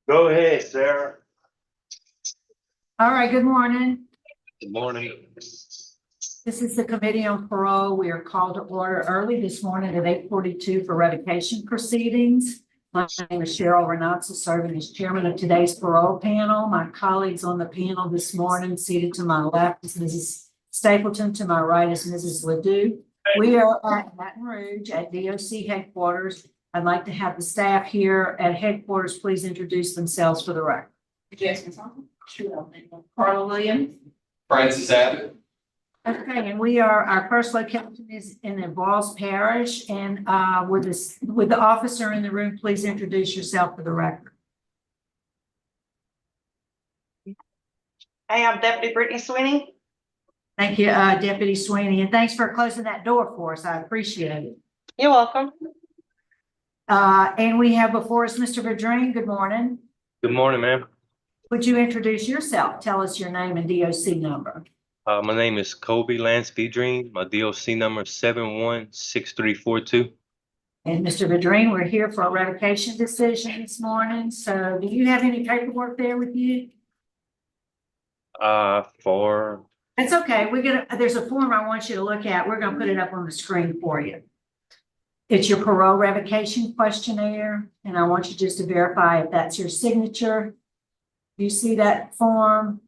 Go ahead, Sarah. All right, good morning. Good morning. This is the Committee on Parole. We are called to order early this morning at 8:42 for revocation proceedings. My name is Cheryl Renatza, serving as chairman of today's parole panel. My colleagues on the panel this morning, seated to my left is Mrs. Stapleton, to my right is Mrs. Ledoux. We are at Baton Rouge at DOC headquarters. I'd like to have the staff here at headquarters please introduce themselves for the record. Parole Williams. Francis Abbott. Okay, and our first location is in the Balls Parish, and with the officer in the room, please introduce yourself for the record. Hey, I'm Deputy Brittany Sweeney. Thank you, Deputy Sweeney, and thanks for closing that door for us. I appreciate it. You're welcome. And we have before us Mr. VIDRINE. Good morning. Good morning, ma'am. Would you introduce yourself? Tell us your name and DOC number. My name is COBY VIDRINE. My DOC number is 716342. And Mr. VIDRINE, we're here for a revocation decision this morning. So do you have any paperwork there with you? It's okay. There's a form I want you to look at. We're gonna put it up on the screen for you. It's your parole revocation questionnaire, and I want you just to verify if that's your signature. You see that form?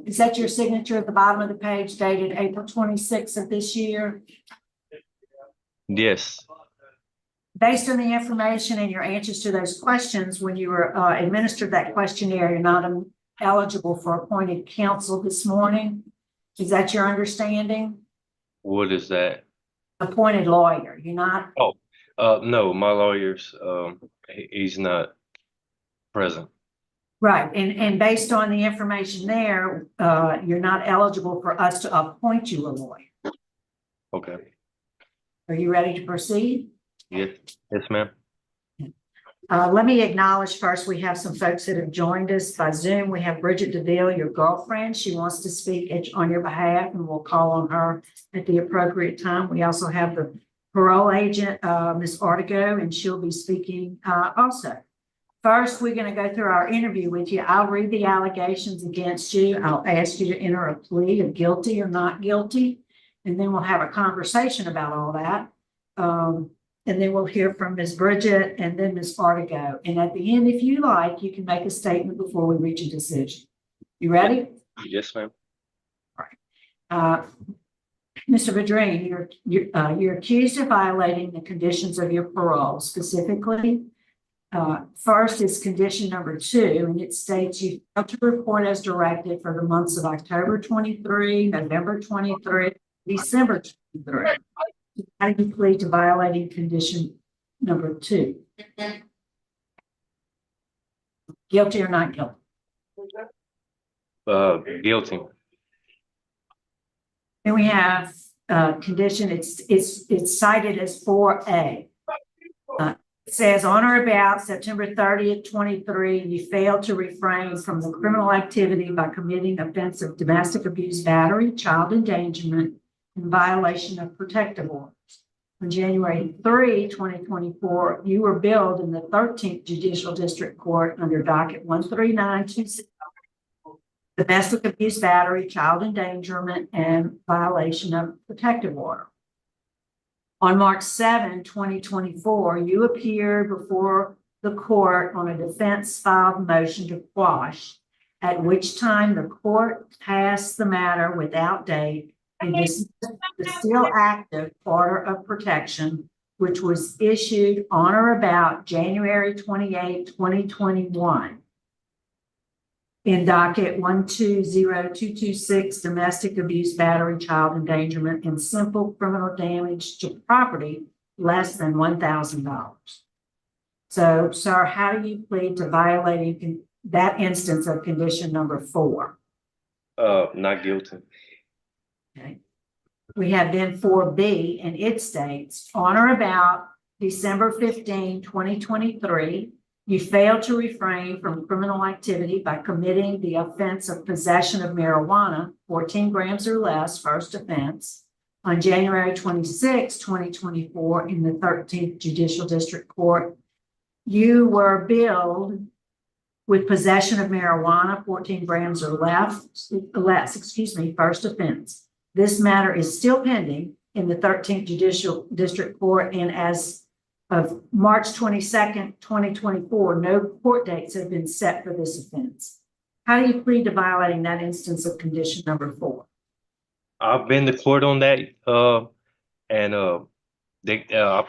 Is that your signature at the bottom of the page dated April 26th of this year? Yes. Based on the information and your answers to those questions, when you were administered that questionnaire, you're not eligible for appointed counsel this morning. Is that your understanding? What is that? Appointed lawyer. You're not? No, my lawyer's, he's not present. Right. And based on the information there, you're not eligible for us to appoint you a lawyer. Okay. Are you ready to proceed? Yes, ma'am. Let me acknowledge first, we have some folks that have joined us by Zoom. We have Bridget DeVille, your girlfriend. She wants to speak on your behalf, and we'll call on her at the appropriate time. We also have the parole agent, Ms. Artigo, and she'll be speaking also. First, we're going to go through our interview with you. I'll read the allegations against you. I'll ask you to enter a plea of guilty or not guilty, and then we'll have a conversation about all that. And then we'll hear from Ms. Bridget and then Ms. Artigo. And at the end, if you like, you can make a statement before we reach a decision. You ready? Yes, ma'am. All right. Mr. VIDRINE, you're accused of violating the conditions of your parole, specifically. First is condition number 2, and it states you failed to report as directed for the months of October 23, November 23, December 23. How do you plead to violating condition number 2? Guilty or not guilty? Guilty. Then we have condition. It's cited as 4A. It says on or about September 30th, 23, you failed to refrain from the criminal activity by committing offense of domestic abuse, battery, child endangerment, in violation of protective orders. On January 3, 2024, you were billed in the 13th Judicial District Court under docket 13926, domestic abuse, battery, child endangerment, and violation of protective order. On March 7, 2024, you appeared before the court on a defense filed motion to quash, at which time the court passed the matter without date and dismissed the still active order of protection, which was issued on or about January 28, 2021. In docket 120226, domestic abuse, battery, child endangerment, and simple criminal damage to property less than $1,000. So, sir, how do you plead to violating that instance of condition number 4? Not guilty. Okay. We have then 4B, and it states on or about December 15, 2023, you failed to refrain from criminal activity by committing the offense of possession of marijuana, 14 grams or less, first offense, On January 26, 2024, in the 13th Judicial District Court, you were billed with possession of marijuana, 14 grams or less, first offense. This matter is still pending in the 13th Judicial District Court, and as of March 22nd, 2024, no court dates have been set for this offense. How do you plead to violating that instance of condition number 4? I've been to court on that, and I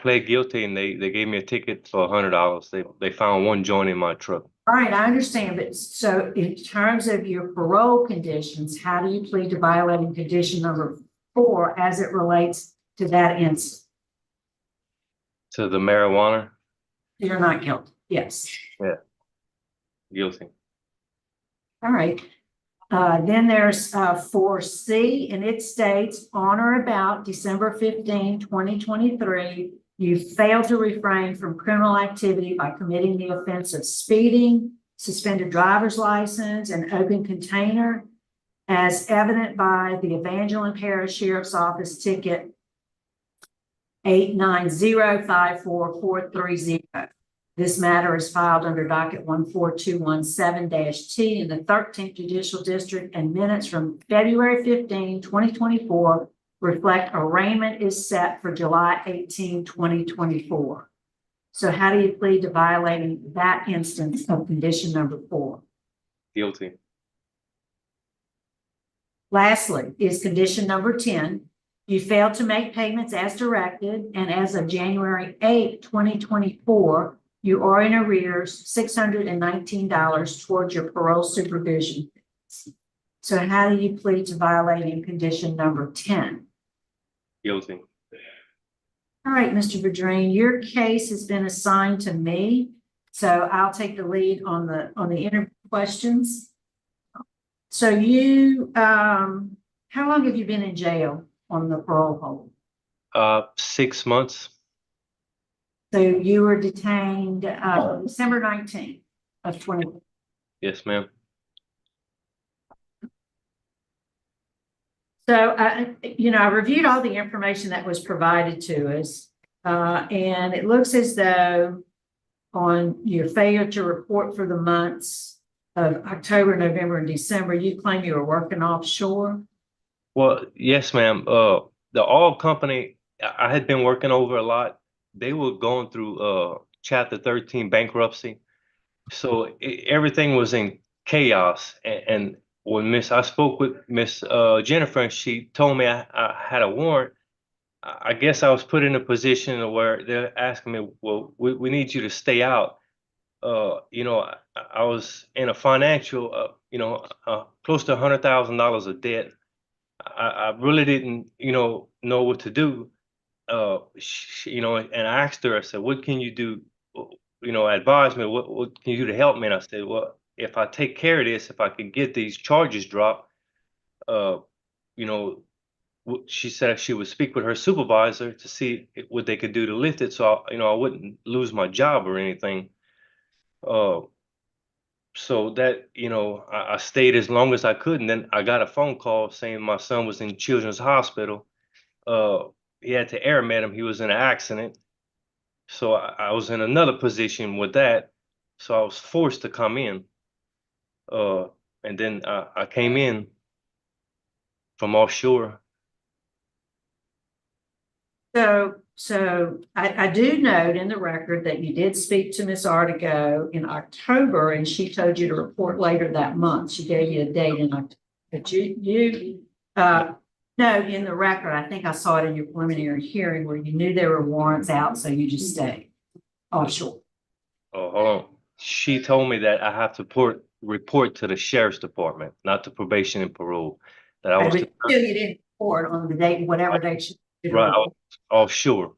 pled guilty, and they gave me a ticket for $100. They found one joint in my truck. All right, I understand, but so in terms of your parole conditions, how do you plead to violating condition number 4 as it relates to that instance? To the marijuana? You're not guilty. Yes. Yeah. Guilty. All right. Then there's 4C, and it states on or about December 15, 2023, you failed to refrain from criminal activity by committing the offense of speeding, suspended driver's license, and open container, as evident by the Evangeline Parish Sheriff's Office ticket 890543430. This matter is filed under docket 14217-T in the 13th Judicial District, and minutes from February 15, 2024 reflect arraignment is set for July 18, 2024. So how do you plead to violating that instance of condition number 4? Guilty. Lastly, is condition number 10. You failed to make payments as directed, and as of January 8, 2024, you are in arrears $619 towards your parole supervision. So how do you plead to violating condition number 10? Guilty. All right, Mr. VIDRINE, your case has been assigned to me, so I'll take the lead on the interview questions. So you, how long have you been in jail on the parole hold? 6 months. So you were detained December 19th of 20. Yes, ma'am. So, I reviewed all the information that was provided to us, and it looks as though on your failure to report for the months of October, November, and December, you claim you were working offshore. Well, yes, ma'am. The oil company, I had been working over a lot. They were going through Chapter 13 bankruptcy. So everything was in chaos. And when I spoke with Miss Jennifer, and she told me I had a warrant, I guess I was put in a position where they're asking me, well, we need you to stay out. I was in a financial, close to $100,000 of debt. I really didn't, know what to do. And I asked her, I said, what can you do? Advise me, what can you do to help me? And I said, well, if I take care of this, if I can get these charges dropped, she said she would speak with her supervisor to see what they could do to lift it. So, I wouldn't lose my job or anything. So that, I stayed as long as I could. And then I got a phone call saying my son was in Children's Hospital. He had to air med him. He was in an accident. So I was in another position with that. So I was forced to come in. And then I came in from offshore. So I do note in the record that you did speak to Ms. Artigo in October, and she told you to report later that month. She gave you a date in October. But you note in the record, I think I saw it in your preliminary hearing, where you knew there were warrants out, so you just stayed offshore. Oh, hold on. She told me that I have to report to the sheriff's department, not to probation and parole. That I was But still, you didn't report on the date, whatever date you did. right, I was offshore.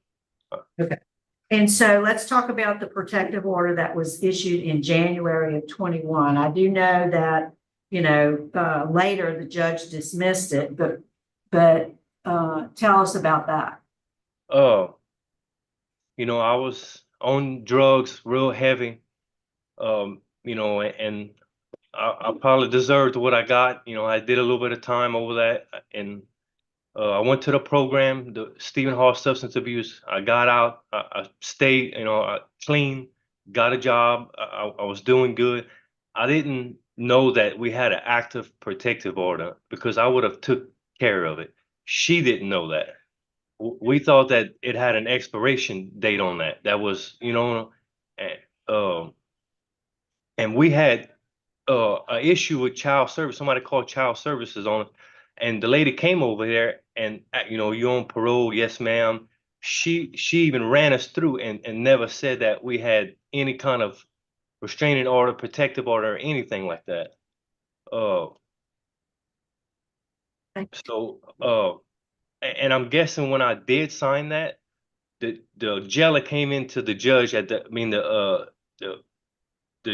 Okay. And so let's talk about the protective order that was issued in January of 21. I do know that, later the judge dismissed it, but tell us about that. I was on drugs real heavy, and I probably deserved what I got. I did a little bit of time over that, and I went to the program, the Stephen Hall substance abuse. I got out. I stayed, I clean, got a job. I was doing good. I didn't know that we had an active protective order because I would have took care of it. She didn't know that. We thought that it had an expiration date on that. That was, and, and we had an issue with child service. Somebody called child services on it, and the lady came over there and you on parole? Yes, ma'am. She even ran us through and never said that we had any kind of restraining order, protective order, or anything like that. Uh, and I'm guessing when I did sign that, the jailer came into the judge at the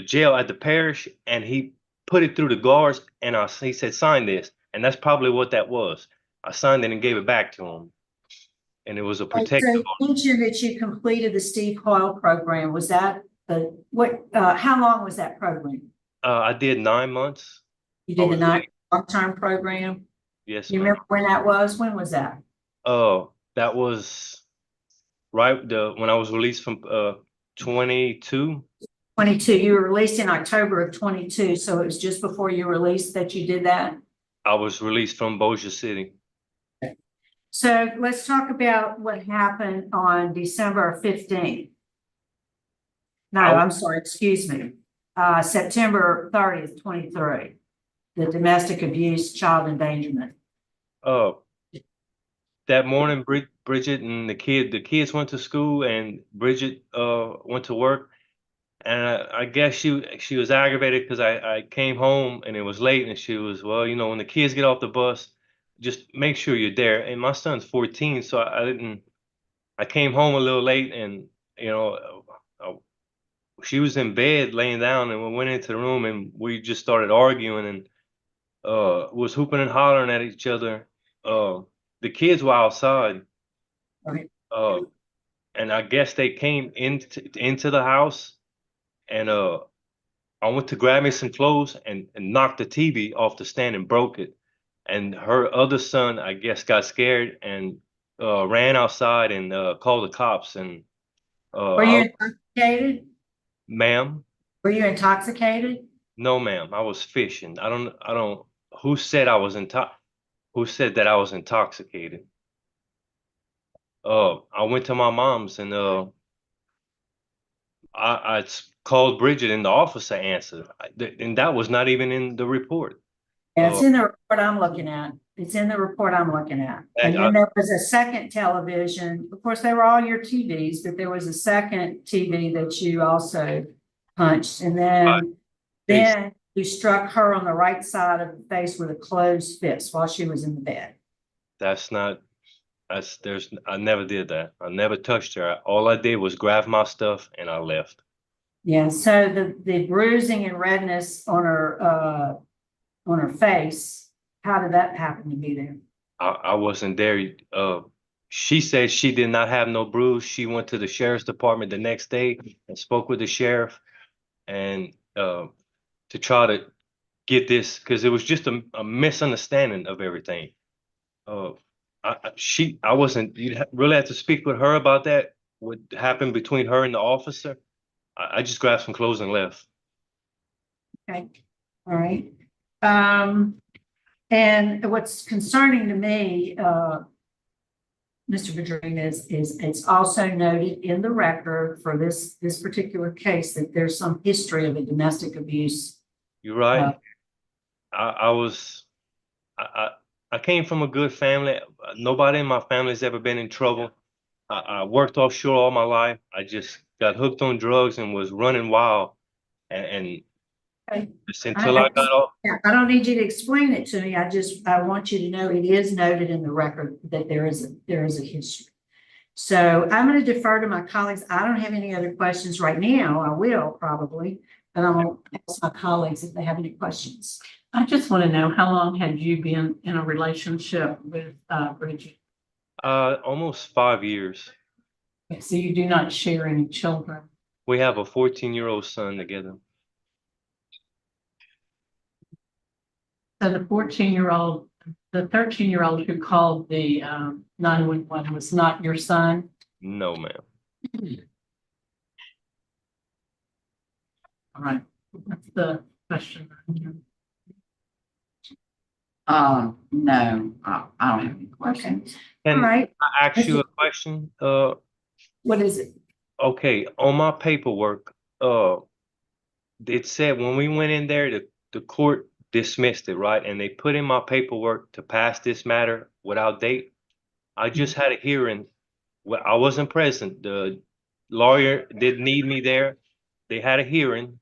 jail at the parish, and he put it through the guards, and he said, sign this. And that's probably what that was. I signed it and gave it back to him. And it was a So protective you mentioned that you completed the Steve Hoyle program. Was that how long was that program? I did 9 months. You did the long-term program? Yes, You ma'am. remember when that was? When was that? That was right when I was released from 22. 22. You were released in October of 22, so it was just before you were released that you did that? I was released from Bossier City. So let's talk about what happened on December 15th. No, I'm sorry, excuse me. September 30th, 23. The domestic abuse, child endangerment. That morning, Bridget and the kids went to school, and Bridget went to work. And I guess she was aggravated because I came home and it was late, and she was, well, when the kids get off the bus, just make sure you're there. And my son's 14, so I came home a little late, and she was in bed laying down, and we went into the room and we just started arguing and was hooping and hollering at each other. The kids were outside. Right. And I guess they came into the house. And I went to grab me some clothes and knocked the TV off the stand and broke it. And her other son, I guess, got scared and ran outside and called the cops. And Were you intoxicated? Ma'am? Were you intoxicated? No, ma'am. I was fishing. I don't. Who said I was Who said that I was intoxicated? I went to my mom's and I called Bridget and the officer answered, and that was not even in the report. Yeah, it's in the report I'm looking at. It's in the report I'm looking at. And then there was a second television. Of course, they were all your TVs, but there was a second TV that you also punched. And then you struck her on the right side of the face with a closed fist while she was in the bed. I never did that. I never touched her. All I did was grab my stuff and I left. Yeah, so the bruising and redness on her face, how did that happen to be there? I wasn't there. She said she did not have no bruise. She went to the sheriff's department the next day and spoke with the sheriff and to try to get this, because it was just a misunderstanding of everything. I wasn't, you really have to speak with her about that, what happened between her and the officer. I just grabbed some clothes and left. Okay, all right. And what's concerning to me, Mr. VIDRINE, is it's also noted in the record for this particular case that there's some history of a domestic abuse. You're right. I came from a good family. Nobody in my family has ever been in trouble. I worked offshore all my life. I just got hooked on drugs and was running wild. And Okay. just until I got off. I don't need you to explain it to me. I want you to know it is noted in the record that there is a history. So I'm going to defer to my colleagues. I don't have any other questions right now. I will probably, but I'm going to ask my colleagues if they have any questions. I just want to know, how long had you been in a relationship with Bridget? Almost 5 years. So you do not share any children? We have a 14-year-old son together. So the 14-year-old the 13-year-old who called the 911 was not your son? No, ma'am. All right, that's the question. No, I don't have any questions. All Can right, I ask you a question? what is it? Okay, on my paperwork, it said when we went in there, the court dismissed it, right? And they put in my paperwork to pass this matter without date. I just had a hearing. Well, I wasn't present. The lawyer didn't need me there. They had a hearing,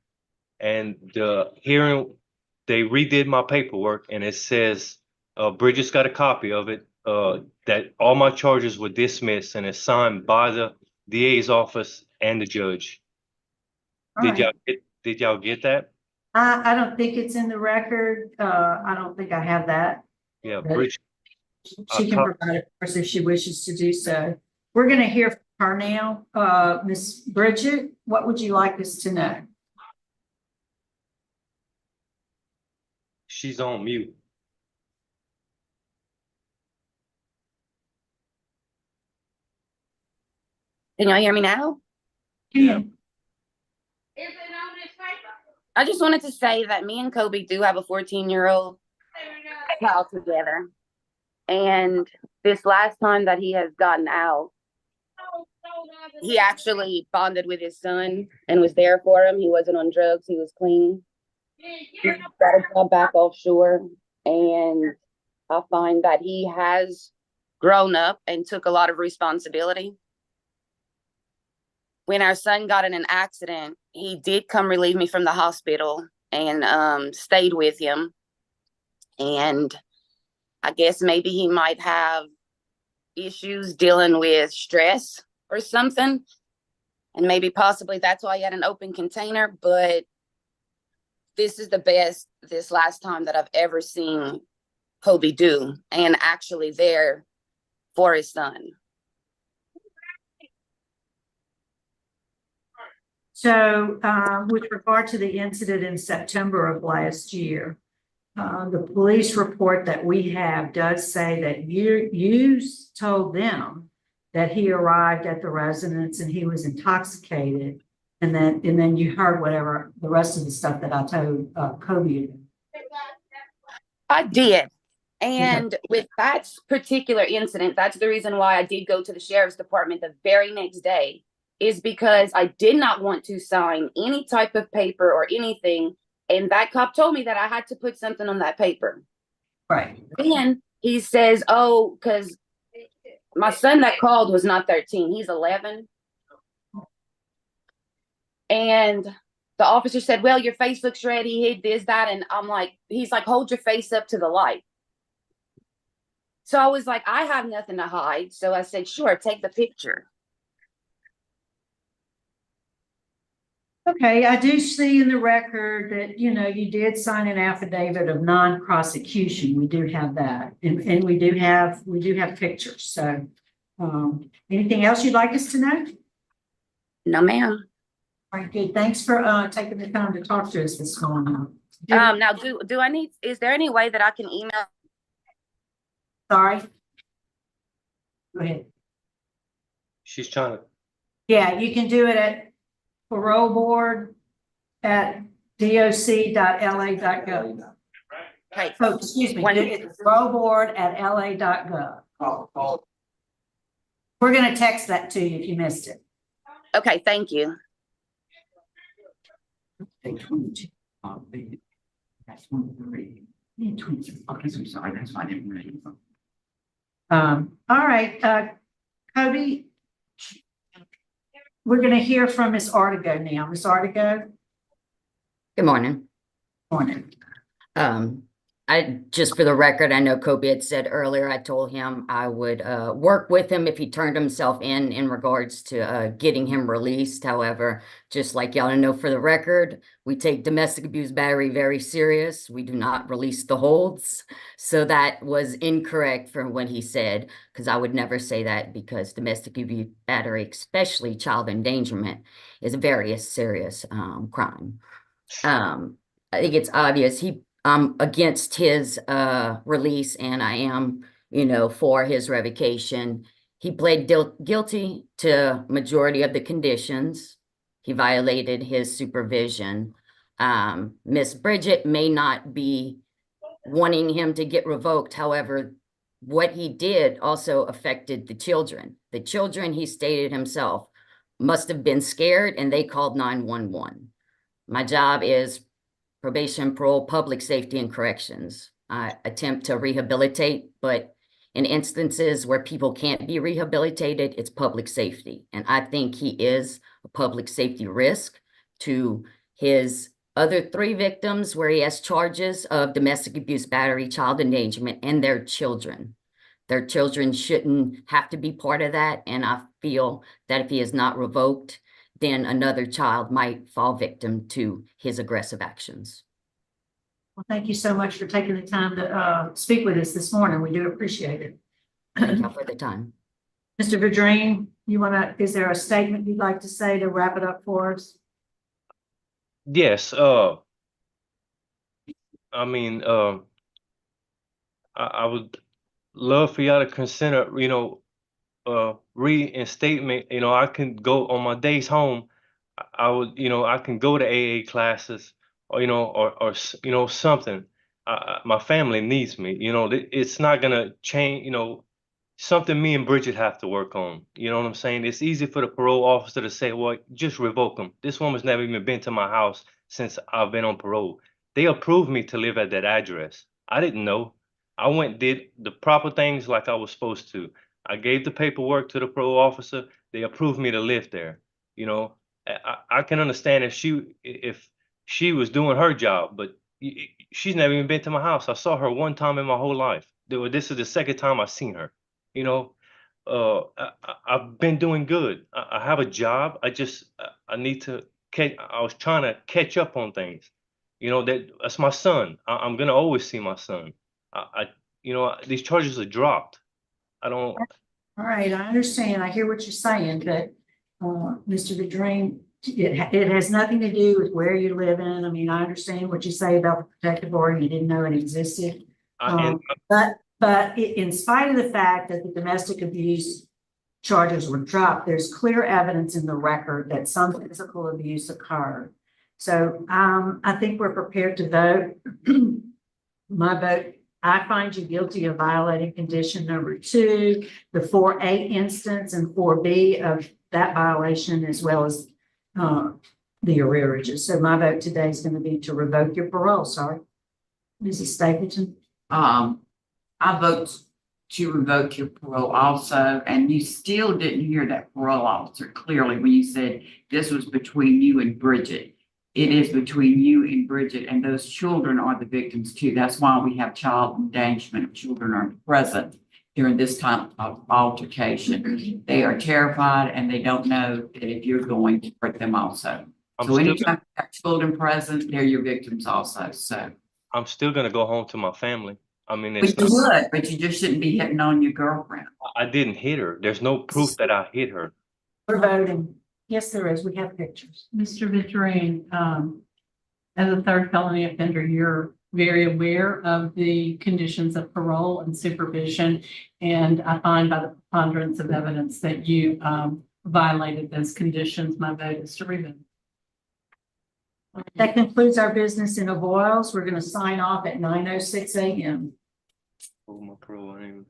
and the hearing, they redid my paperwork, and it says, Bridget's got a copy of it, that all my charges were dismissed, and it's signed by the DA's office and the judge. All Did right. y'all get that? I don't think it's in the record. I don't think I have that. Yeah, But Bridget. she can provide it for us if she wishes to do so. We're going to hear from her now. Miss Bridget, what would you like us to know? She's on mute. Can y'all hear me now? Yeah. I just wanted to say that me and Kobe do have a 14-year-old child together. And this last time that he has gotten out, he actually bonded with his son and was there for him. He wasn't on drugs. He was clean. He got a job back offshore. And I find that he has grown up and took a lot of responsibility. When our son got in an accident, he did come relieve me from the hospital and stayed with him. And I guess maybe he might have issues dealing with stress or something. And maybe possibly that's why he had an open container. But this is the best this last time that I've ever seen Kobe do, and actually there for his son. So with regard to the incident in September of last year, the police report that we have does say that you told them that he arrived at the residence and he was intoxicated, and then you heard whatever the rest of the stuff that I told Kobe. I did. And with that particular incident, that's the reason why I did go to the sheriff's department the very next day, is because I did not want to sign any type of paper or anything. And that cop told me that I had to put something on that paper. Right. Then he says, oh, because my son that called was not 13. He's 11. And the officer said, well, your face looks red. He hid this, that. And I'm like, he's like, hold your face up to the light. So I was like, I have nothing to hide. So I said, sure, take the picture. Okay, I do see in the record that, you did sign an affidavit of non-prosecution. We do have that. And we do have pictures. So anything else you'd like us to know? No, ma'am. All right, good. Thanks for taking the time to talk to us this morning. Now do I need, is there any way that I can email? Sorry. Go ahead. She's trying to. Yeah, you can do it at parole board at doc.la.gov. Okay. Oh, excuse me. When- It's parole board at la.gov. We're going to text that to you if you missed it. Okay, thank you. Take 22. That's 23. Yeah, 23. Okay, so I'm sorry. That's fine. I didn't read it. All right, Kobe, we're going to hear from Ms. Artigo now. Ms. Artigo, Good morning. morning. I just for the record, I know Kobe had said earlier, I told him I would work with him if he turned himself in regards to getting him released. However, just like y'all know for the record, we take domestic abuse battery very serious. We do not release the holds. So that was incorrect from what he said, because I would never say that, because domestic abuse battery, especially child endangerment, is a very serious crime. I think it's obvious I'm against his release, and I am, for his revocation. He pled guilty to majority of the conditions. He violated his supervision. Miss Bridget may not be wanting him to get revoked. However, what he did also affected the children. The children, he stated himself, must have been scared and they called 911. My job is probation, parole, public safety, and corrections. I attempt to rehabilitate, but in instances where people can't be rehabilitated, it's public safety. And I think he is a public safety risk to his other 3 victims where he has charges of domestic abuse, battery, child endangerment, and their children. Their children shouldn't have to be part of that. And I feel that if he is not revoked, then another child might fall victim to his aggressive actions. Well, thank you so much for taking the time to speak with us this morning. We do appreciate it. Thank you for the time. Mr. Vidrine, is there a statement you'd like to say to wrap it up for us? Yes, I mean, I would love for y'all to consider, reinstatement. I can go on my days home. I would, I can go to AA classes, or something. My family needs me. It's not gonna change. Something me and Bridget have to work on. You know what I'm saying? It's easy for the parole officer to say, "Well, just revoke him." This woman's never even been to my house since I've been on parole. They approved me to live at that address. I didn't know. I went did the proper things like I was supposed to. I gave the paperwork to the parole officer. They approved me to live there. You know, I can understand if she was doing her job, but she's never even been to my house. I saw her one time in my whole life. This is the second time I've seen her. You know, I've been doing good. I have a job. I need to catch. I was trying to catch up on things. That's my son. I'm gonna always see my son. These charges are dropped. I don't. All right, I understand. I hear what you're saying, but Mr. Vidrine, it has nothing to do with where you live in. I mean, I understand what you say about the protective order. You didn't know it existed. And But in spite of the fact that the domestic abuse charges were dropped, there's clear evidence in the record that some physical abuse occurred. So I think we're prepared to vote. My vote, I find you guilty of violating condition number 2, the 4A instance, and 4B of that violation, as well as the arrearages. So my vote today is going to be to revoke your parole. Sorry, Mrs. Stapleton. I vote to revoke your parole also, and you still didn't hear that parole officer clearly when you said this was between you and Bridget. It is between you and Bridget, and those children are the victims too. That's why we have child endangerment. Children are present during this time of altercation. They are terrified and they don't know that if you're going to hurt them also. So anytime you have children present, they're your victims also. So I'm still gonna go home to my family. I mean, but you would, but you just shouldn't be hitting on your girlfriend. I didn't hit her. There's no proof that I hit her. We're voting. Yes, there is. We have pictures. Mr. Vitrine, as a third felony offender, you're very aware of the conditions of parole and supervision. And I find by the preponderance of evidence that you violated those conditions. My vote is to revoke. That concludes our business in AVOYELLES. We're going to sign off at 9:06 a.m. Oh, my parole, I didn't even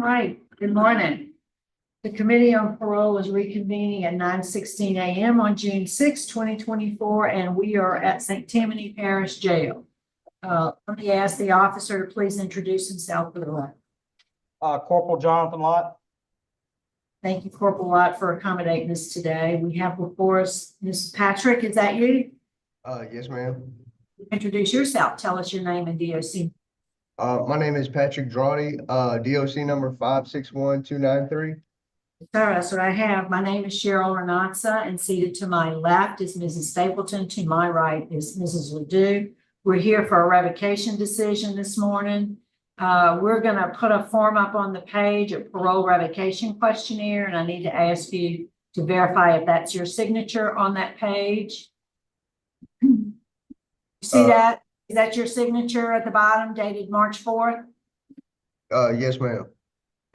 right, good morning. The Committee on Parole is reconvening at 9:16 a.m. on June 6, 2024, and we are at St. Tammany Parish Jail. Let me ask the officer to please introduce himself for the record. Corporal Jonathan Lott. Thank you, Corporal Lott, for accommodating us today. We have before us Mrs. Patrick. Is that you? Yes, ma'am. Introduce yourself. Tell us your name and DOC. My name is Patrick DRAWDY, DOC number 561293. Sir, that's what I have. My name is Cheryl Renatza, and seated to my left is Mrs. Stapleton. To my right is Mrs. Ledoux. We're here for a revocation decision this morning. We're going to put a form up on the page, a parole revocation questionnaire, and I need to ask you to verify if that's your signature on that page. You see that? Is that your signature at the bottom, dated March 4th? Yes, ma'am.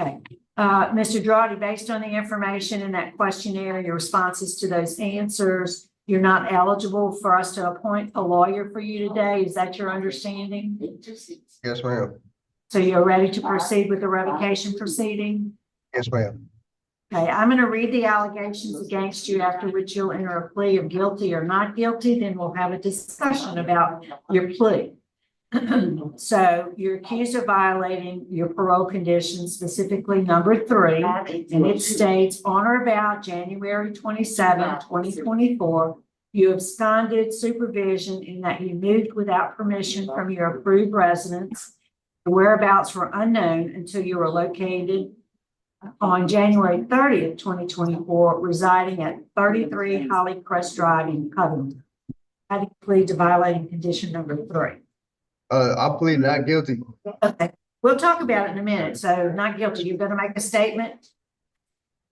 Okay. Mr. Drawdy, based on the information in that questionnaire, your responses to those answers, you're not eligible for us to appoint a lawyer for you today. Is that your understanding? Yes, ma'am. So you're ready to proceed with the revocation proceeding? Yes, ma'am. Okay, I'm going to read the allegations against you, after which you'll enter a plea of guilty or not guilty. Then we'll have a discussion about your plea. So you're accused of violating your parole conditions, specifically number 3, and it states on or about January 27, 2024, you absconded supervision in that you moved without permission from your approved residence. The whereabouts were unknown until you were located on January 30th, 2024, residing at 33 Holly Crest Drive in Covington. How do you plead to violating condition number 3? I plead not guilty. Okay, we'll talk about it in a minute. So not guilty. You're going to make a statement?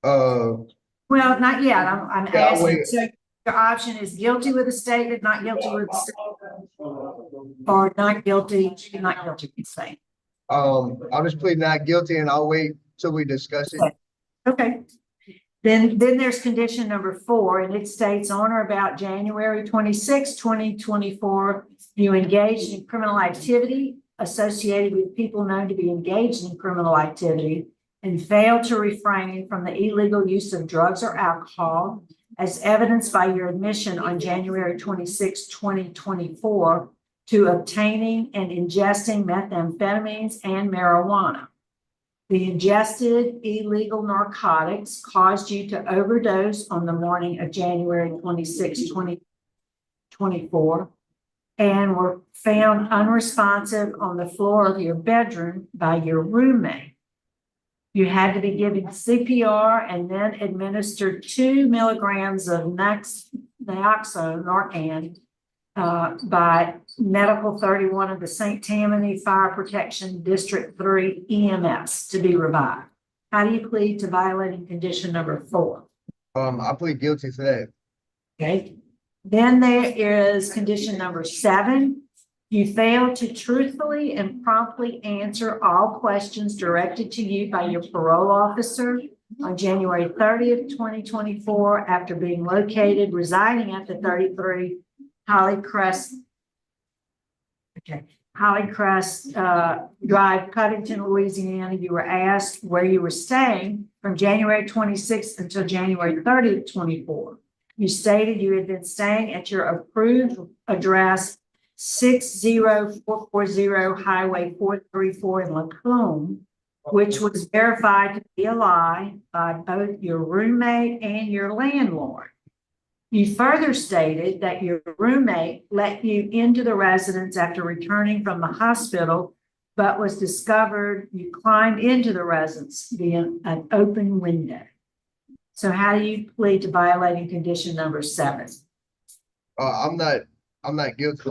Uh, Well, not yet. I'm Yeah, I'll asking. wait. So your option is guilty with a statement, not guilty with a statement, or not guilty with a statement. I'll just plead not guilty and I'll wait till we discuss it. Okay. Then there's condition number 4, and it states on or about January 26, 2024, you engaged in criminal activity associated with people known to be engaged in criminal activity and failed to refrain from the illegal use of drugs or alcohol, as evidenced by your admission on January 26, 2024, to obtaining and ingesting methamphetamines and marijuana. The ingested illegal narcotics caused you to overdose on the morning of January 26, 2024, and were found unresponsive on the floor of your bedroom by your roommate. You had to be given CPR and then administered 2 milligrams of Narcan by Medical 31 of the St. Tammany Fire Protection District 3 EMS to be revived. How do you plead to violating condition number 4? I plead guilty to that. Okay. Then there is condition number 7. You failed to truthfully and promptly answer all questions directed to you by your parole officer on January 30th, 2024, after being located residing at the 33 Holly Crest Drive, Covington, Louisiana. You were asked where you were staying from January 26th until January 30th, 24. You stated you had been staying at your approved address, 60440 Highway 434 in Lacombe, which was verified to be a lie by both your roommate and your landlord. You further stated that your roommate let you into the residence after returning from the hospital, but was discovered you climbed into the residence via an open window. So how do you plead to violating condition number 7? I'm not guilty.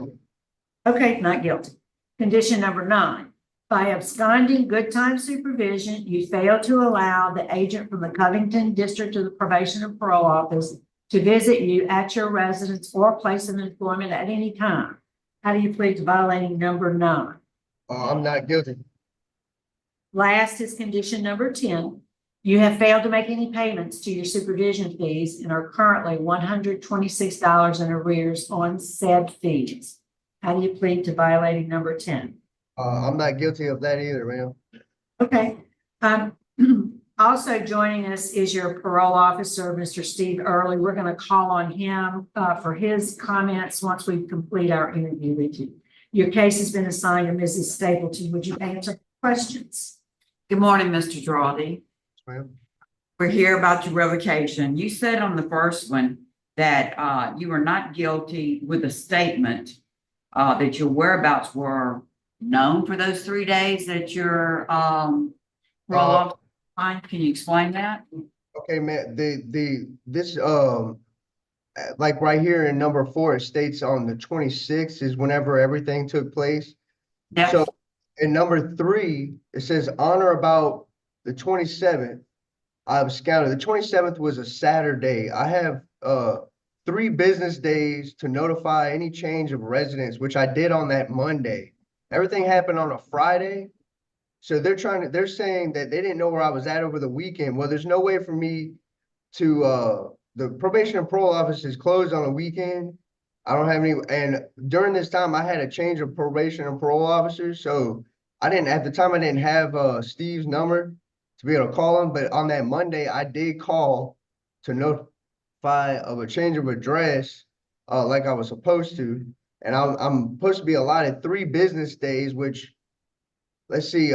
Okay, not guilty. Condition number 9. By absconding good time supervision, you failed to allow the agent from the Covington District of the Probation and Parole Office to visit you at your residence or place of employment at any time. How do you plead to violating number 9? I'm not guilty. Last is condition number 10. You have failed to make any payments to your supervision fees and are currently $126 in arrears on said fees. How do you plead to violating number 10? I'm not guilty of that either, ma'am. Okay. Also joining us is your parole officer, Mr. Steve Early. We're going to call on him for his comments once we complete our interview with you. Your case has been assigned to Mrs. Stapleton. Would you answer questions? Good morning, Mr. Drawdy. Ma'am. We're here about your revocation. You said on the first one that you were not guilty with a statement that your whereabouts were known for those 3 days that your parole officer signed. Can you explain that? Okay, man, this like right here in number 4, it states on the 26th is whenever everything took place. Yep. So in number 3, it says on or about the 27th. I was scouted. The 27th was a Saturday. I have 3 business days to notify any change of residence, which I did on that Monday. Everything happened on a Friday. So they're saying that they didn't know where I was at over the weekend. Well, there's no way for me to the probation and parole office is closed on a weekend. I don't have any, and during this time I had a change of probation and parole officers. So at the time I didn't have Steve's number to be able to call him, but on that Monday I did call to notify of a change of address like I was supposed to. And I'm supposed to be allotted 3 business days, which let's see,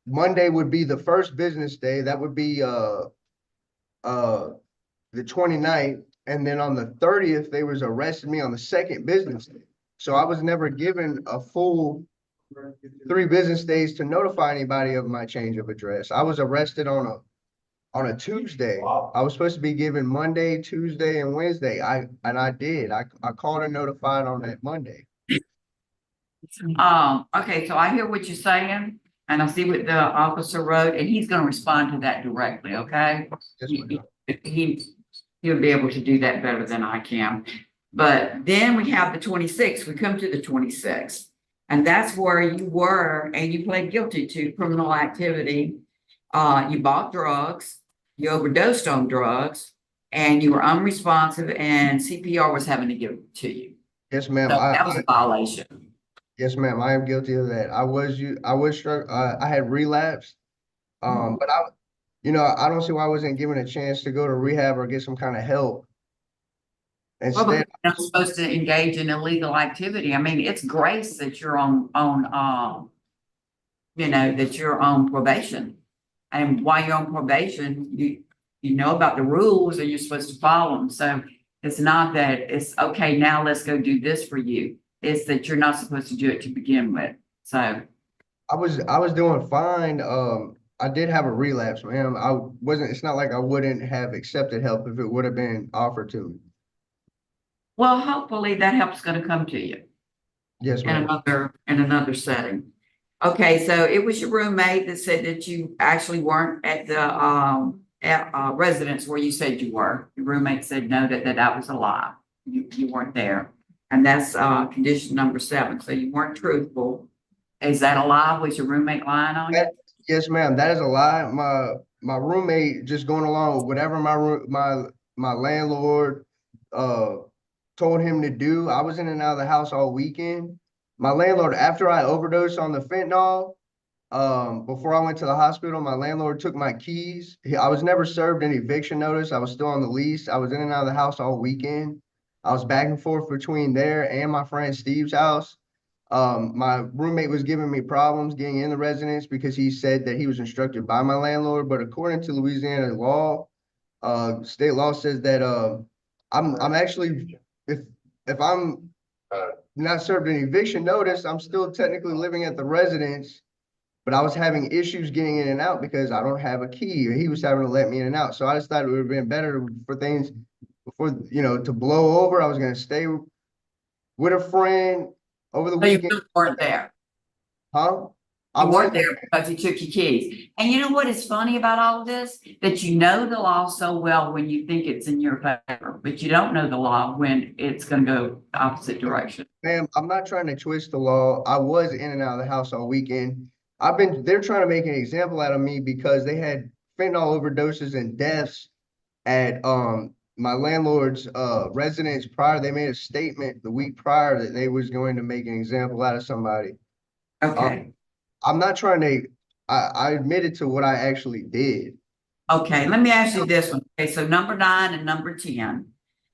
Monday would be the first business day. That would be the 29th. And then on the 30th, they was arresting me on the 2nd business day. So I was never given a full 3 business days to notify anybody of my change of address. I was arrested on a Tuesday. I was supposed to be given Monday, Tuesday, and Wednesday. I did. I called and notified on that Monday. Okay, so I hear what you're saying, and I see what the officer wrote, and he's gonna respond to that directly, okay? Yes, ma'am. He'll be able to do that better than I can. But then we have the 26th. We come to the 26th, and that's where you were, and you pled guilty to criminal activity. You bought drugs, you overdosed on drugs, and you were unresponsive, and CPR was having to give it to you. Yes, ma'am. So that was a violation. Yes, ma'am. I am guilty of that. I was struck. I had relapsed. But I don't see why I wasn't given a chance to go to rehab or get some kind of help. Well, Instead, but you're not supposed to engage in illegal activity. I mean, it's grace that you're on that you're on probation. And while you're on probation, you know about the rules and you're supposed to follow them. So it's not that it's okay, now let's go do this for you. It's that you're not supposed to do it to begin with. So I was doing fine. I did have a relapse, ma'am. It's not like I wouldn't have accepted help if it would have been offered to me. well, hopefully that help's gonna come to you Yes, in ma'am. another setting. Okay, so it was your roommate that said that you actually weren't at the residence where you said you were. Your roommate said no, that was a lie. You weren't there. And that's condition number 7. So you weren't truthful. Is that a lie? Was your roommate lying on you? Yes, ma'am. That is a lie. My roommate just going along with whatever my landlord told him to do. I was in and out of the house all weekend. My landlord, after I overdosed on the fentanyl, before I went to the hospital, my landlord took my keys. I was never served an eviction notice. I was still on the lease. I was in and out of the house all weekend. I was back and forth between there and my friend Steve's house. My roommate was giving me problems getting in the residence because he said that he was instructed by my landlord. But according to Louisiana law, state law says that I'm actually, if I'm not served an eviction notice, I'm still technically living at the residence, but I was having issues getting in and out because I don't have a key. He was having to let me in and out. So I just thought it would have been better for things before, to blow over. I was going to stay with a friend over the So you weekend. really weren't there. Huh? You weren't there because he took your keys. And you know what is funny about all of this? That you know the law so well when you think it's in your favor, but you don't know the law when it's going to go the opposite direction. Ma'am, I'm not trying to twist the law. I was in and out of the house all weekend. They're trying to make an example out of me because they had fentanyl overdoses and deaths at my landlord's residence prior. They made a statement the week prior that they was going to make an example out of somebody. Okay. I'm not trying to I admitted to what I actually did. Okay, let me ask you this one. Okay, so number 9 and number 10.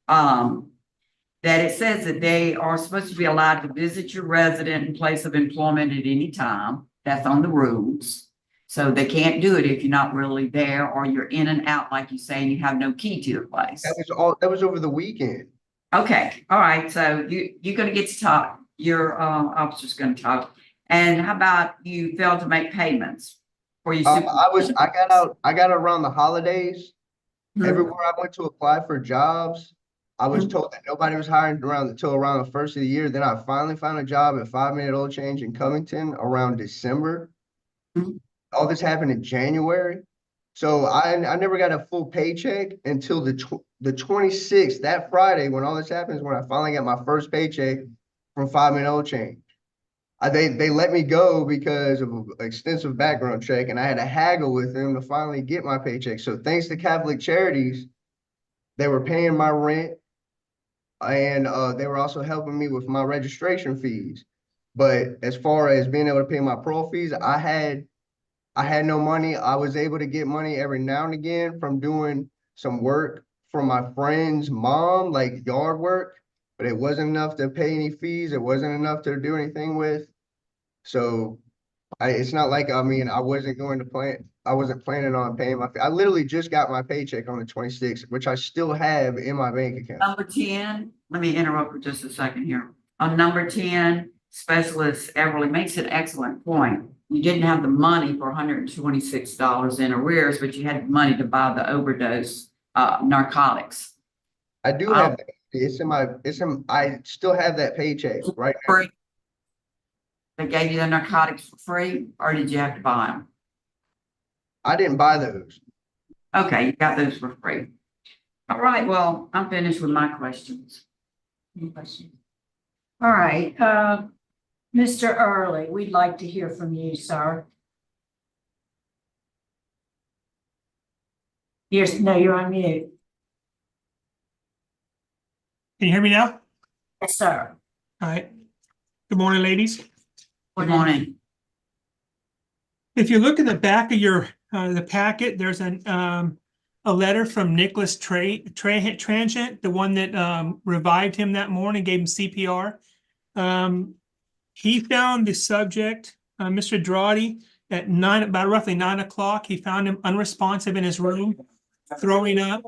That it says that they are supposed to be allowed to visit your resident and place of employment at any time. That's on the rules. So they can't do it if you're not really there or you're in and out, like you say, and you have no key to the place. That was over the weekend. Okay, all right, so you're gonna get to talk, your officer's gonna talk. And how about you failed to make payments for your supervision? I got around the holidays. Mhm. Everywhere I went to apply for jobs, I was told that nobody was hiring until around the first of the year. Then I finally found a job at 5-Minute Oil Change in Cummington around December. Mhm. All this happened in January. So I never got a full paycheck until the 26th, that Friday, when all this happens, when I finally got my first paycheck from 5-Minute Oil Change. They let me go because of an extensive background check, and I had to haggle with them to finally get my paycheck. So thanks to Catholic Charities, they were paying my rent, and they were also helping me with my registration fees. But as far as being able to pay my parole fees, I had no money. I was able to get money every now and again from doing some work for my friend's mom, like yard work, but it wasn't enough to pay any fees. It wasn't enough to do anything with. So it's not like, I mean, I wasn't planning on paying my fee. I literally just got my paycheck on the 26th, which I still have in my bank account. Number 10, let me interrupt for just a second here. On number 10, Specialist Everly makes an excellent point. You didn't have the money for $126 in arrears, but you had money to buy the overdose narcotics. I do have that. I still have that paycheck right now. Free. They gave you the narcotics for free, or did you have to buy them? I didn't buy those. Okay, you got those for free. All right, well, I'm finished with my questions. Any questions? All right, Mr. Early, we'd like to hear from you, sir. You're on mute. Can you hear me now? Yes, sir. All right. Good morning, ladies. Good morning. If you look at the back of your the packet, there's a letter from Nicholas Transient, the one that revived him that morning, gave him CPR. He found the subject, Mr. DRAWDY, at about roughly 9 o'clock. He found him unresponsive in his room, throwing up.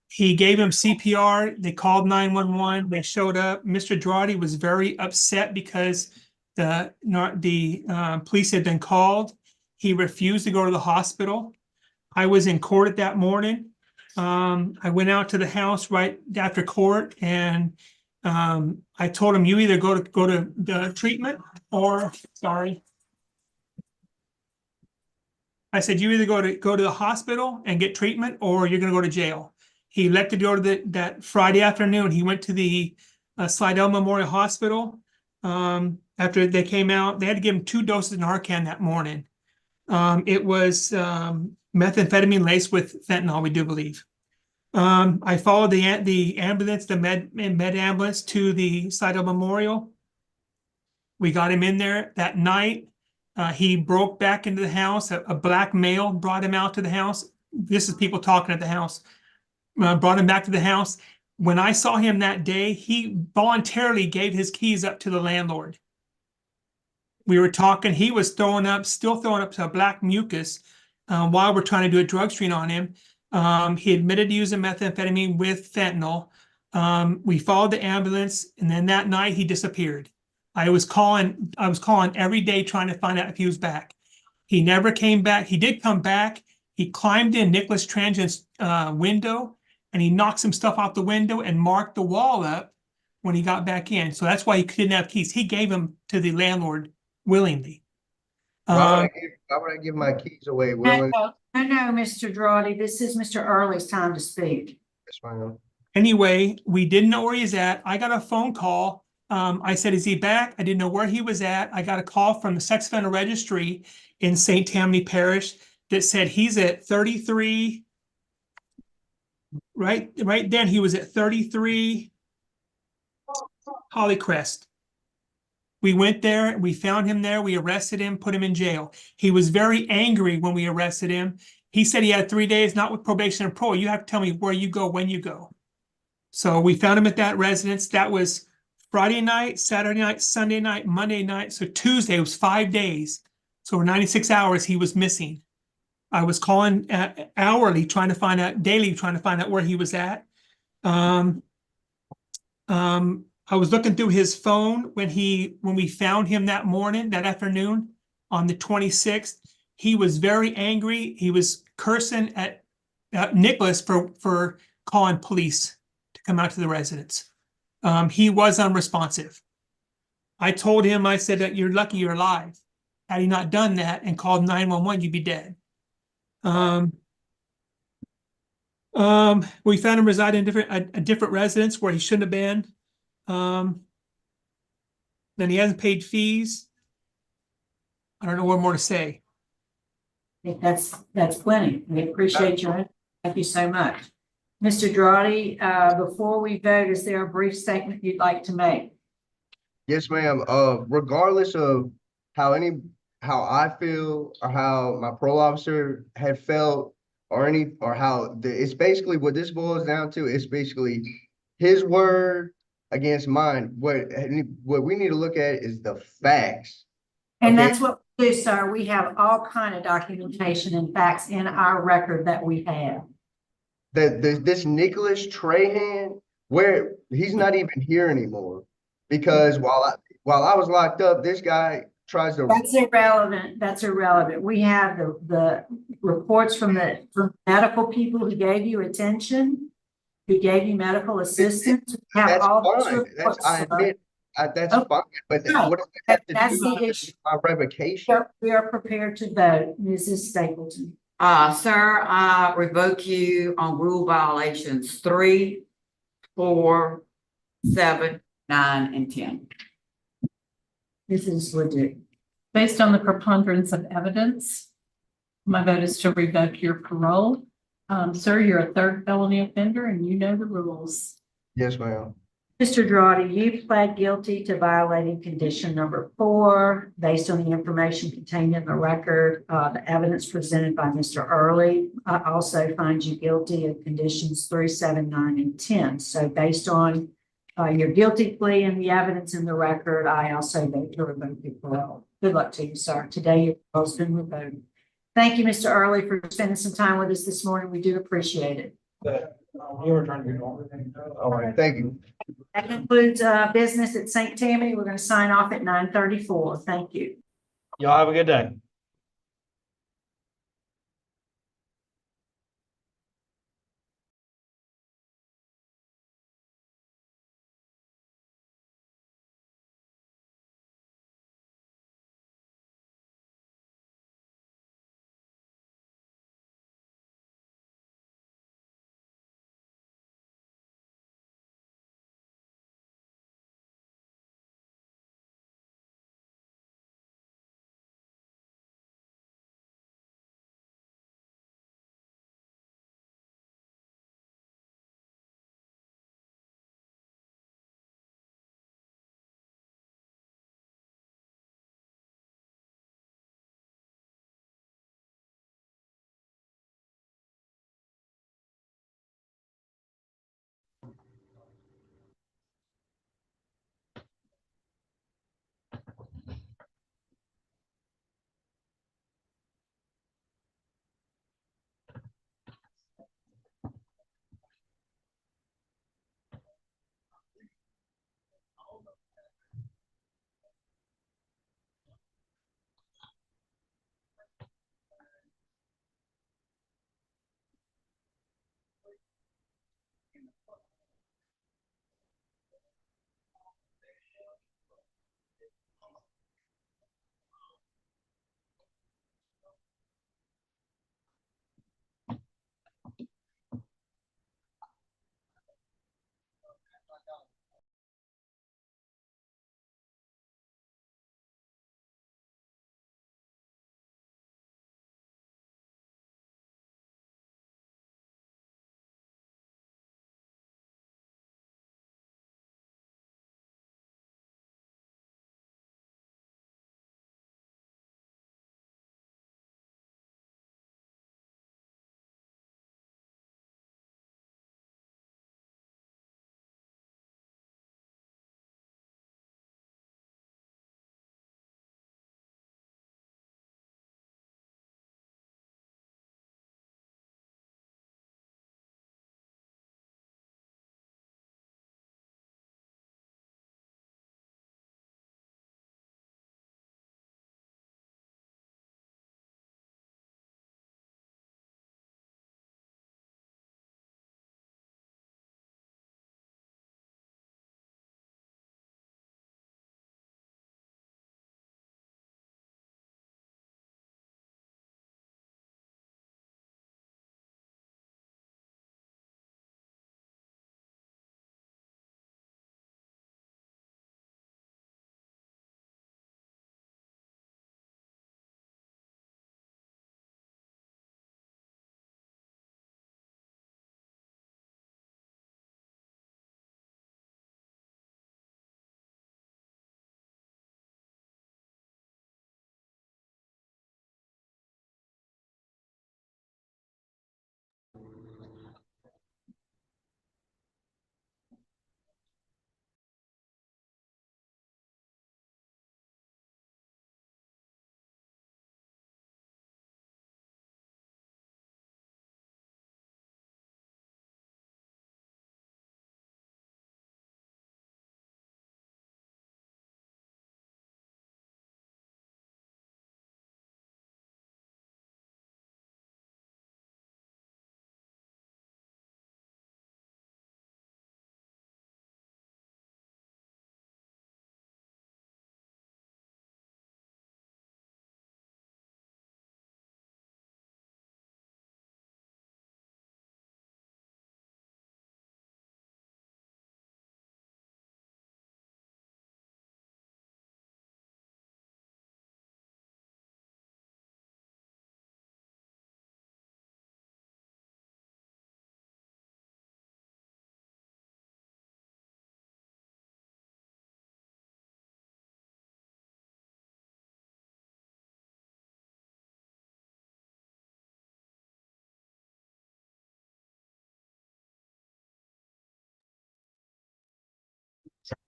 He gave him CPR. They called 911. They showed up. Mr. DRAWDY was very upset because the police had been called. He refused to go to the hospital. I was in court at that morning. I went out to the house right after court, and I told him, you either go to the treatment or, sorry. I said, you either go to the hospital and get treatment, or you're going to go to jail. He elected to go to that Friday afternoon. He went to the Slidell Memorial Hospital. After they came out, they had to give him 2 doses of Narcan that morning. It was methamphetamine laced with fentanyl, we do believe. I followed the ambulance, the med ambulance, to the Slidell Memorial. We got him in there that night. He broke back into the house. A black male brought him out to the house. This is people talking at the house. Brought him back to the house. When I saw him that day, he voluntarily gave his keys up to the landlord. We were talking. He was still throwing up black mucus while we're trying to do a drug screen on him. He admitted to using methamphetamine with fentanyl. We followed the ambulance, and then that night he disappeared. I was calling every day trying to find out if he was back. He never came back. He did come back. He climbed in Nicholas Transient's window, and he knocked some stuff off the window and marked the wall up when he got back in. So that's why he didn't have keys. He gave them to the landlord willingly. Why would I give my keys away willingly? No, Mr. DRAWDY, this is Mr. Early's time to speak. That's fine. Anyway, we didn't know where he's at. I got a phone call. I said, is he back? I didn't know where he was at. I got a call from the sex offender registry in St. Tammany Parish that said he's at 33. Right then he was at 33 Hollycrest. We went there, we found him there, we arrested him, put him in jail. He was very angry when we arrested him. He said he had 3 days, not with probation and parole. You have to tell me where you go, when you go. So we found him at that residence. That was Friday night, Saturday night, Sunday night, Monday night. So Tuesday was 5 days. So for 96 hours, he was missing. I was calling hourly, trying to find out, daily, trying to find out where he was at. I was looking through his phone when we found him that morning, that afternoon on the 26th. He was very angry. He was cursing at Nicholas for calling police to come out to the residence. He was unresponsive. I told him, I said that you're lucky you're alive. Had he not done that and called 911, you'd be dead. We found him residing in a different residence where he shouldn't have been. Then he hasn't paid fees. I don't know what more to say. I think that's plenty. We appreciate your, thank you so much. Mr. Drawdy, before we vote, is there a brief statement you'd like to make? Yes, ma'am. Regardless of how I feel or how my parole officer had felt or how it's basically what this boils down to. It's basically his word against mine. What we need to look at is the facts. And Okay. that's what we do, sir. We have all kind of documentation and facts in our record that we have. This Nicholas Trahan, where he's not even here anymore, because while I was locked up, this guy tries to. That's irrelevant. That's irrelevant. We have the reports from medical people who gave you attention, who gave you medical assistance. We have That's all those fine. reports, I sir. admit that's Okay. fine. But Right. what does it have to That's do the with issue. my revocation? We are prepared to vote. Mrs. Stapleton. Sir, I revoke you on rule violations 3, 4, 7, 9, and 10. Mrs. Ledoux. Based on the preponderance of evidence, my vote is to revoke your parole. Sir, you're a third felony offender and you know the rules. Yes, ma'am. Mr. Drawdy, you pled guilty to violating condition number 4 based on the information contained in the record. The evidence presented by Mr. Early also finds you guilty of conditions 3, 7, 9, and 10. So based on your guilty plea and the evidence in the record, I also vote to revoke your parole. Good luck to you, sir. Today your parole's been revoked. Thank you, Mr. Early, for spending some time with us this morning. We do appreciate it. You were trying to be going. All right, thank you. That concludes business at St. Tammany. We're going to sign off at 9:34. Thank you. Y'all have a good day.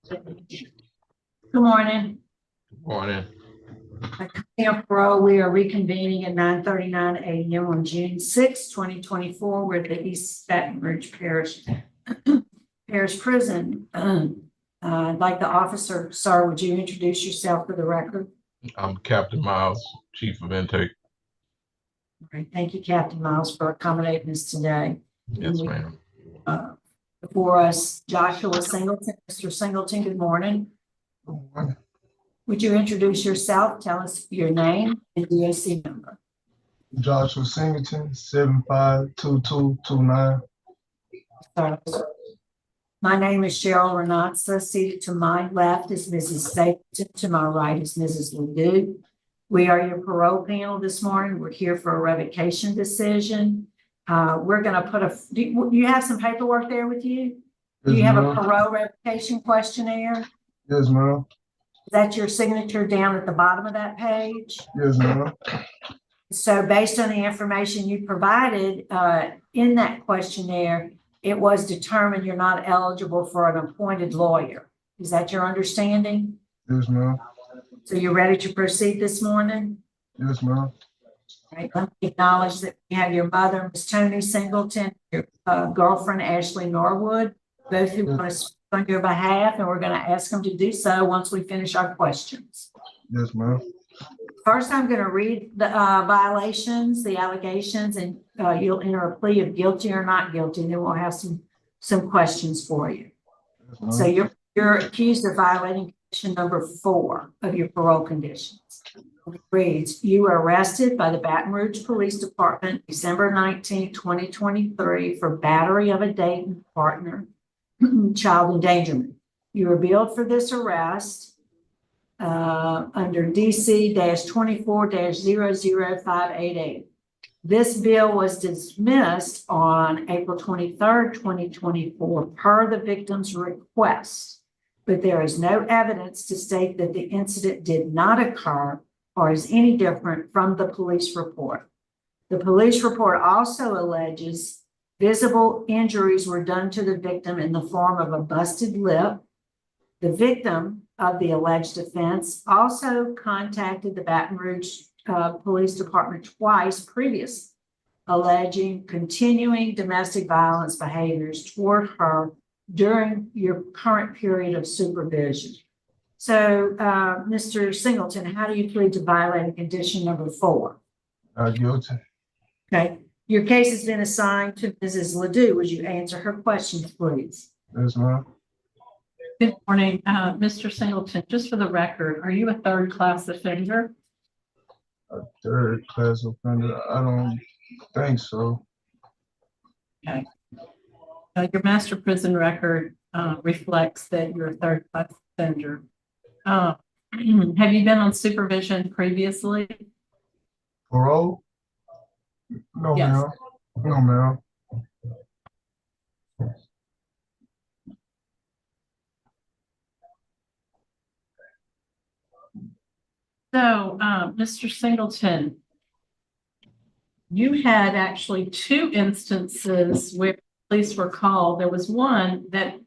Good morning. Morning. Parole, we are reconvening at 9:39 a.m. on June 6, 2024. We're at the East Baton Rouge Parish Prison. I'd like the officer, sir, would you introduce yourself for the record? I'm Captain Miles, Chief of Intake. All right, thank you, Captain Miles, for accommodating us today. Yes, ma'am. Before us, Joshua Singleton. Mr. Singleton, good morning. Would you introduce yourself? Tell us your name and DOC number. Joshua Singleton, 752229. My name is Cheryl Renatza. Seated to my left is Mrs. Stapleton. To my right is Mrs. Ledoux. We are your parole panel this morning. We're here for a revocation decision. We're going to put do you have some paperwork there with you? Do you have a parole revocation questionnaire? Yes, ma'am. Is that your signature down at the bottom of that page? Yes, ma'am. So based on the information you provided in that questionnaire, it was determined you're not eligible for an appointed lawyer. Is that your understanding? Yes, ma'am. So you're ready to proceed this morning? Yes, ma'am. Right. Let me acknowledge that we have your mother, Ms. Tony Singleton, your girlfriend, Ashley Norwood, both who want to speak on your behalf, and we're going to ask them to do so once we finish our questions. Yes, ma'am. First, I'm going to read the violations, the allegations, and you'll enter a plea of guilty or not guilty. Then we'll have some questions for you. Yes, So you're accused of violating condition number 4 of your parole conditions. It reads, you were arrested by the Baton Rouge Police Department December 19, 2023 for battery of a Dayton partner, child endangerment. You were billed for this arrest under DC-24-00588. This bill was dismissed on April 23rd, 2024 per the victim's request, but there is no evidence to state that the incident did not occur or is any different from the police report. The police report also alleges visible injuries were done to the victim in the form of a busted lip. The victim of the alleged offense also contacted the Baton Rouge Police Department twice previously, alleging continuing domestic violence behaviors toward her during your current period of supervision. So, Mr. Singleton, how do you plead to violating condition number 4? Not guilty. Okay. Your case has been assigned to Mrs. Ledoux. Would you answer her questions, please? Yes, ma'am. Good morning, Mr. Singleton. Just for the record, are you a third-class offender? A third-class offender? I don't think so. Okay. Your master prison record reflects that you're a third-class offender. Have you been on supervision previously? Parole? No, Yes. ma'am. No, ma'am. So, Mr. Singleton, you had actually 2 instances where police were called. There was one that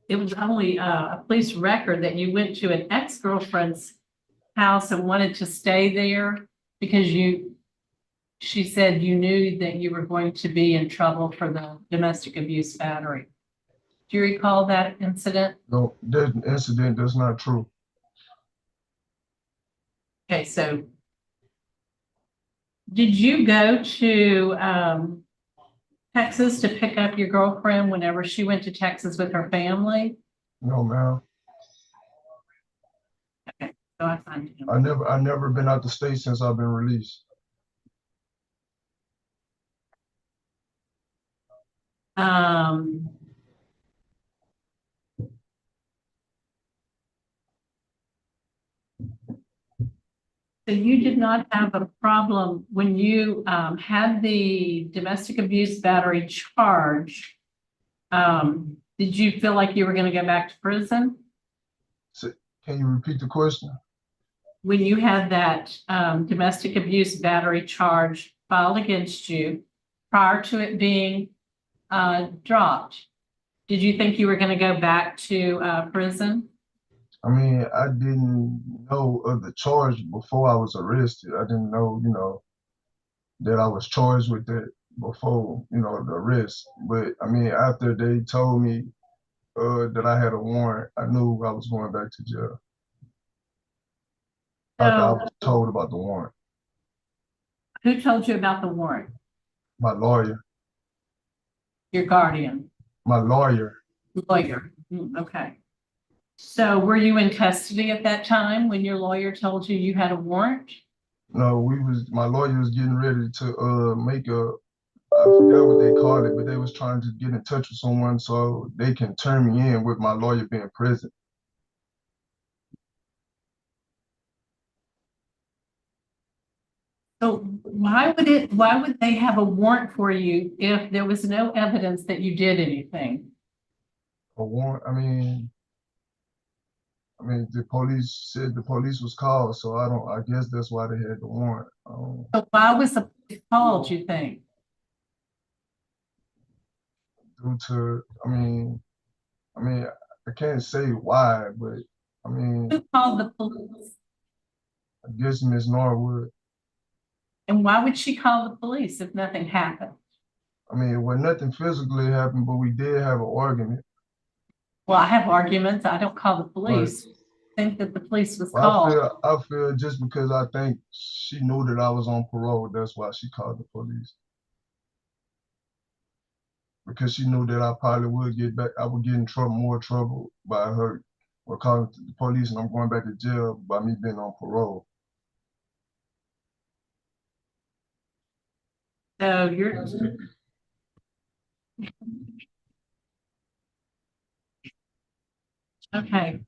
it was only a police record that you went to an ex-girlfriend's house and wanted to stay there because she said you knew that you were going to be in trouble for the domestic abuse battery. Do you recall that incident? No, that incident, that's not true. Okay, so did you go to Texas to pick up your girlfriend whenever she went to Texas with her family? No, ma'am. Okay, so I find him. I never been out the state since I've been released. So you did not have a problem when you had the domestic abuse battery charge. Did you feel like you were going to go back to prison? So, can you repeat the question? When you had that domestic abuse battery charge filed against you prior to it being dropped, did you think you were going to go back to prison? I mean, I didn't know of the charge before I was arrested. I didn't know, that I was charged with that before, the arrest. But I mean, after they told me that I had a warrant, I knew I was going back to jail. After I was told about the warrant. Who told you about the warrant? My lawyer. Your guardian, My lawyer. lawyer. Okay. So were you in custody at that time when your lawyer told you you had a warrant? No, my lawyer was getting ready to make I forgot what they called it, but they was trying to get in touch with someone so they can turn me in with my lawyer being present. So why would they have a warrant for you if there was no evidence that you did anything? A warrant, I mean, the police said the police was called, so I guess that's why they had the warrant. So why was the police called, you think? Due to, I can't say why, but Who called the police? I guess Ms. Norwood. And why would she call the police if nothing happened? Well, nothing physically happened, but we did have an argument. Well, I have arguments. I don't call the police. I think that the police was called. I feel just because I think she knew that I was on parole, that's why she called the police. Because she knew that I probably would get back, I would get in more trouble by her or calling the police and I'm going back to jail by me being on parole. So you're. Okay.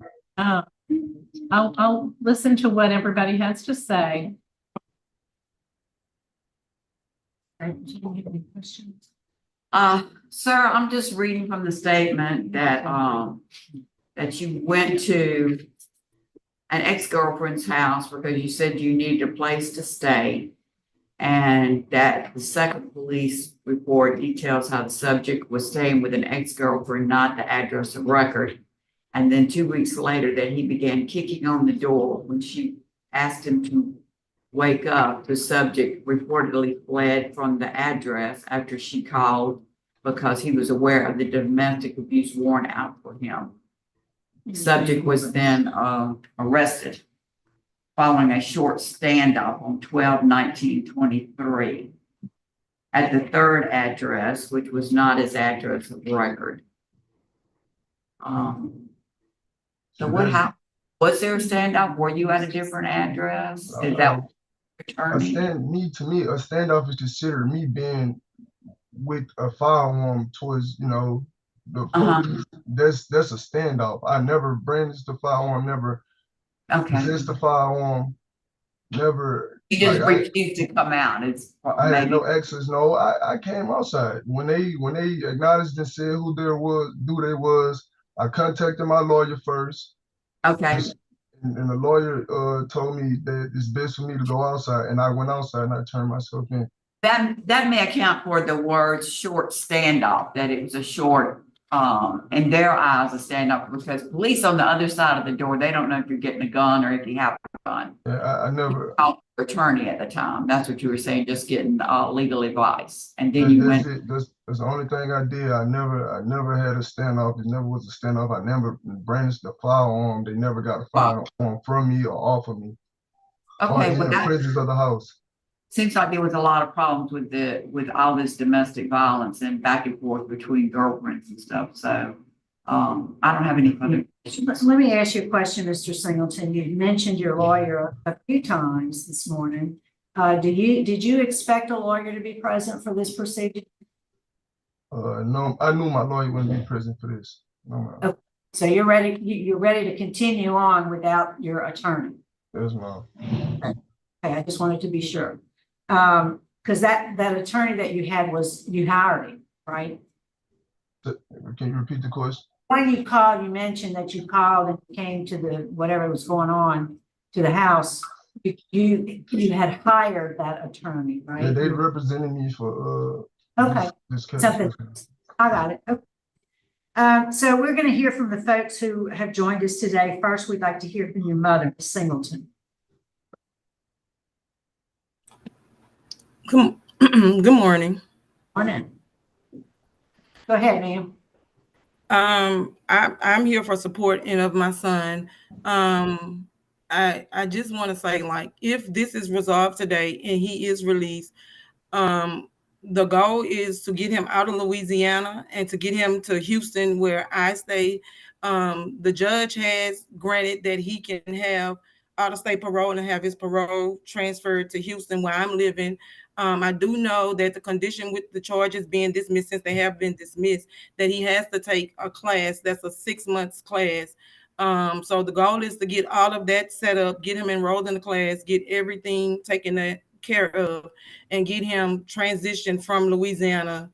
I'll listen to what everybody has to say. Do you have any questions? Sir, I'm just reading from the statement that you went to an ex-girlfriend's house because you said you needed a place to stay, and that the second police report details how the subject was staying with an ex-girlfriend, not the address of record. And then 2 weeks later that he began kicking on the door when she asked him to wake up. The subject reportedly fled from the address after she called because he was aware of the domestic abuse warrant out for him. The subject was then arrested following a short standoff on 12/19/23 at the third address, which was not his address of record. So what happened? Was there a standoff? Were you at a different address? Is that returning? A standoff is considered me being with a firearm towards, the police. That's a standoff. I never brandished the firearm, never possessed the firearm, never. You just refused to come out. I had no access. No, I came outside when they acknowledged and said who they was. I contacted my lawyer first. Okay. And the lawyer told me that it's best for me to go outside, and I went outside and I turned myself in. That may account for the word short standoff, that it was a short, in their eyes, a standoff, because police on the other side of the door, they don't know if you're getting a gun or if you have a gun. Yeah, I never. Attorney at the time. That's what you were saying, just getting legal advice. And then you went. That's the only thing I did. I never had a standoff. It never was a standoff. I never brandished the firearm. They never got a firearm from me or off of me. Okay, in the presence of the house. Seems like there was a lot of problems with all this domestic violence and back and forth between girlfriends and stuff. So I don't have any further questions. Let me ask you a question, Mr. Singleton. You mentioned your lawyer a few times this morning. Did you expect a lawyer to be present for this proceeding? No, I knew my lawyer wouldn't be present for this. No. Okay. So you're ready to continue on without your attorney? Yes, ma'am. Okay, I just wanted to be sure. Because that attorney that you had you hired him, right? Can you repeat the question? When you called, you mentioned that you called and came to whatever was going on to the house. You had hired that attorney, right? Yeah, they represented me for okay. this case. Something. I got it. Okay. So we're going to hear from the folks who have joined us today. First, we'd like to hear from your mother, Ms. Singleton. Good, good morning. Morning. Go ahead, ma'am. I'm here for support and of my son. I just want to say, like, if this is resolved today and he is released, the goal is to get him out of Louisiana and to get him to Houston, where I stay. The judge has granted that he can have out-of-state parole and have his parole transferred to Houston, where I'm living. I do know that the condition with the charges being dismissed, since they have been dismissed, that he has to take a class that's a 6 months class. So the goal is to get all of that set up, get him enrolled in the class, get everything taken care of, and get him transitioned from Louisiana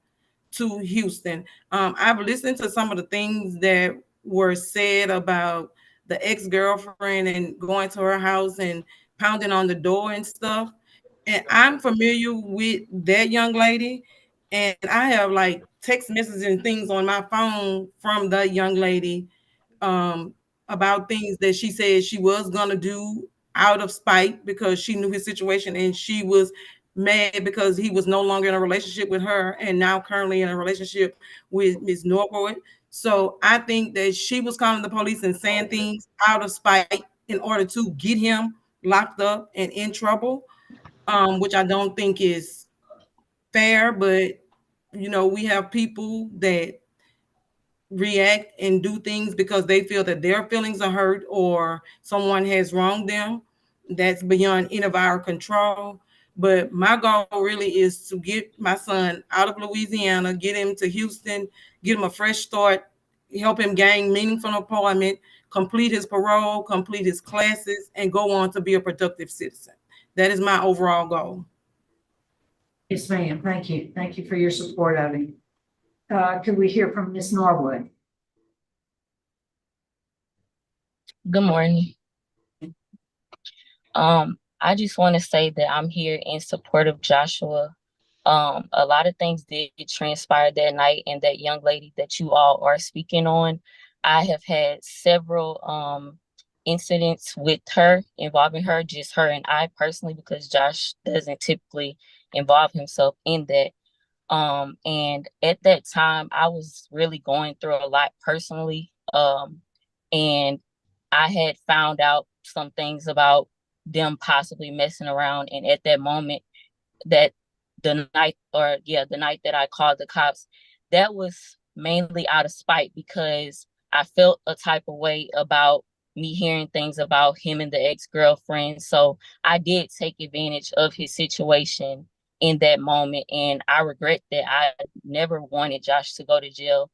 to Houston. I've listened to some of the things that were said about the ex-girlfriend and going to her house and pounding on the door and stuff. And I'm familiar with that young lady, and I have like text messages and things on my phone from the young lady about things that she said she was gonna do out of spite because she knew his situation, and she was mad because he was no longer in a relationship with her and now currently in a relationship with Ms. Norwood. So I think that she was calling the police and saying things out of spite in order to get him locked up and in trouble, which I don't think is fair. But you know, we have people that react and do things because they feel that their feelings are hurt or someone has wronged them. That's beyond any of our control. But my goal really is to get my son out of Louisiana, get him to Houston, give him a fresh start, help him gain meaningful employment, complete his parole, complete his classes, and go on to be a productive citizen. That is my overall goal. Yes, ma'am. Thank you. Thank you for your support of him. Could we hear from Ms. Norwood? Good morning. I just want to say that I'm here in support of Joshua. A lot of things did transpire that night, and that young lady that you all are speaking on, I have had several incidents with her, involving her, just her and I personally, because Josh doesn't typically involve himself in that. And at that time, I was really going through a lot personally. And I had found out some things about them possibly messing around. And at that moment, that the night that I called the cops, that was mainly out of spite because I felt a type of way about me hearing things about him and the ex-girlfriend. So I did take advantage of his situation in that moment. And I regret that I never wanted Josh to go to jail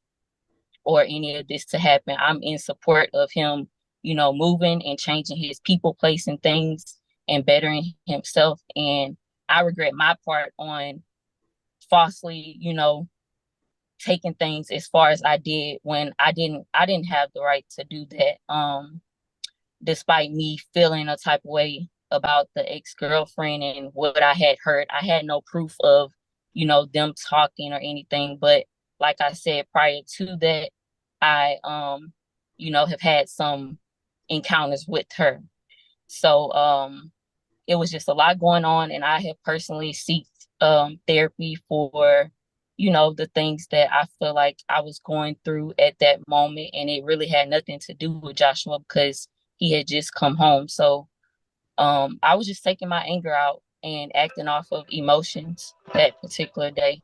or any of this to happen. I'm in support of him, you know, moving and changing his people, place, and things and bettering himself. And I regret my part on falsely, you know, taking things as far as I did when I didn't have the right to do that. Despite me feeling a type of way about the ex-girlfriend and what I had heard, I had no proof of, you know, them talking or anything. But like I said, prior to that, I, you know, have had some encounters with her. So it was just a lot going on, and I have personally sought therapy for, you know, the things that I feel like I was going through at that moment. And it really had nothing to do with Joshua because he had just come home. So I was just taking my anger out and acting off of emotions that particular day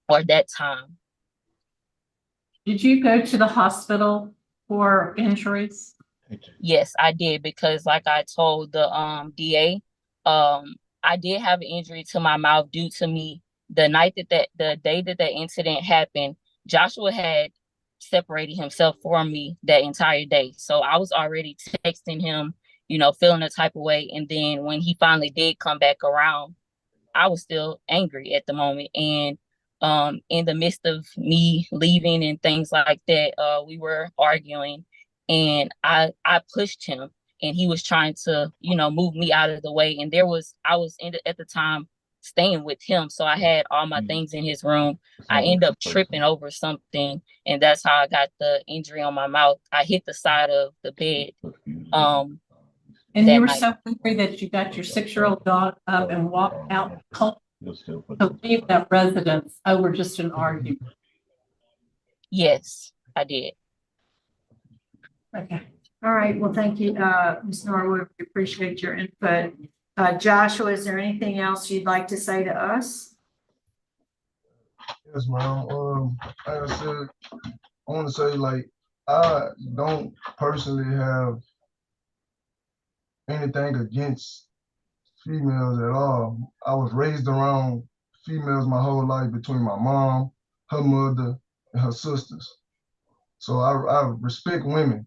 or that time. Did you go to the hospital for injuries? Yes, I did, because like I told the DA, I did have an injury to my mouth due to me the day that that incident happened. Joshua had separated himself from me that entire day. So I was already texting him, you know, feeling a type of way. And then when he finally did come back around, I was still angry at the moment. And in the midst of me leaving and things like that, we were arguing, and I pushed him, and he was trying to, you know, move me out of the way. And I was at the time staying with him. So I had all my things in his room. I end up tripping over something, and that's how I got the injury on my mouth. I hit the side of the bed. And that you were night. so angry that you got your 6-year-old dog up and walked out cold to leave that residence over just an argument. Yes, I did. Okay. All right, well, thank you, Ms. Norwood. We appreciate your input. Joshua, is there anything else you'd like to say to us? Yes, ma'am. Like I said, I want to say, like, I don't personally have anything against females at all. I was raised around females my whole life between my mom, her mother, and her sisters. So I respect women.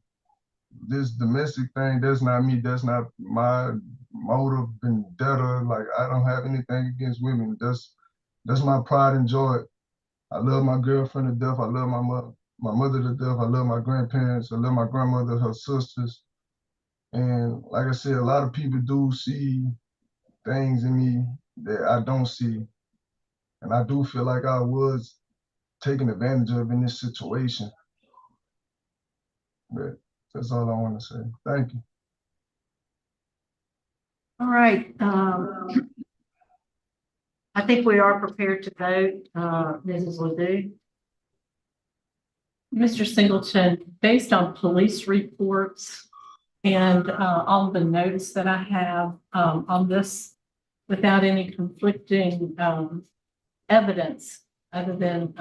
This domestic thing, that's not me. That's not my motive, vendetta. Like, I don't have anything against women. That's my pride and joy. I love my girlfriend to death. I love my mother to death. I love my grandparents. I love my grandmother, her sisters. And like I said, a lot of people do see things in me that I don't see. And I do feel like I was taken advantage of in this situation. But that's all I want to say. Thank you. All right. I think we are prepared to vote. Mrs. Ledoux? Mr. Singleton, based on police reports and all the notice that I have on this, without any conflicting evidence other than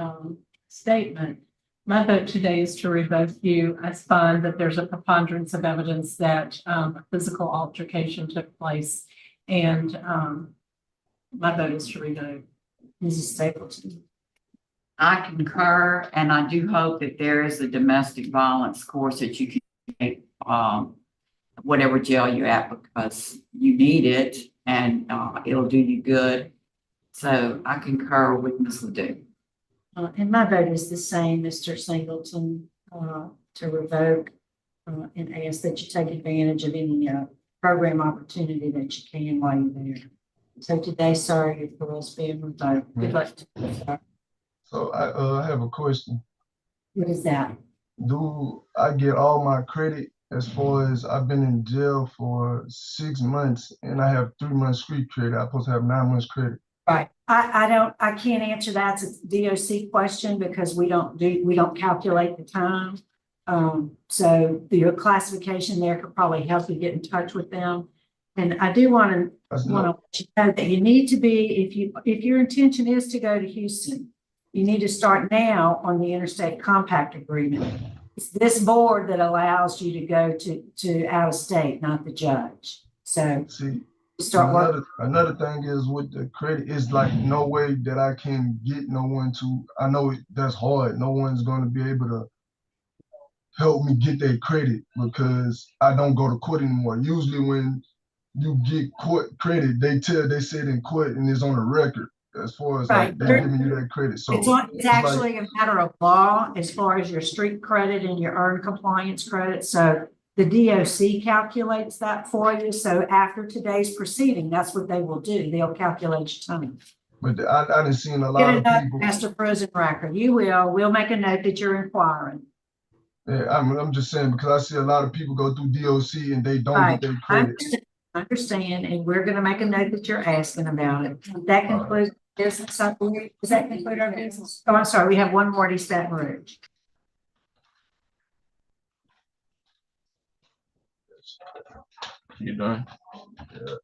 statement, my vote today is to revoke you. I find that there's a preponderance of evidence that a physical altercation took place, and my vote is to revoke. Mrs. Stapleton? I concur, and I do hope that there is a domestic violence course that you can take, whatever jail you're at, because you need it and it'll do you good. So I concur with Ms. Ledoux. And my vote is the same, Mr. Singleton, to revoke and ask that you take advantage of any program opportunity that you can while you're there. So today, sir, your parole's being revoked. Good luck to you, sir. So I have a question. What is that? Do I get all my credit as far as I've been in jail for 6 months and I have 3 months street credit? I'm supposed to have 9 months credit. Right. I can't answer that. It's a DOC question because we don't calculate the time. So your classification there could probably help you get in touch with them. And I do want to let you know that you need to be, if your intention is to go to Houston, you need to start now on the Interstate Compact Agreement. It's this board that allows you to go to out of state, not the judge. So see, start working. Another thing is with the credit, is like no way that I can get no one to, I know that's hard. No one's going to be able to help me get that credit because I don't go to court anymore. Usually when you get court credit, they say it in court and it's on the record as far as like they're giving you that credit. So it's actually a matter of law as far as your street credit and your earned compliance credit. So the DOC calculates that for you. So after today's proceeding, that's what they will do. They'll calculate your time. But I didn't see a lot of people. Master prison record. You will. We'll make a note that you're inquiring. Yeah, I'm just saying because I see a lot of people go through DOC and they don't get their credit. I understand, and we're going to make a note that you're asking about it. That concludes business, I believe. Does that conclude our business? Oh, I'm sorry. We have one more at East Baton Rouge. You done? Yeah.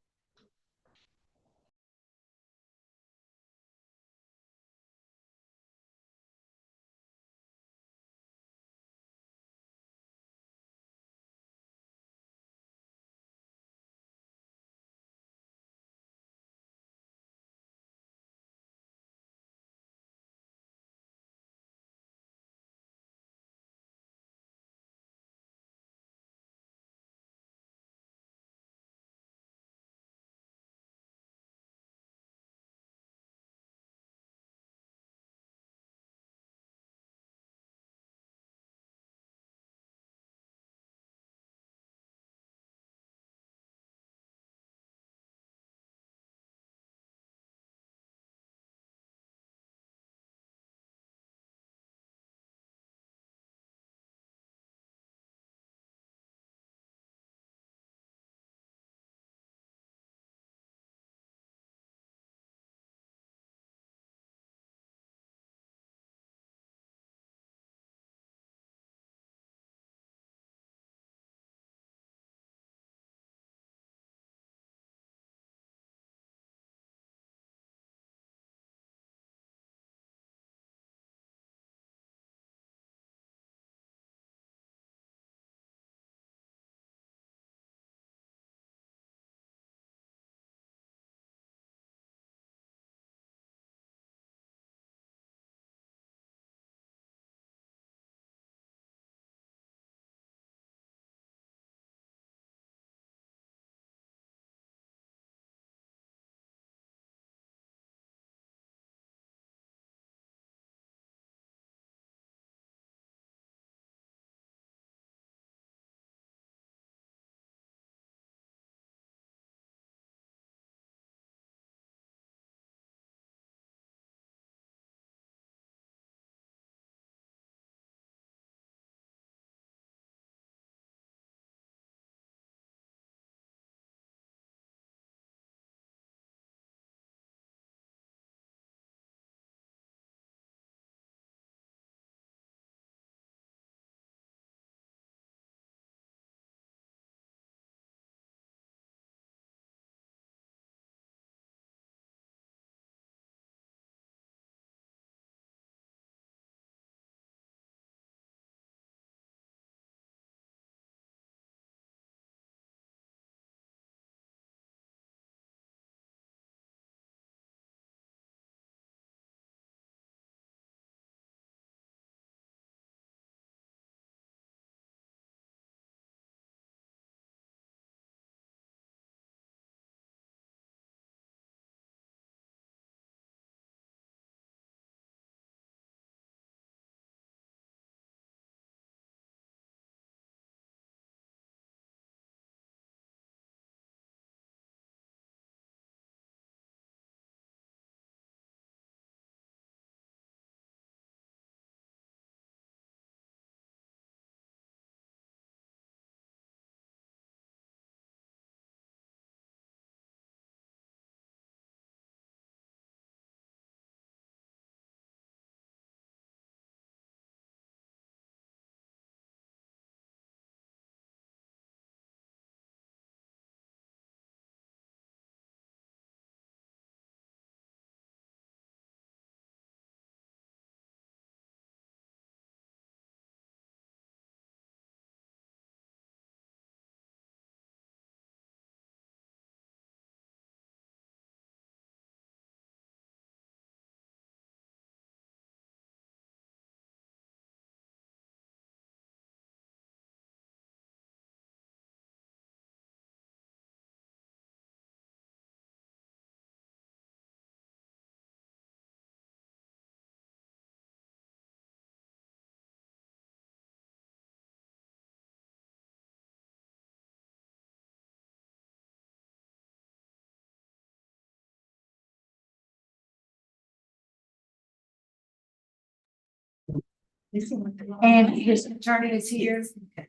And his attorney is here. Okay.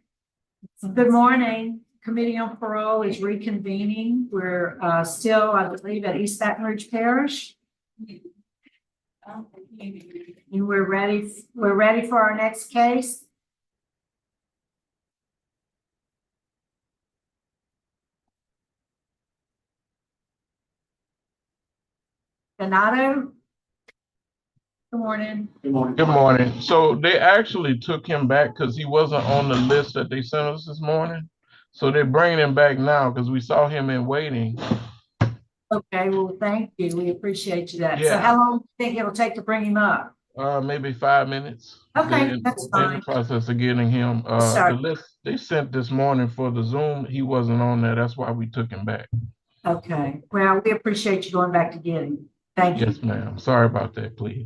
Good morning. Committee on Parole is reconvening. We're still, I believe, at East Baton Rouge Parish. And we're ready for our next case. Donato. Good morning. Good morning. So they actually took him back because he wasn't on the list that they sent us this morning. So they're bringing him back now because we saw him in waiting. Okay, well, thank you. We appreciate you that. So Yeah. how long do you think it'll take to bring him up? Maybe 5 minutes. Okay, that's They're in fine. the process of getting him. Sorry. The list they sent this morning for the Zoom, he wasn't on there. That's why we took him back. Okay, well, we appreciate you going back to get him. Thank you. Yes, ma'am. Sorry about that, please.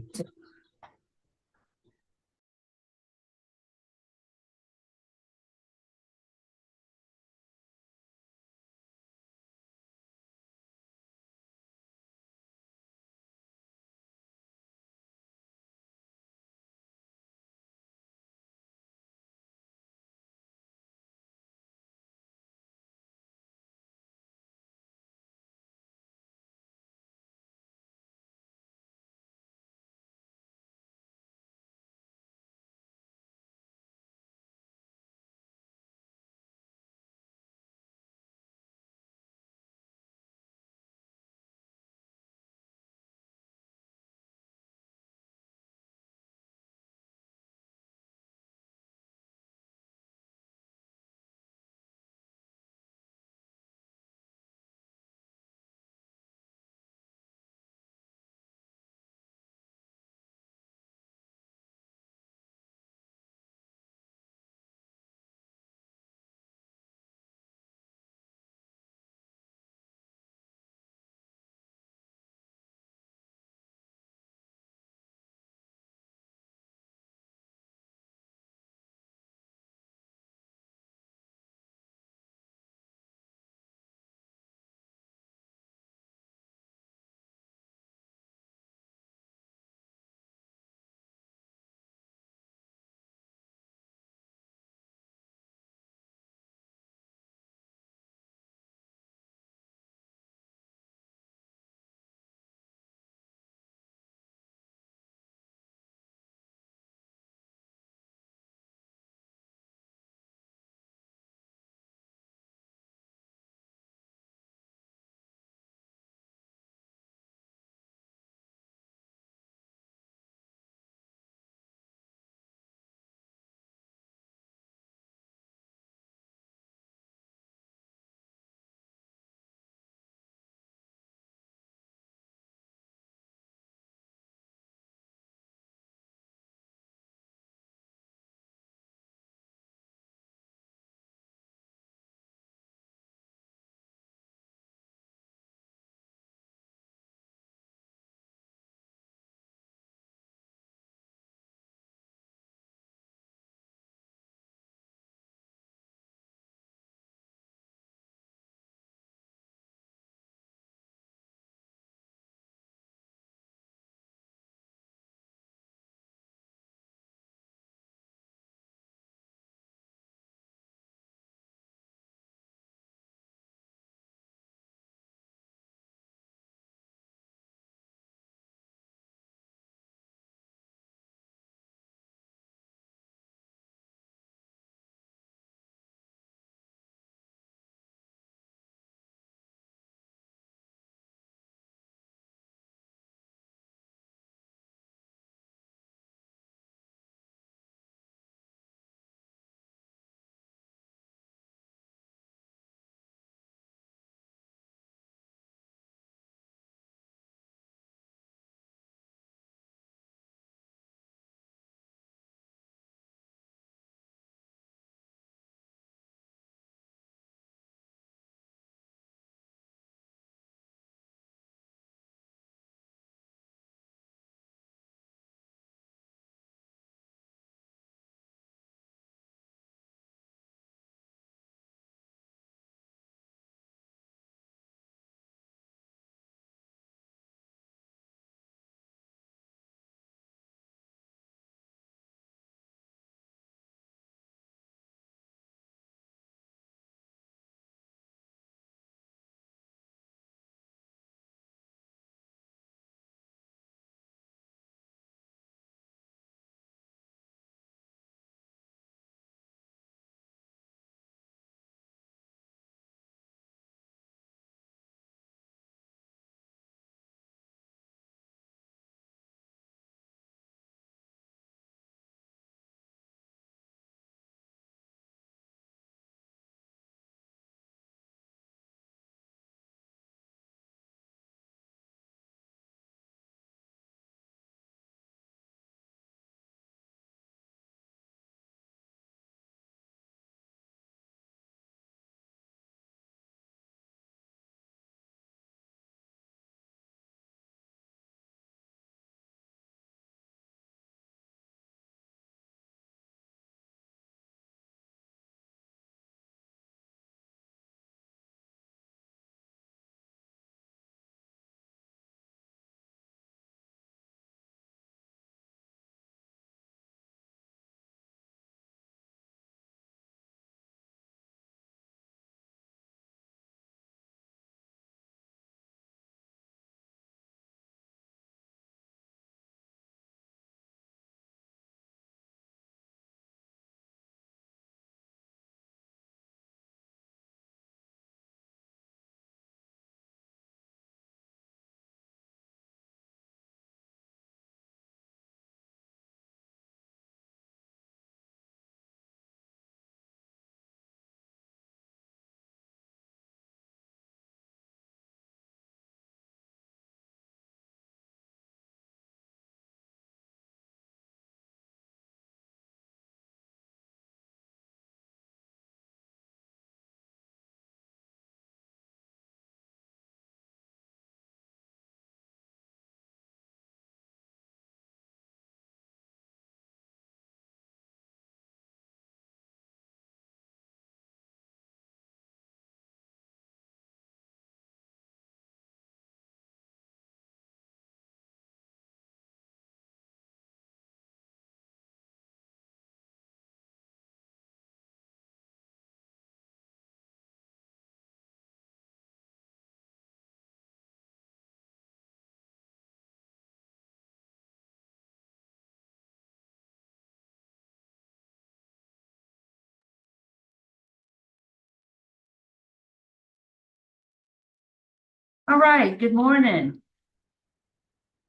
All right, good morning.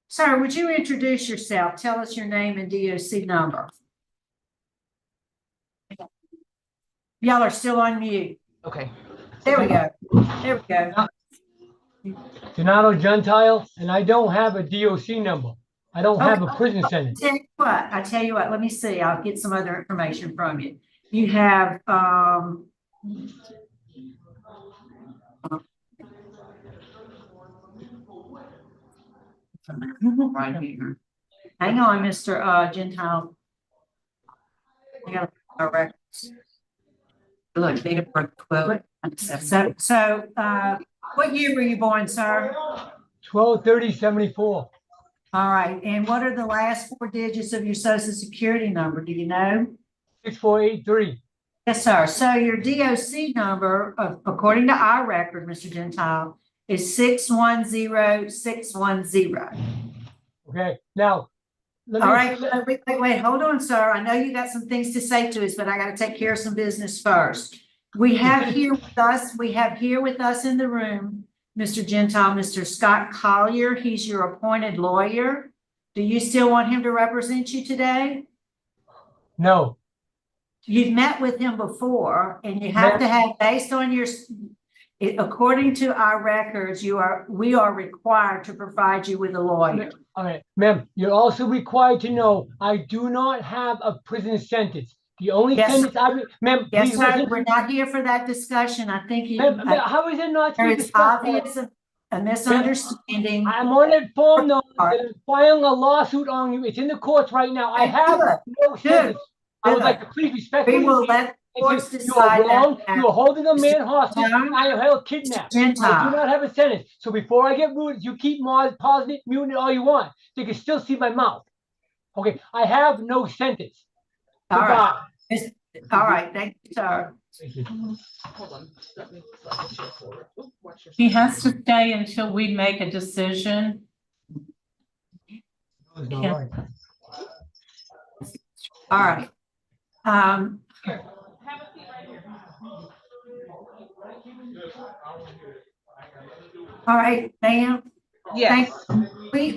Sir, would you introduce yourself? Tell us your name and DOC number. Y'all are still on mute. Okay. There we go. There we go. Donato Gentile, and I don't have a DOC number. I don't have a prison sentence. I tell you what, let me see. I'll get some other information from you. You have, Right here. hang on, Mr. Gentile. I got our records. Look, date of birth 12. What year were you born, sir? 12/30/74. All right, and what are the last four digits of your social security number? Do you know? 6483. Yes, sir. So your DOC number, according to our record, Mr. Gentile, is 610610. Okay. Now, let All me. right, wait, hold on, sir. I know you got some things to say to us, but I got to take care of some business first. We have here with us in the room, Mr. Gentile, Mr. Scott Collier. He's your appointed lawyer. Do you still want him to represent you today? No. You've met with him before, and you have to have, based on your, according to our records, we are required to provide you with a lawyer. All right, ma'am, you're also required to know I do not have a prison sentence. The only sentence ma'am, Yes, please sir, listen. we're not here for that discussion. I think you. Ma'am, how is it not to There be is discussed? obvious a misunderstanding. I'm on that form though, that I'm filing a lawsuit on you. It's in the courts right now. I have no sentence. I would like to please respectfully. We will let the courts decide You are wrong. that. You are holding a man hostage. I am held kidnapped. I do Gentile. not have a sentence. So before I get rude, you keep pausing it, muting it all you want. They can still see my mouth. Okay, I have no sentence. All right. Goodbye. All right, thank you, sir. Thank you. He has to stay until we make a decision. Yeah. All right. All right, ma'am. Yes.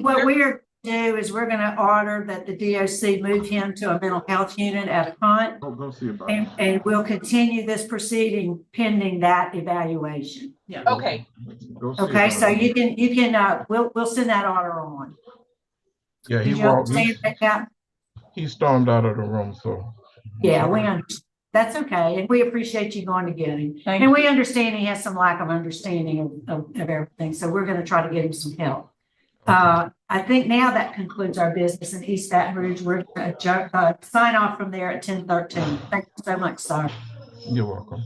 What we are do is we're going to order that the DOC move him to a mental health unit at Hunt. Oh, go see about And we'll continue this proceeding pending that evaluation. Yeah. Okay. Okay, so you can, we'll send that order on. Yeah, Did you understand that? he stormed out of the room, so. Yeah, that's okay. And we appreciate you going to get him. And we understand he has some lack of understanding of everything. So we're going to try to get him some help. I think now that concludes our business in East Baton Rouge. We're going to sign off from there at 10:13. Thank you so much, sir. You're welcome.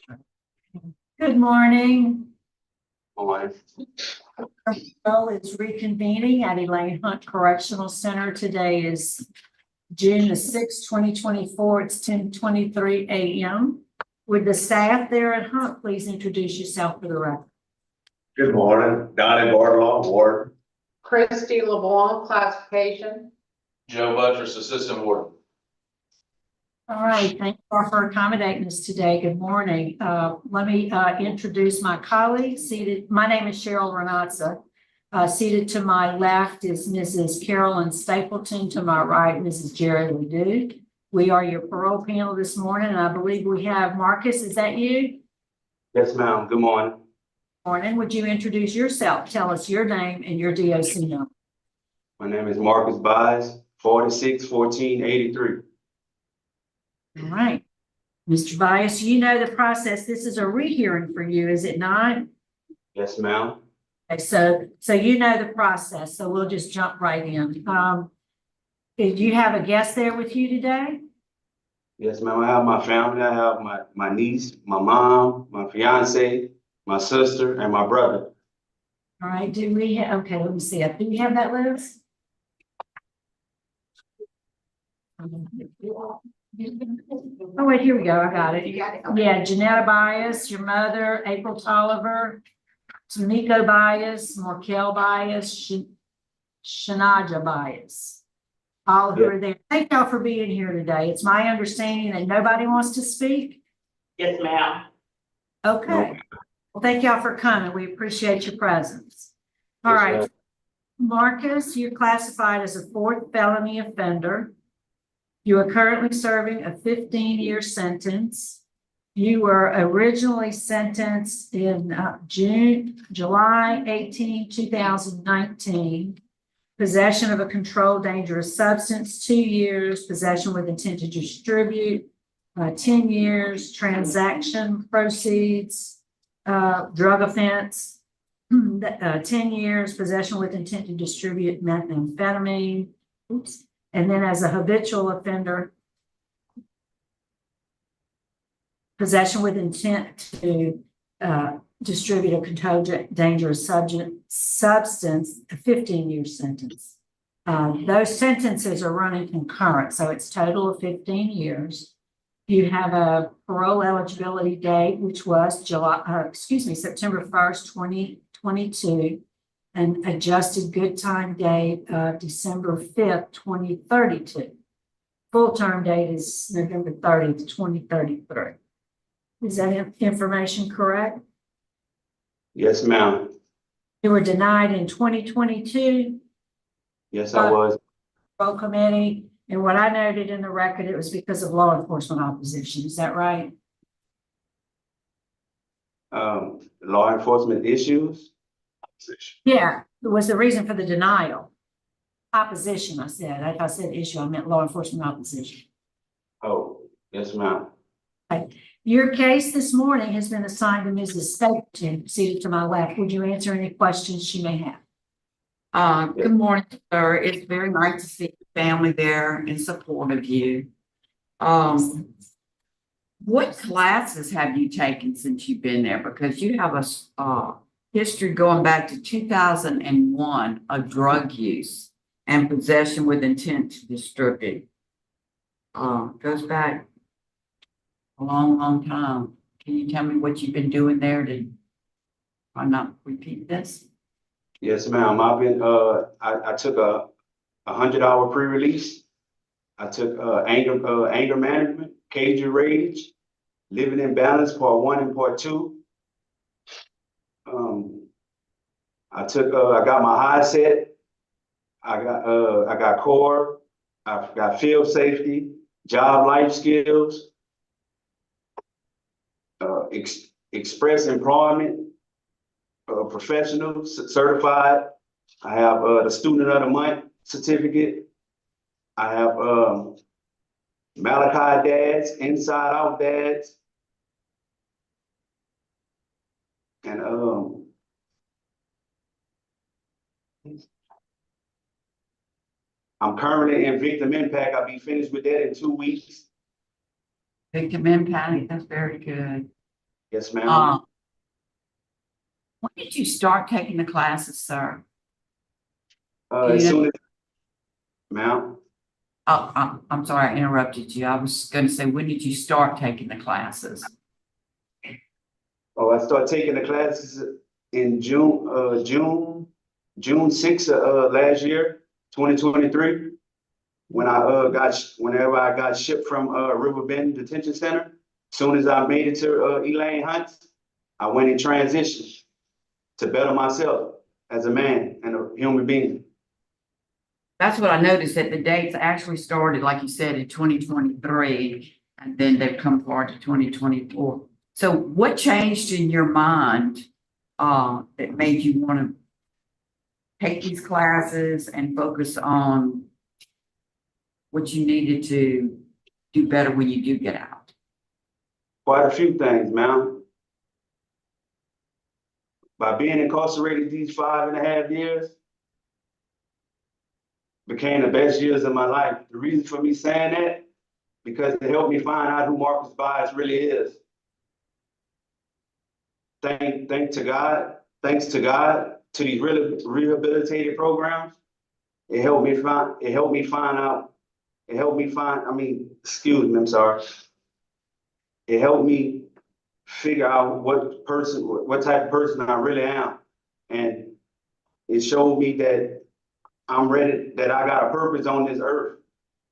Good morning. Morning. Parole is reconvening at Elaine Hunt Correctional Center. Today is June the 6th, 2024. It's 10:23 a.m. Would the staff there at Hunt please introduce yourself for the record? Good morning, Donnie Bartolow, Ward. Christy LeBlanc, classification. Joe Buttress, Assistant Warden. All right, thank you all for accommodating us today. Good morning. Let me introduce my colleagues seated. My name is Cheryl Renatza. Seated to my left is Mrs. Carolyn Stapleton. To my right, Mrs. Jerry Leduc. We are your parole panel this morning, and I believe we have Marcus. Is that you? Yes, ma'am. Good morning. Morning. Would you introduce yourself? Tell us your name and your DOC number. My name is Marcus Byes, 461483. All right. Mr. Bias, you know the process. This is a rehearing for you, is it not? Yes, ma'am. Okay, so you know the process, so we'll just jump right in. Did you have a guest there with you today? Yes, ma'am. I have my family. I have my niece, my mom, my fiance, my sister, and my brother. All right, do we have, okay, let me see. Do we have that list? Oh, wait, here we go. I got it. Yeah, Janetta Bias, your mother, April Tolliver, Tamiko Bias, Morkel Bias, Shanaja Bias. All who are there. Thank y'all for being here today. It's my understanding that nobody wants to speak. Yes, ma'am. Okay. Well, thank y'all for coming. We appreciate your presence. All Yes, right. ma'am. Marcus, you're classified as a 4th felony offender. You are currently serving a 15-year sentence. You were originally sentenced in July 18, 2019. Possession of a controlled dangerous substance, 2 years. Possession with intent to distribute, 10 years. Transaction proceeds, drug offense, 10 years. Possession with intent to distribute methamphetamine. Oops. And then as a habitual offender, possession with intent to distribute a controlled dangerous substance, a 15-year sentence. Those sentences are running concurrent, so it's total of 15 years. You have a parole eligibility date, which was September 1st, 2022. An adjusted good time date of December 5th, 2032. Full term date is November 30th, 2033. Is that information correct? Yes, ma'am. You were denied in 2022. Yes, I was. Parole committee, and what I noted in the record, it was because of law enforcement opposition. Is that right? Law enforcement issues. Yeah, it was the reason for the denial. Opposition, I said. If I said issue, I meant law enforcement opposition. Oh, yes, ma'am. Your case this morning has been assigned to Mrs. Stapleton, seated to my left. Would you answer any questions she may have? Good morning, sir. It's very nice to see the family there in support of you. What classes have you taken since you've been there? Because you have a history going back to 2001 of drug use and possession with intent to distribute. Goes back a long, long time. Can you tell me what you've been doing there to try not repeat this? Yes, ma'am. I've been I took a 100-hour pre-release. I took anger management, cage and rage, living in balance, part 1 and part 2. I got my high set. I got core. I've got field safety, job life skills, express employment, professional, certified. I have the student of the month certificate. I have Malachi dads, inside out dads. And I'm currently in victim impact. I'll be finished with that in 2 weeks. Victim impact, that's very good. Yes, ma'am. When did you start taking the classes, sir? As soon as, ma'am. Oh, I'm sorry, I interrupted you. I was gonna say, when did you start taking the classes? Oh, I started taking the classes in June 6th of last year, 2023. Whenever I got shipped from Riverbend Detention Center. Soon as I made it to Elaine Heights, I went in transition to better myself as a man and a human being. That's what I noticed, that the dates actually started, like you said, in 2023, and then they've come forward to 2024. So what changed in your mind that made you want to take these classes and focus on what you needed to do better when you do get out? Quite a few things, ma'am. By being incarcerated these 5.5 years, became the best years of my life. The reason for me saying that, because it helped me find out who Marcus Byers really is. Thanks to God, to these rehabilitative programs, it helped me find, I'm sorry. It helped me figure out what type of person I really am. And it showed me that I'm ready, that I got a purpose on this earth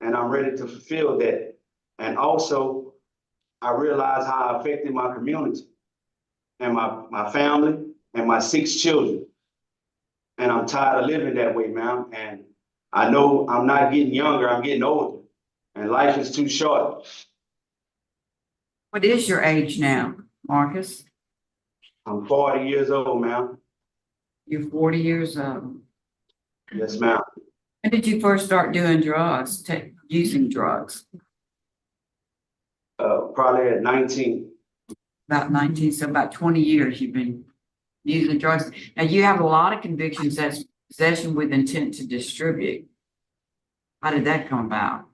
and I'm ready to fulfill that. And also, I realized how I affected my community and my family and my 6 children. And I'm tired of living that way, man. And I know I'm not getting younger, I'm getting older. And life is too short. What is your age now, Marcus? I'm 40 years old, ma'am. You're 40 years old. Yes, ma'am. When did you first start doing drugs, using drugs? Probably at 19. About 19, so about 20 years you've been using drugs. Now you have a lot of convictions that's possession with intent to distribute. How did that come about?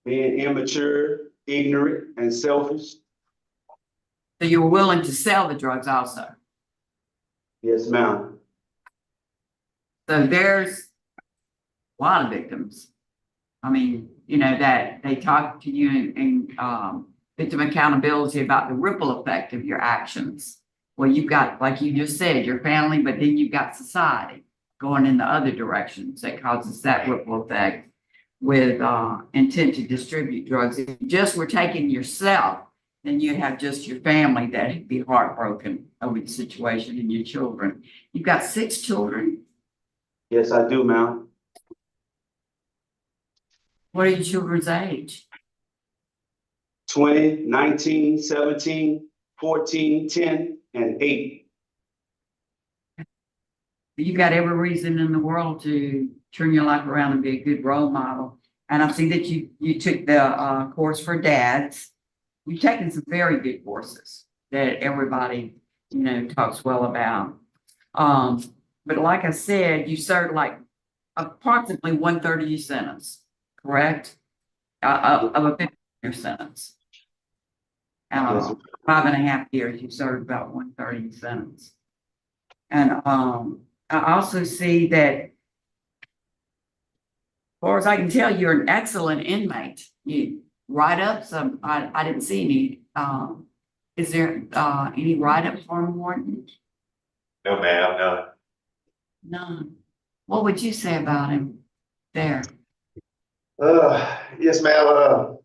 Being immature, ignorant, and selfish. So you were willing to sell the drugs also? Yes, ma'am. So there's a lot of victims. I mean, you know, that they talk to you in victim accountability about the ripple effect of your actions. Well, you've got, like you just said, your family, but then you've got society going in the other directions that causes that ripple effect with intent to distribute drugs. If you just were taking yourself, then you'd have just your family that'd be heartbroken over the situation and your children. You've got 6 children? Yes, I do, ma'am. What are your children's age? 20, 19, 17, 14, 10, and 8. You've got every reason in the world to turn your life around and be a good role model. And I see that you took the course for dads. You've taken some very good courses that everybody, you know, talks well about. But like I said, you served like approximately 1/3 of your sentence, correct? Of a 15-year sentence. 5.5 years, you served about 1/3 of your sentence. And I also see that, as far as I can tell, you're an excellent inmate. You write up some, I didn't see any. Is there any write-ups for him, Morton? No, ma'am, no. None. What would you say about him there? Yes, ma'am. I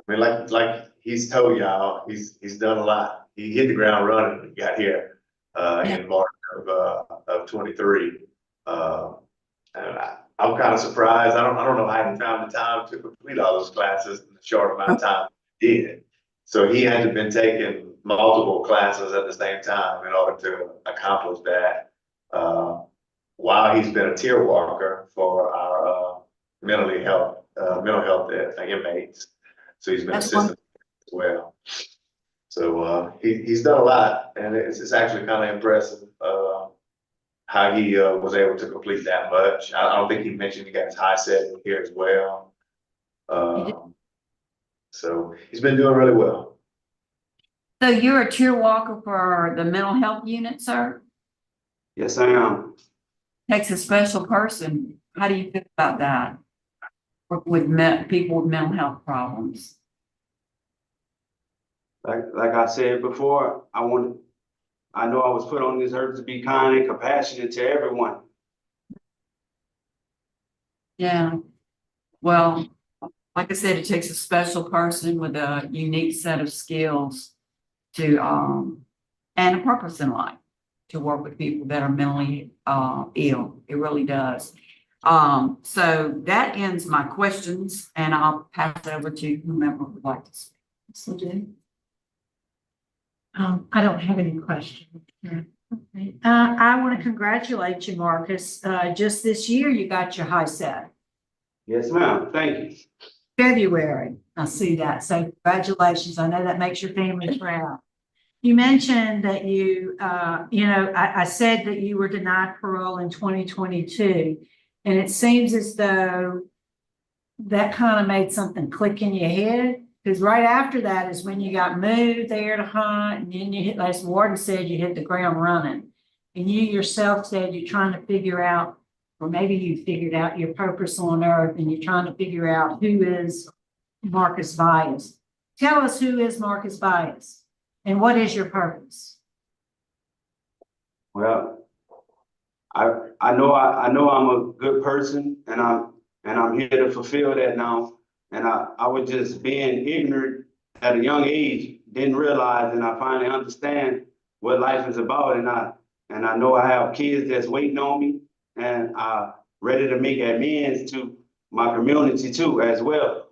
mean, like he's told y'all, he's done a lot. He hit the ground running when he got here in March of 23. And I'm kind of surprised. I don't know how he found the time to complete all those classes in the short amount of time he did. So he had to been taking multiple classes at the same time in order to accomplish that. While he's been a tier walker for our mental health inmates, so he's been assistant as well. So he's done a lot, and it's actually kind of impressive how he was able to complete that much. I don't think he mentioned he got his high setting here as well. So he's been doing really well. So you're a tier walker for the mental health unit, sir? Yes, I am. Takes a special person. How do you feel about that? Work with people with mental health problems. Like I said before, I know I was put on this earth to be kind and compassionate to everyone. Yeah. Well, like I said, it takes a special person with a unique set of skills to and a purpose in life to work with people that are mentally ill. It really does. So that ends my questions, and I'll pass it over to whomever would like to speak. So, Jen? I don't have any questions. Okay. I want to congratulate you, Marcus. Just this year, you got your high set. Yes, ma'am. Thank you. February, I see that. So congratulations. I know that makes your family proud. You mentioned that I said that you were denied parole in 2022, and it seems as though that kind of made something click in your head. Because right after that is when you got moved there to Hunt, and then you hit, as Warden said, you hit the ground running. And you yourself said you're trying to figure out, or maybe you figured out your purpose on earth, and you're trying to figure out who is Marcus Bias. Tell us who is Marcus Bias, and what is your purpose? Well, I know I'm a good person, and I'm here to fulfill that now. And I was just being ignorant at a young age, didn't realize, and I finally understand what life is about. And I know I have kids that's waiting on me, and ready to make amends to my community too, as well.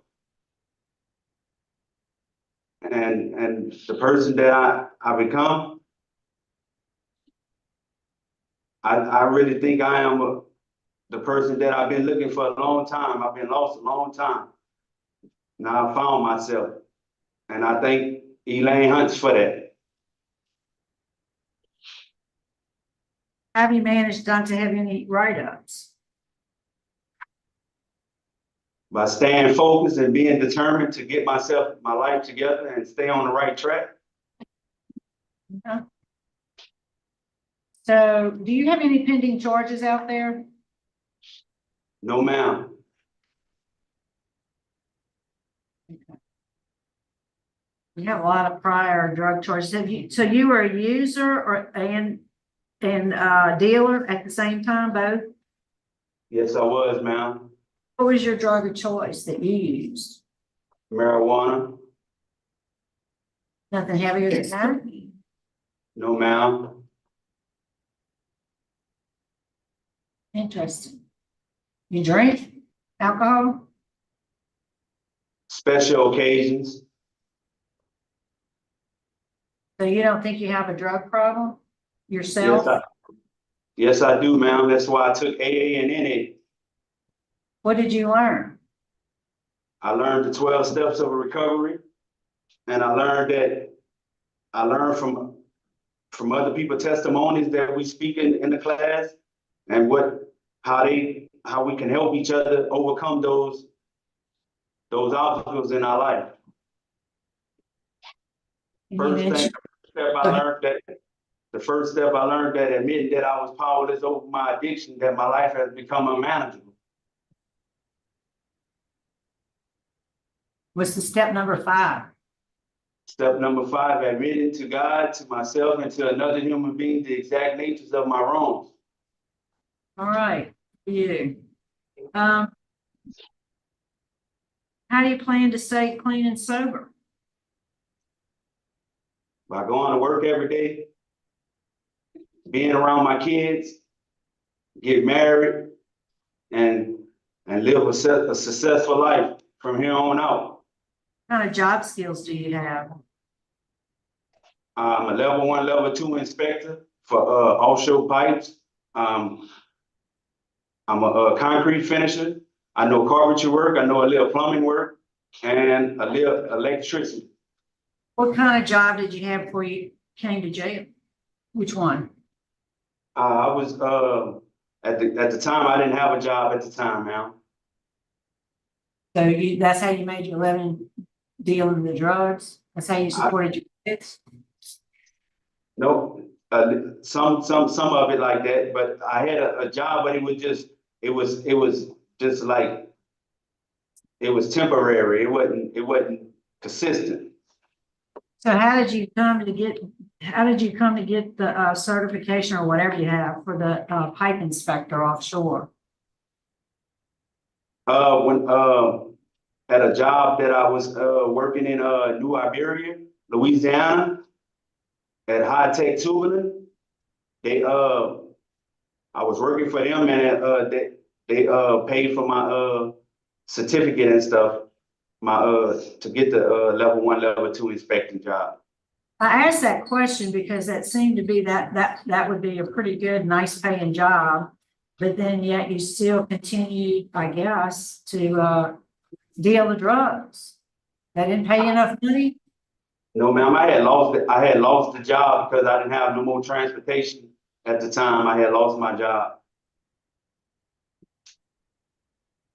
And the person that I become, I really think I am the person that I've been looking for a long time. I've been lost a long time. Now I found myself, and I thank Elaine Hunts for that. Have you managed not to have any write-ups? By staying focused and being determined to get my life together and stay on the right track. Okay. So do you have any pending charges out there? No, ma'am. Okay. You have a lot of prior drug charges. So you were a user and dealer at the same time, both? Yes, I was, ma'am. What was your drug of choice that you used? Marijuana. Nothing heavier than that? No, ma'am. Interesting. You drink alcohol? Special occasions. So you don't think you have a drug problem yourself? Yes, I do, ma'am. That's why I took AA and NA. What did you learn? I learned the 12 steps of recovery, and I learned from other people's testimonies that we speak in the class, and how we can help each other overcome those obstacles in our life. The first step I learned that admitting that I was powerless over my addiction, that my life has become unmanageable. What's the step number 5? Step number 5, admitting to God, to myself, and to another human being the exact natures of my wrongs. All right, you. How do you plan to stay clean and sober? By going to work every day, being around my kids, get married, and live a successful life from here on out. What kind of job skills do you have? I'm a level 1, level 2 inspector for offshore pipes. I'm a concrete finisher. I know carpentry work. I know a little plumbing work, and a little electricity. What kind of job did you have before you came to jail? Which one? I was at the time I didn't have a job at the time, ma'am. So that's how you made your living dealing the drugs? That's how you supported your It's, No, some of it like that, but I had a job, but it was just like, it was temporary. It wasn't consistent. so how did you come to get the certification or whatever you have for the pipe inspector offshore? When at a job that I was working in New Iberia, Louisiana, at High Tech Tubing, I was working for them, and they paid for my certificate and stuff, to get the level 1, level 2 inspecting job. I asked that question because that seemed to be that would be a pretty good, nice paying job, but then yet you still continue, I guess, to deal the drugs. That didn't pay enough money. No, ma'am, I had lost the job because I didn't have no more transportation at the time. I had lost my job.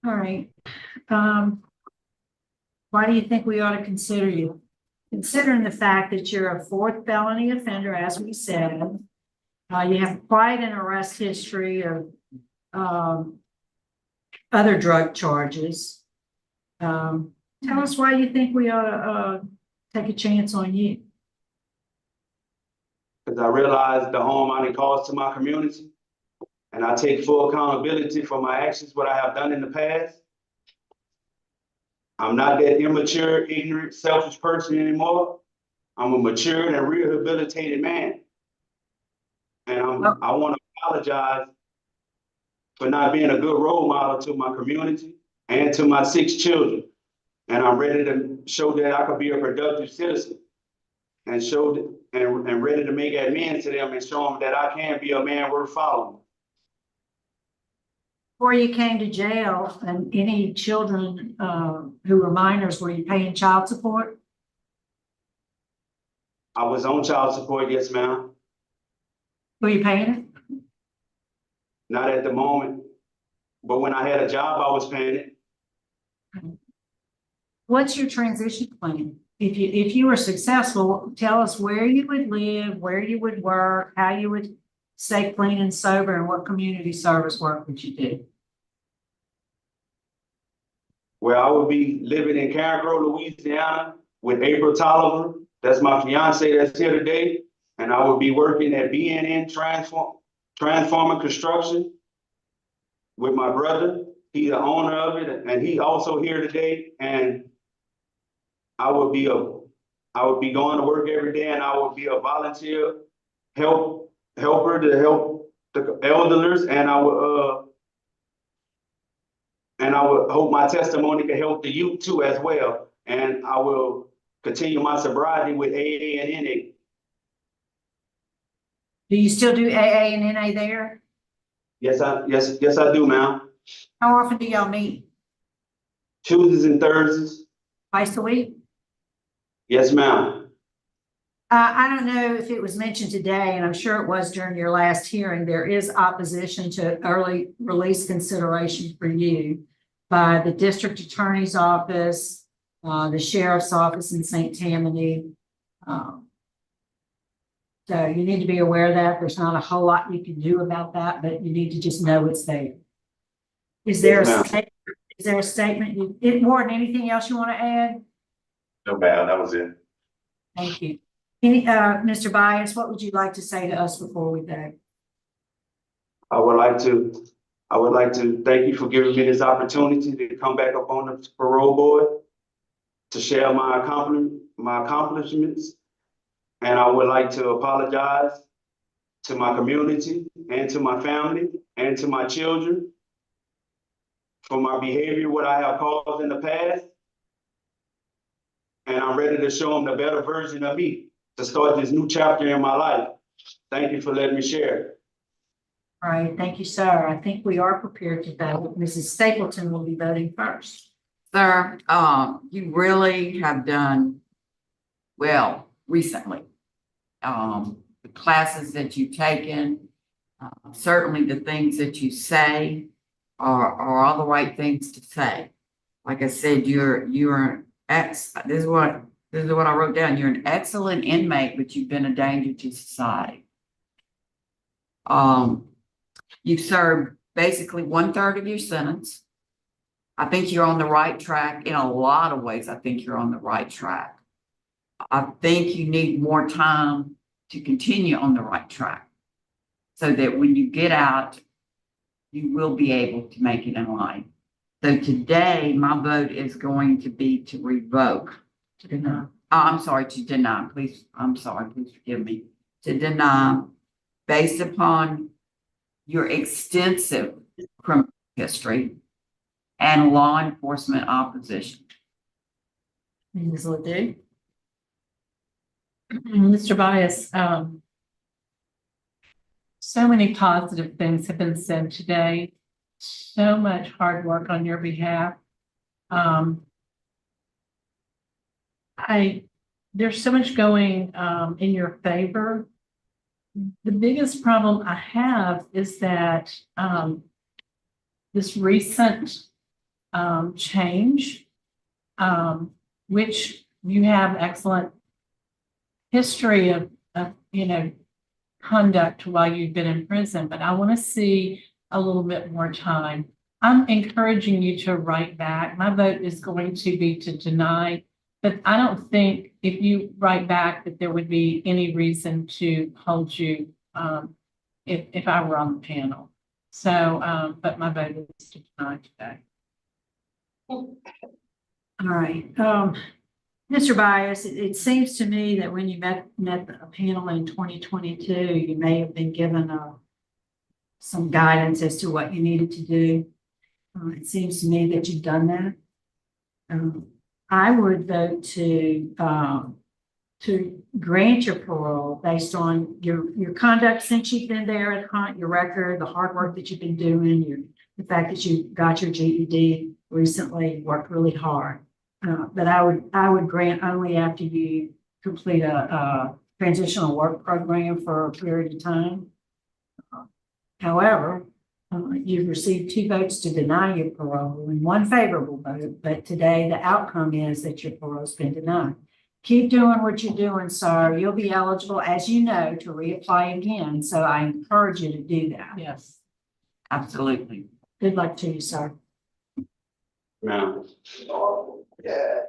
All right. Why do you think we ought to consider you? Considering the fact that you're a 4th felony offender, as we said, you have quite an arrest history of other drug charges. Tell us why you think we ought to take a chance on you. Because I realized the harm I done caused to my community, and I take full accountability for my actions, what I have done in the past. I'm not that immature, ignorant, selfish person anymore. I'm a matured and rehabilitated man. And I want to apologize for not being a good role model to my community and to my 6 children. And I'm ready to show that I could be a productive citizen, and and ready to make amends to them and show them that I can be a man worth following. Before you came to jail, and any children who were minors, were you paying child support? I was on child support, yes, ma'am. Were you paying it? Not at the moment, but when I had a job, I was paying it. What's your transition plan? If you were successful, tell us where you would live, where you would work, how you would stay clean and sober, and what community service work would you do? Where I would be living in Carencro, Louisiana, with April Tolliver. That's my fiance that's here today. And I would be working at BNN Transformer Construction with my brother. He's the owner of it, and he also here today. And I would be going to work every day, and I would be a volunteer helper to help the elderly, and I would hope my testimony can help the youth too as well. And I will continue my sobriety with AA and NA. Do you still do AA and NA there? Yes, I do, ma'am. How often do y'all meet? Tuesdays and Thursdays. Twice a week? Yes, ma'am. I don't know if it was mentioned today, and I'm sure it was during your last hearing. There is opposition to early release consideration for you by the district attorney's office, the sheriff's office in St. Tammany. So you need to be aware of that. There's not a whole lot you can do about that, but you need to just know it's there. Is there a statement? Warden, anything else you want to add? No, ma'am, that was it. Thank you. Mr. Byers, what would you like to say to us before we go? I would like to thank you for giving me this opportunity to come back up on the parole board to share my accomplishments. And I would like to apologize to my community and to my family and to my children for my behavior, what I have caused in the past. And I'm ready to show them the better version of me to start this new chapter in my life. Thank you for letting me share. All right, thank you, sir. I think we are prepared to vote. Mrs. Stapleton will be voting first. Sir, you really have done well recently. The classes that you've taken, certainly the things that you say are all the right things to say. Like I said, you're this is what This is what I wrote down. You're an excellent inmate, but you've been a danger to society. You've served basically 1/3 of your sentence. I think you're on the right track in a lot of ways. I think you're on the right track. I think you need more time to continue on the right track so that when you get out, you will be able to make it in line. So today, my vote is going to be to revoke. To deny. I'm sorry, to deny, please. I'm sorry, please forgive me. To deny based upon your extensive criminal history and law enforcement opposition. Ms. Ledoux? Mr. Bias, so many positive things have been said today. So much hard work on your behalf. There's so much going in your favor. The biggest problem I have is that this recent change, which you have excellent history of conduct while you've been in prison, but I want to see a little bit more time. I'm encouraging you to write back. My vote is going to be to deny, but I don't think if you write back that there would be any reason to hold you if I were on the panel. So, but my vote is to deny today. All right. Mr. Bias, it seems to me that when you met a panel in 2022, you may have been given some guidance as to what you needed to do. It seems to me that you've done that. I would vote to grant your parole based on your conduct since you've been there at Hunt, your record, the hard work that you've been doing, the fact that you got your GED recently, worked really hard. But I would grant only after you complete a transitional work program for a period of time. However, you've received 2 votes to deny your parole and 1 favorable vote, but today the outcome is that your parole's been denied. Keep doing what you're doing, sir. You'll be eligible, as you know, to reapply again. So I encourage you to do that. Yes. Absolutely. Good luck to you, sir. Ma'am. Yeah.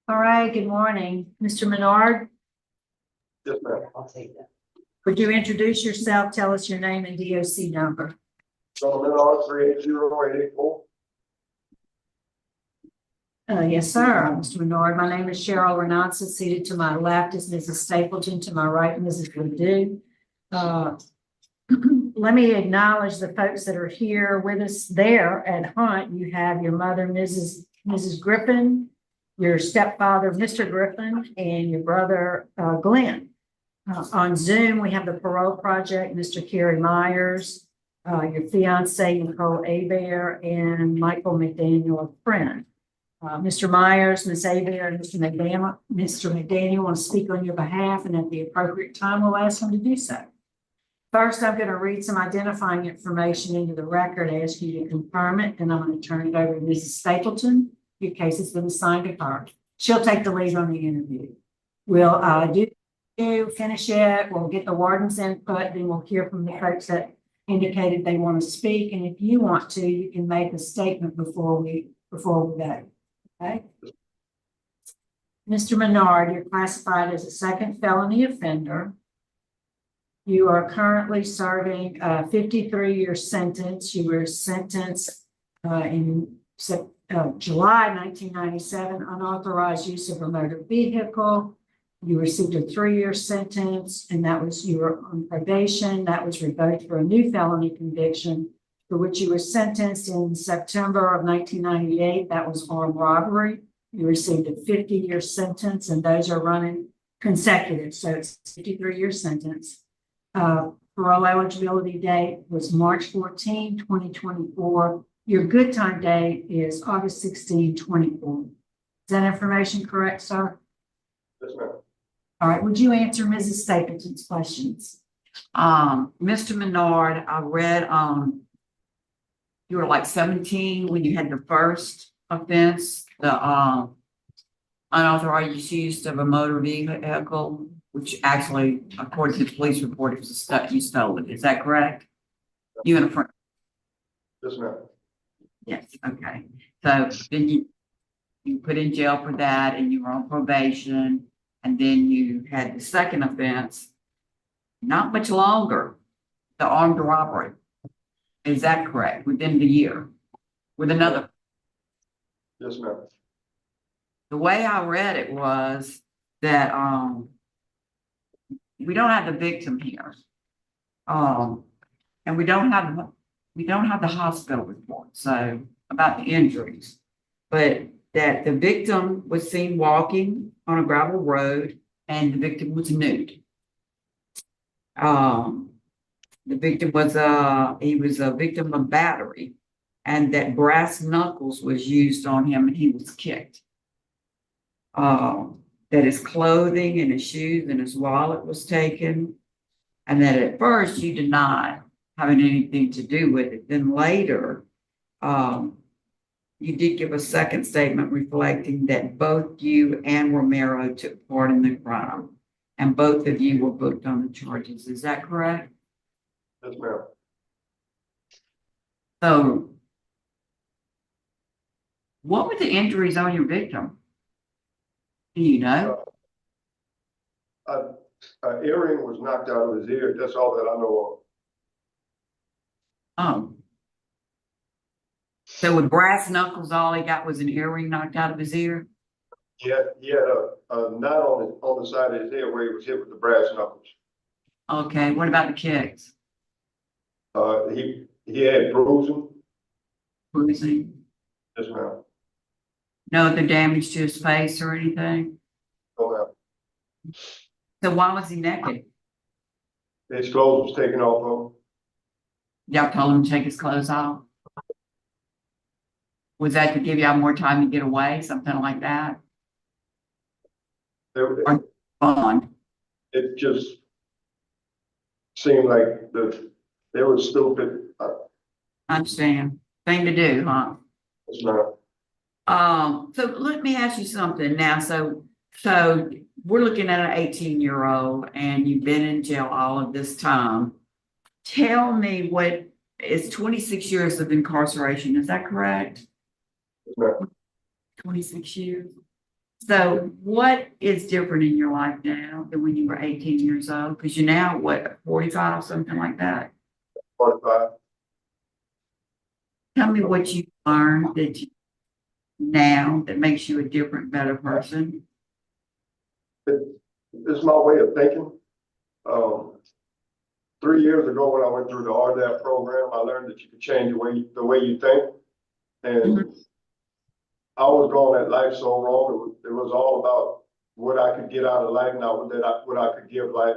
All right, good morning. Mr. Menard, Yes, ma'am. I'll take that. would you introduce yourself? Tell us your name and DOC number. JONAH MENARD, 380-884. Yes, sir, Mr. Menard. My name is Cheryl Renanza. Seated to my left is Mrs. Stapleton, to my right, Mrs. Ledoux. Let me acknowledge the folks that are here with us there at Hunt. You have your mother, Mrs. Griffin, your stepfather, Mr. Griffin, and your brother, Glenn. On Zoom, we have the Parole Project, Mr. Kerry Myers, your fiance, Nicole Abear, and Michael McDaniel, a friend. Mr. Myers, Ms. Abear, and Mr. McDaniel want to speak on your behalf, and at the appropriate time, we'll ask them to do so. First, I'm going to read some identifying information into the record, ask you to confirm it, and I'm going to turn it over to Mrs. Stapleton. Your case has been assigned to her. She'll take the lead on the interview. We'll finish it. We'll get the warden's input, then we'll hear from the folks that indicated they want to speak. And if you want to, you can make a statement before we go. Okay. Mr. Menard, you're classified as a second felony offender. You are currently serving a 53-year sentence. You were sentenced in July 1997, unauthorized use of a motor vehicle. You received a 3-year sentence, and you were on probation. That was revoked for a new felony conviction for which you were sentenced in September of 1998. That was armed robbery. You received a 50-year sentence, and those are running consecutive. So it's a 53-year sentence. Parole eligibility date was March 14, 2024. Your good time date is August 16, 24. Is that information correct, sir? Yes, ma'am. All right. Would you answer Mrs. Stapleton's questions? Mr. Menard, I read, you were like 17 when you had the first offense, the, unauthorized use of a motor vehicle, which actually, according to the police report, it was a stuff you stole it. Is that correct? You and a friend? Yes, ma'am. Yes, okay. So then you put in jail for that and you were on probation, and then you had the second offense, not much longer, the armed robbery. Is that correct? Within the year? With another? Yes, ma'am. The way I read it was that, we don't have the victim here. And we don't have the hospital report, so about the injuries, but that the victim was seen walking on a gravel road and the victim was nude. The victim was he was a victim of battery, and that brass knuckles was used on him and he was kicked. That his clothing and his shoes and his wallet was taken, and that at first you denied having anything to do with it. Then later, you did give a second statement reflecting that both you and Romero took part in the crime, and both of you were booked on the charges. Is that correct? Yes, ma'am. So, what were the injuries on your victim? Do you know? An earring was knocked out of his ear. That's all that I know Oh. So with brass knuckles, all he got was an earring knocked out of his ear? of. He had a knot on the side of his head where he was hit with the brass knuckles. Okay, what about the kicks? He had bruising. Bruising? Yes, ma'am. No other damage to his face or anything? No, ma'am. So why was he naked? His clothes was taken off of him. Y'all told him to take his clothes off? Was that to give y'all more time to get away, something like that? Or bond? It just seemed like they were stupid. I understand. Thing to do, huh? Yes, ma'am. So let me ask you something now. So we're looking at an 18-year-old and you've been in jail all of this time. Tell me what is 26 years of incarceration. Is that correct? Yes, ma'am. 26 years. So what is different in your life now than when you were 18 years old? Because you're now, what, 45, something like that? 45. Tell me what you learned that you now that makes you a different, better person. It's my way of thinking. 3 years ago, when I went through the RDAP program, I learned that you could change the way you think. And I was going at life so wrong. It was all about what I could get out of life, not what I could give life.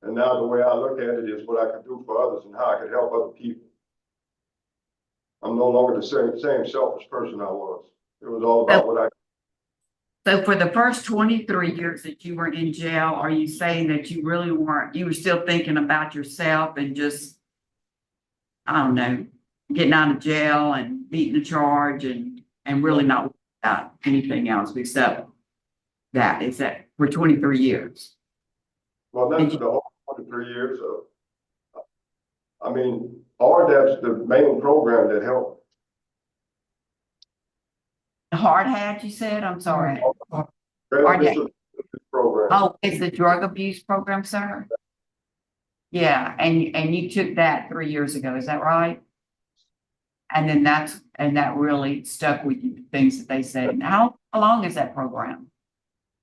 And now the way I look at it is what I could do for others and how I could help other people. I'm no longer the same selfish person I was. It was all about what I. So for the first 23 years that you were in jail, are you saying that you really weren't, you were still thinking about yourself and just, I don't know, getting out of jail and beating the charge and really not about anything else except that? Is that for 23 years? Well, not for the whole 23 years. I mean, RDAP's the main program that helped. Hard hat, you said? I'm sorry. Program. Oh, it's the drug abuse program, sir? Yeah, and you took that 3 years ago, is that right? And then that really stuck with you, the things that they said. And how long is that program?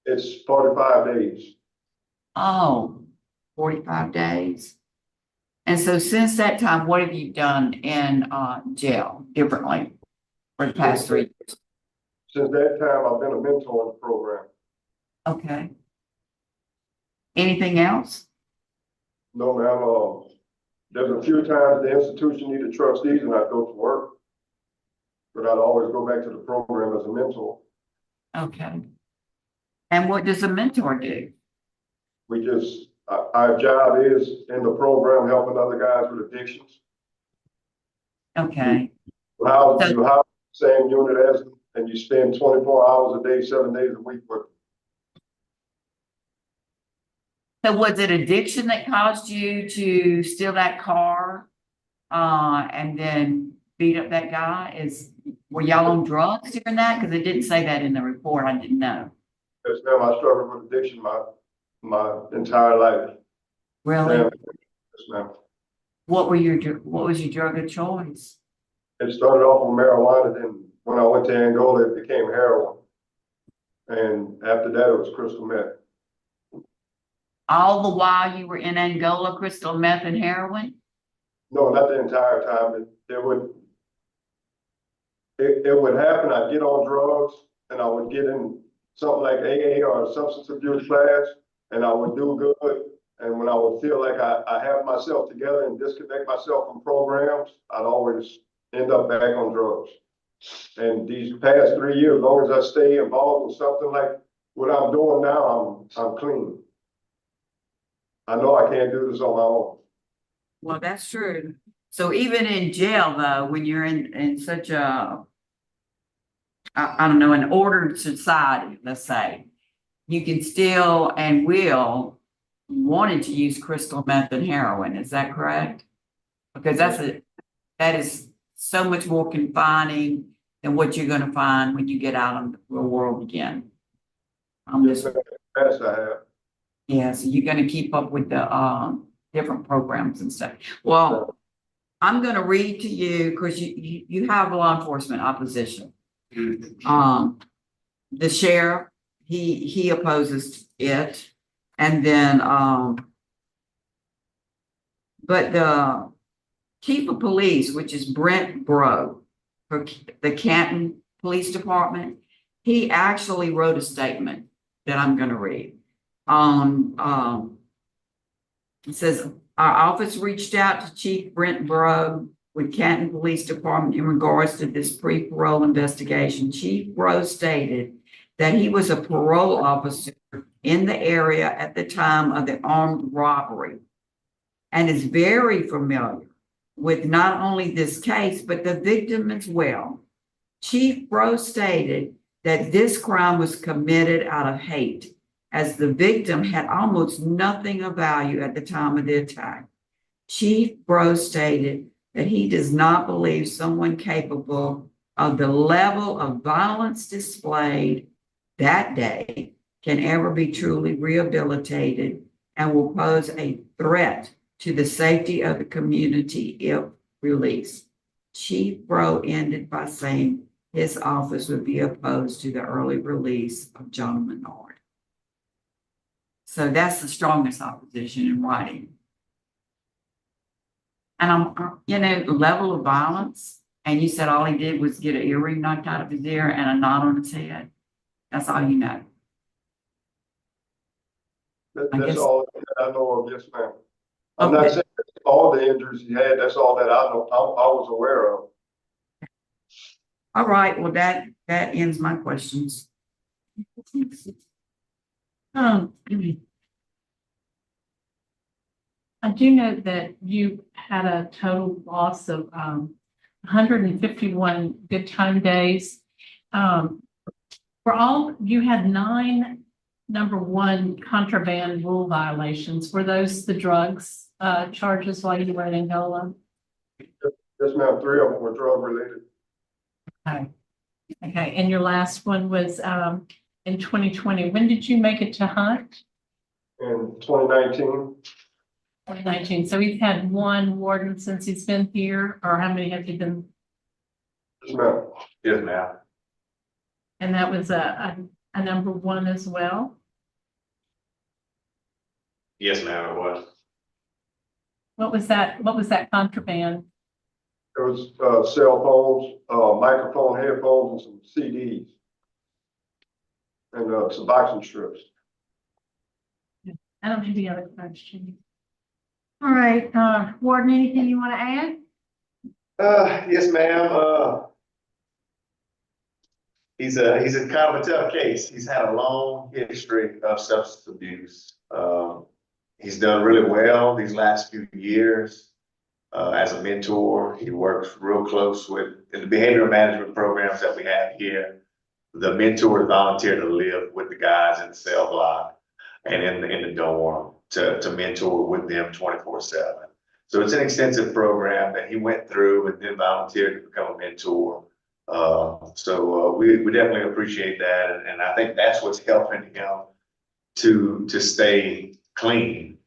It's 45 days. Oh, 45 days. And so since that time, what have you done in jail differently for the past 3 years? Since that time, I've been a mentor in the program. Okay. Anything else? No, ma'am. There's a few times the institution needed trustees and I'd go to work. But I'd always go back to the program as a mentor. Okay. And what does a mentor do? We just, our job is in the program helping other guys with addictions. Okay. How you have the same unit as them and you spend 24 hours a day, 7 days a week with them. So was it addiction that caused you to steal that car and then beat up that guy? Were y'all on drugs during that? Because it didn't say that in the report. I didn't know. Yes, ma'am. I struggled with addiction my entire life. Really? Yes, ma'am. What was your drug of choice? It started off with marijuana, then when I went to Angola, it became heroin. And after that, it was crystal meth. All the while you were in Angola, crystal meth and heroin? No, not the entire time. It would happen. I'd get on drugs and I would get in something like AA or a substance abuse class and I would do good. And when I would feel like I have myself together and disconnect myself from programs, I'd always end up back on drugs. And these past 3 years, as long as I stay involved in something like what I'm doing now, I'm clean. I know I can't do this on my own. Well, that's true. So even in jail, though, when you're in such a, I don't know, an ordered society, let's say, you can still and will wanted to use crystal meth and heroin. Is that correct? Because that is so much more confining than what you're going to find when you get out in the real world again. Yes, I have. Yeah, so you're going to keep up with the different programs and stuff. Well, I'm going to read to you because you have law enforcement opposition. The sheriff, he opposes it, and then but the chief of police, which is Brent Bro, for the Canton Police Department, he actually wrote a statement that I'm going to read. It says, our office reached out to Chief Brent Bro with Canton Police Department in regards to this pre-parole investigation. Chief Bro stated that he was a parole officer in the area at the time of the armed robbery and is very familiar with not only this case, but the victim as well. Chief Bro stated that this crime was committed out of hate, as the victim had almost nothing of value at the time of the attack. Chief Bro stated that he does not believe someone capable of the level of violence displayed that day can ever be truly rehabilitated and will pose a threat to the safety of the community if released. Chief Rowe ended by saying his office would be opposed to the early release of JONAH MENARD. So that's the strongest opposition in writing. And the level of violence, and you said all he did was get an earring knocked out of his ear and a knot on his head. That's all you know. That's all that I know of, yes, ma'am. I'm not saying all the injuries he had, that's all that I know, I was aware of. All right, well, that ends my questions. I do know that you had a total loss of 151 good time days. You had 9 number 1 contraband rule violations. Were those the drugs charges while you were in Angola? Yes, ma'am, 3 of them were drug related. Okay. Okay, and your last one was in 2020. When did you make it to Hunt? In 2019. 2019. So he's had 1 warden since he's been here, or how many have you been? Yes, ma'am. Yes, ma'am. And that was a number 1 as well. Yes, ma'am, it was. What was that? What was that contraband? It was cell phones, microphone, headphones, and some CDs. And Suboxone strips. I don't have any other questions. All right, Warden, anything you want to add? Yes, ma'am. He's a kind of a tough case. He's had a long history of substance abuse. He's done really well these last few years as a mentor. He works real close with in the behavioral management programs that we have here. The mentor volunteered to live with the guys in the cell block and in the dorm to mentor with them 24/7. So it's an extensive program that he went through and then volunteered to become a mentor. We definitely appreciate that. And I think that's what's helping him to stay clean.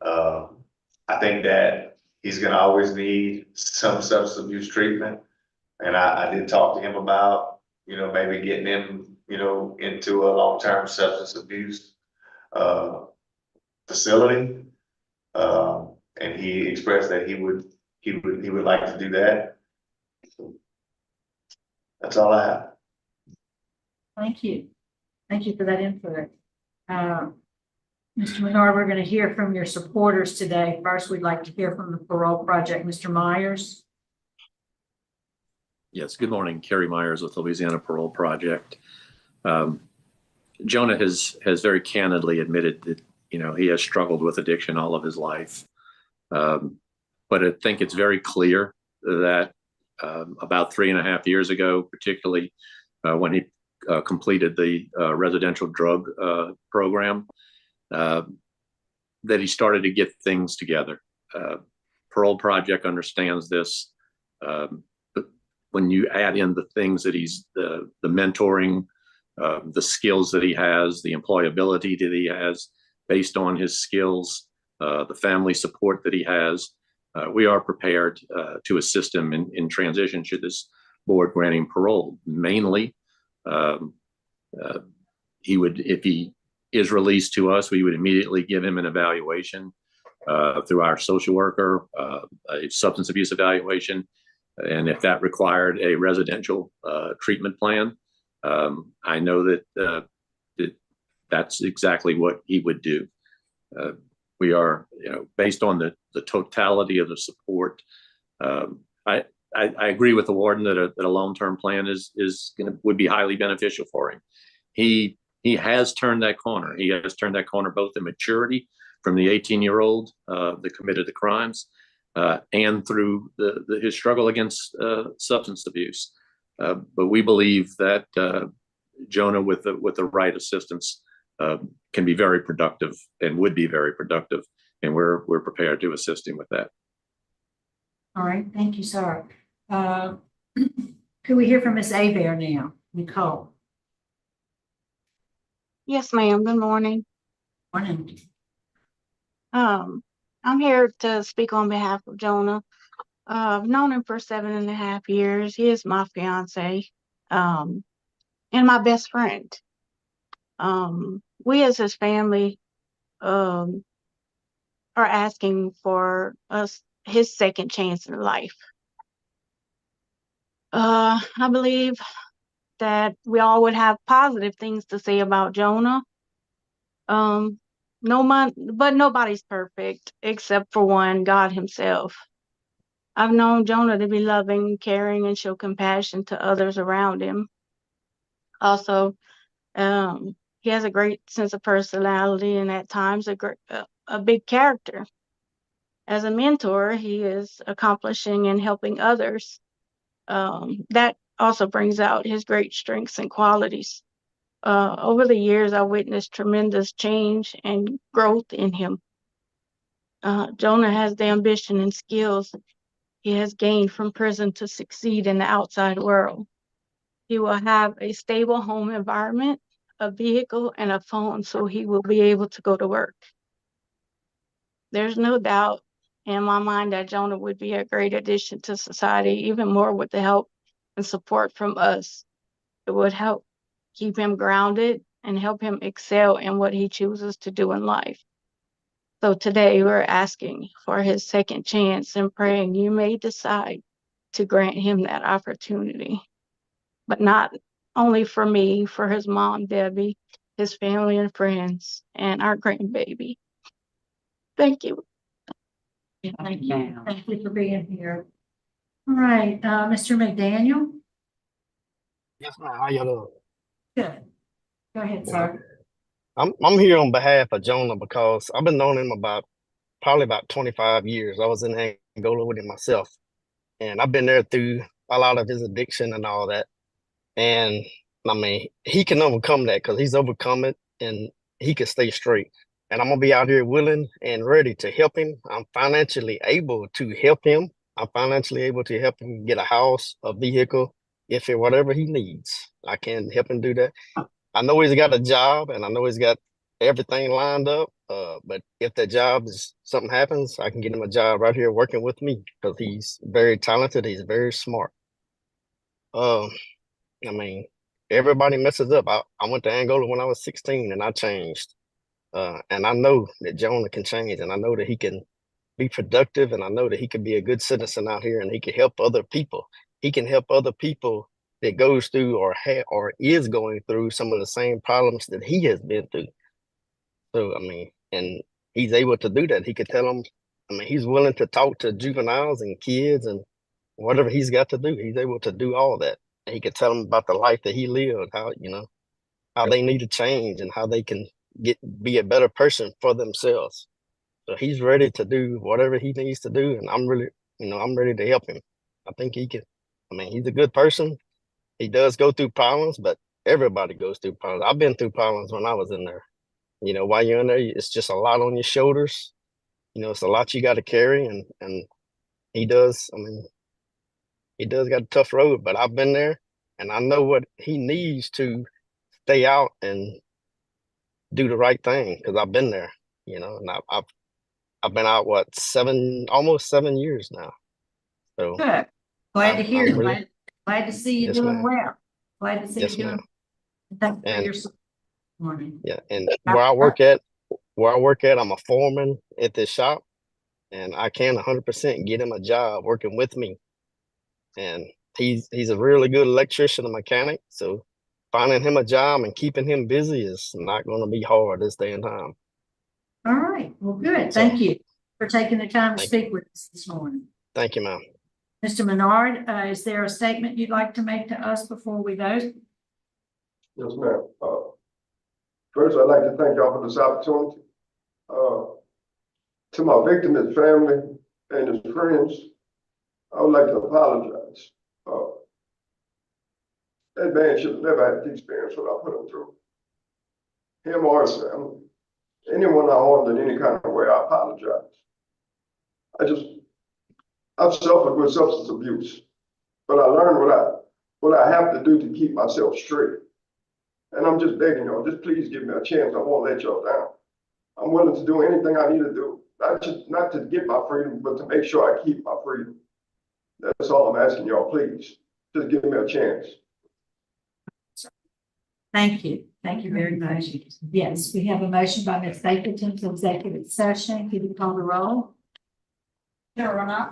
I think that he's going to always need some substance abuse treatment. And I did talk to him about, maybe getting him, into a long-term substance abuse facility. And he expressed that he would like to do that. That's all I have. Thank you. Thank you for that input. Mr. Menard, we're going to hear from your supporters today. First, we'd like to hear from the Parole Project, Mr. Myers. Yes, good morning. Kerry Myers with Louisiana Parole Project. Jonah has very candidly admitted that, he has struggled with addiction all of his life. But I think it's very clear that about 3.5 years ago, particularly when he completed the residential drug program, that he started to get things together. Parole Project understands this. But when you add in the things that he's the mentoring, the skills that he has, the employability that he has based on his skills, the family support that he has, we are prepared to assist him in transition should this board granting parole. Mainly, he would, if he is released to us, we would immediately give him an evaluation through our social worker, a substance abuse evaluation. And if that required a residential treatment plan, I know that that's exactly what he would do. We are, based on the totality of the support. I agree with the warden that a long-term plan would be highly beneficial for him. He has turned that corner. He has turned that corner both in maturity from the 18-year-old that committed the crimes and through his struggle against substance abuse. But we believe that Jonah, with the right assistance, can be very productive and would be very productive, and we're prepared to assist him with that. All right, thank you, sir. Could we hear from Ms. Abear now? Nicole. Yes, ma'am. Good morning. Morning. I'm here to speak on behalf of Jonah. I've known him for 7.5 years. He is my fiance, and my best friend. We as his family, are asking for his second chance in life. I believe that we all would have positive things to say about Jonah. But nobody's perfect except for one, God himself. I've known Jonah to be loving, caring, and show compassion to others around him. Also, he has a great sense of personality and at times a big character. As a mentor, he is accomplishing and helping others. That also brings out his great strengths and qualities. Over the years, I witnessed tremendous change and growth in him. Jonah has the ambition and skills he has gained from prison to succeed in the outside world. He will have a stable home environment, a vehicle, and a phone so he will be able to go to work. There's no doubt in my mind that Jonah would be a great addition to society, even more with the help and support from us. It would help keep him grounded and help him excel in what he chooses to do in life. So today we're asking for his second chance and praying you may decide to grant him that opportunity. But not only for me, for his mom, Debbie, his family and friends, and our grandbaby. Thank you. Thank you. Thank you for being here. All right, Mr. McDaniel? Yes, ma'am. How y'all doing? Good. Go ahead, sir. I'm here on behalf of Jonah because I've been knowing him probably about 25 years. I was in Angola with him myself, and I've been there through a lot of his addiction and all that. And I mean, he can overcome that because he's overcome it and he can stay straight. And I'm gonna be out here willing and ready to help him. I'm financially able to help him. I'm financially able to help him get a house, a vehicle, whatever he needs. I can help him do that. I know he's got a job and I know he's got everything lined up. But if that job is something happens, I can get him a job right here working with me because he's very talented. He's very smart. I mean, everybody messes up. I went to Angola when I was 16 and I changed. And I know that Jonah can change and I know that he can be productive and I know that he can be a good citizen out here and he can help other people. He can help other people that goes through or is going through some of the same problems that he has been through. So, I mean, and he's able to do that. He could tell them, I mean, he's willing to talk to juveniles and kids and whatever he's got to do, he's able to do all that. And he could tell them about the life that he lived, how they need to change and how they can be a better person for themselves. So he's ready to do whatever he needs to do. And I'm really, I'm ready to help him. I think he can. I mean, he's a good person. He does go through problems, but everybody goes through problems. I've been through problems when I was in there. While you're in there, it's just a lot on your shoulders. It's a lot you got to carry. And he does, he does got a tough road, but I've been there and I know what he needs to stay out and do the right thing because I've been there, and I've been out almost 7 years now. So good. Glad to hear. Really, glad to see you yes, doing ma'am. well. Glad to see Yes, you doing. ma'am. Thank you for And your support. Morning. yeah, and where I work at, I'm a foreman at this shop, and I can 100% get him a job working with me. And he's a really good electrician and mechanic, so finding him a job and keeping him busy is not going to be hard this day and time. All right. Well, good. So, Thank you for taking the time to thank speak with us this morning. Thank you, ma'am. Mr. Menard, is there a statement you'd like to make to us before we vote? Yes, ma'am. First, I'd like to thank y'all for this opportunity. To my victim, his family, and his friends, I would like to apologize. That man should have never had to experience what I put him through. Him or his family. Anyone I harmed in any kind of way, I apologize. I've suffered with substance abuse, but I learned what I have to do to keep myself straight. And I'm just begging y'all, just please give me a chance. I won't let y'all down. I'm willing to do anything I need to do, not to get my freedom, but to make sure I keep my freedom. That's all I'm asking y'all, please. Just give me a chance. Thank you. Thank you very much. Yes, we have a motion by Ms. Singleton to executive session. Can you call the roll?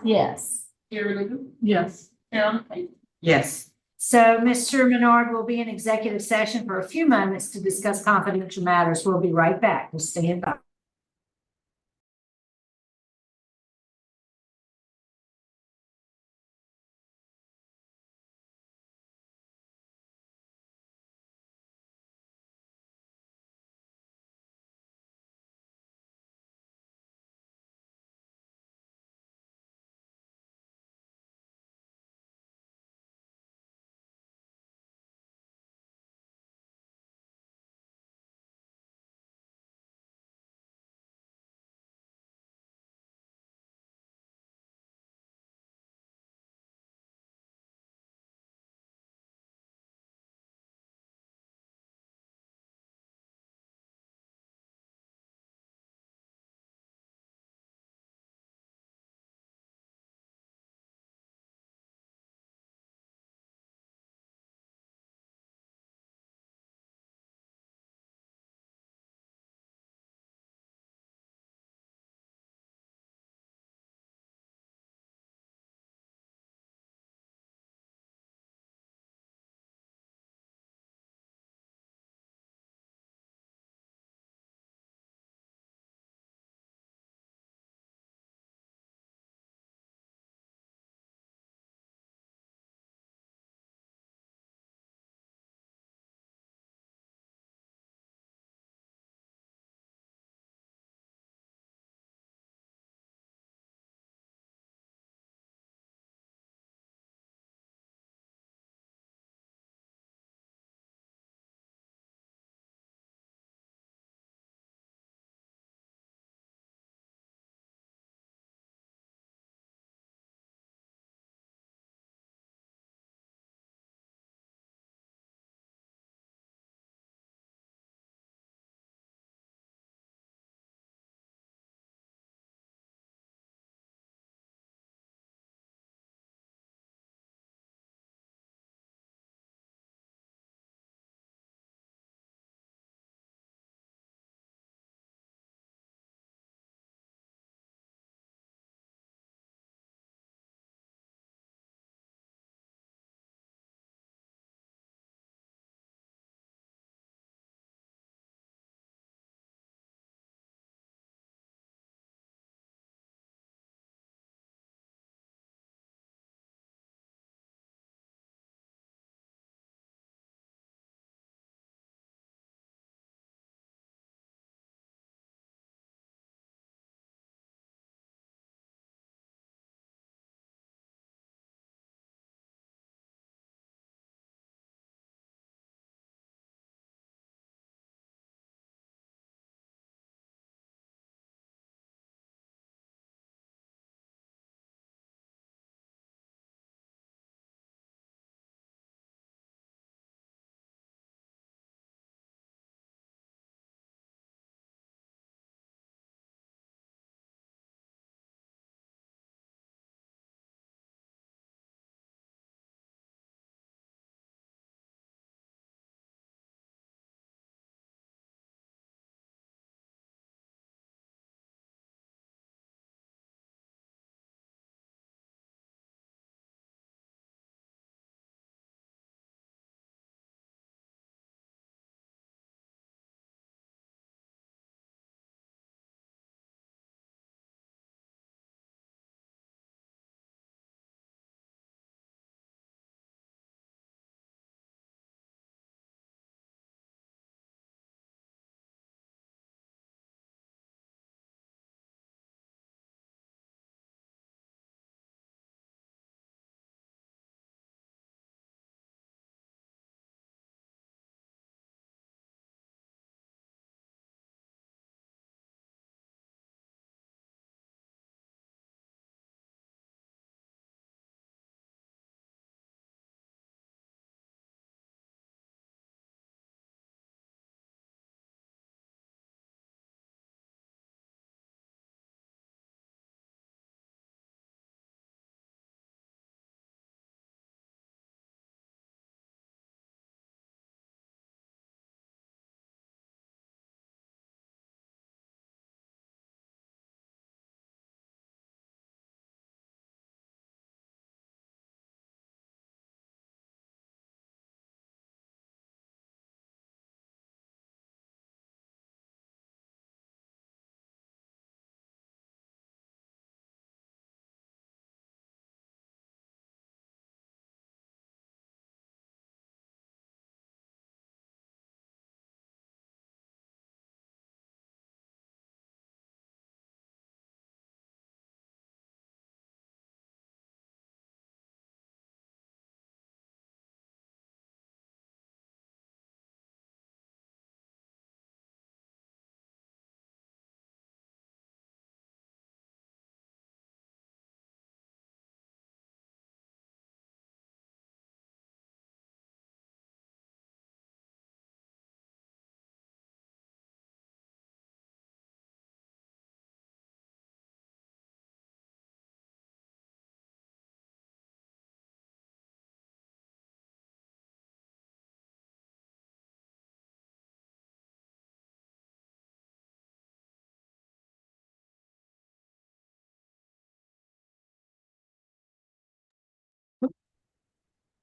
Yes. Yes. Yes. So Mr. Menard will be in executive session for a few moments to discuss confidential matters. We'll be right back. We'll stand by.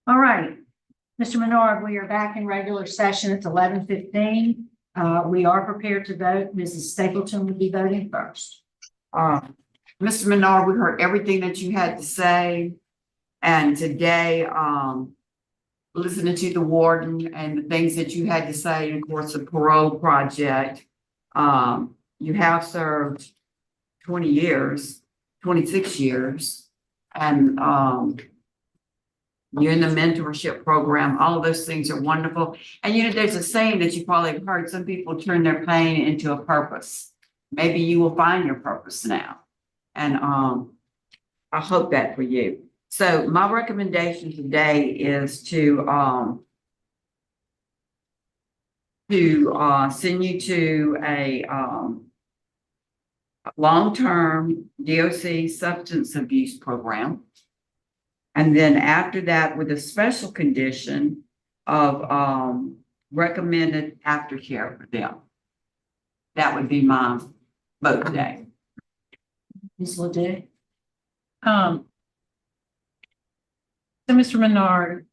All right, Mr. Menard, we are back in regular session. It's 11:15. We are prepared to vote. Mrs. Stapleton will be voting first. Mr. Menard, we heard everything that you had to say. And today, listening to the warden and the things that you had to say, and of course, the parole project. You have served 20 years, 26 years, and you're in the mentorship program. All of those things are wonderful. And you know, there's a saying that you probably have heard, some people turn their pain into a purpose. Maybe you will find your purpose now. And I hope that for you. So my recommendation today is to send you to a long-term DOC substance abuse program. And then after that, with a special condition of recommended aftercare for them. That would be my vote today. Ms. Ledoux? So Mr. Menard,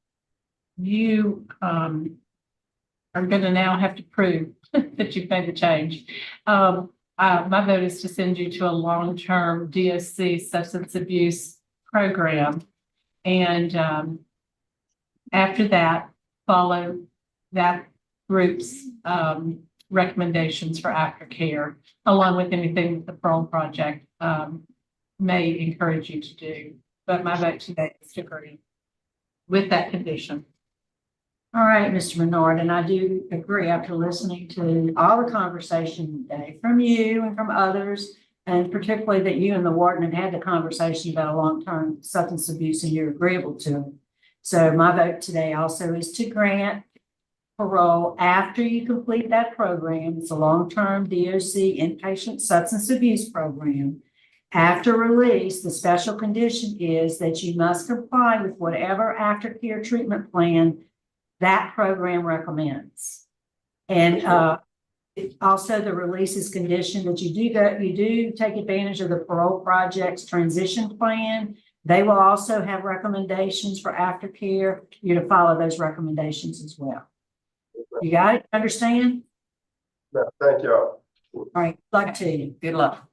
you are going to now have to prove that you've made the change. My vote is to send you to a long-term DOC substance abuse program. And after that, follow that group's recommendations for aftercare, along with anything that the Parole Project may encourage you to do. But my vote today is to agree with that condition. All right, Mr. Menard, and I do agree after listening to all the conversation today from you and from others, and particularly that you and the warden had the conversation about long-term substance abuse and you're agreeable to it. So my vote today also is to grant parole after you complete that program. It's a long-term DOC inpatient substance abuse program. After release, the special condition is that you must comply with whatever aftercare treatment plan that program recommends. And also the release is conditioned that you do take advantage of the Parole Project's transition plan. They will also have recommendations for aftercare. You're to follow those recommendations as well. You got it? Understand? Yeah, thank you. All right, good luck to you. Good luck.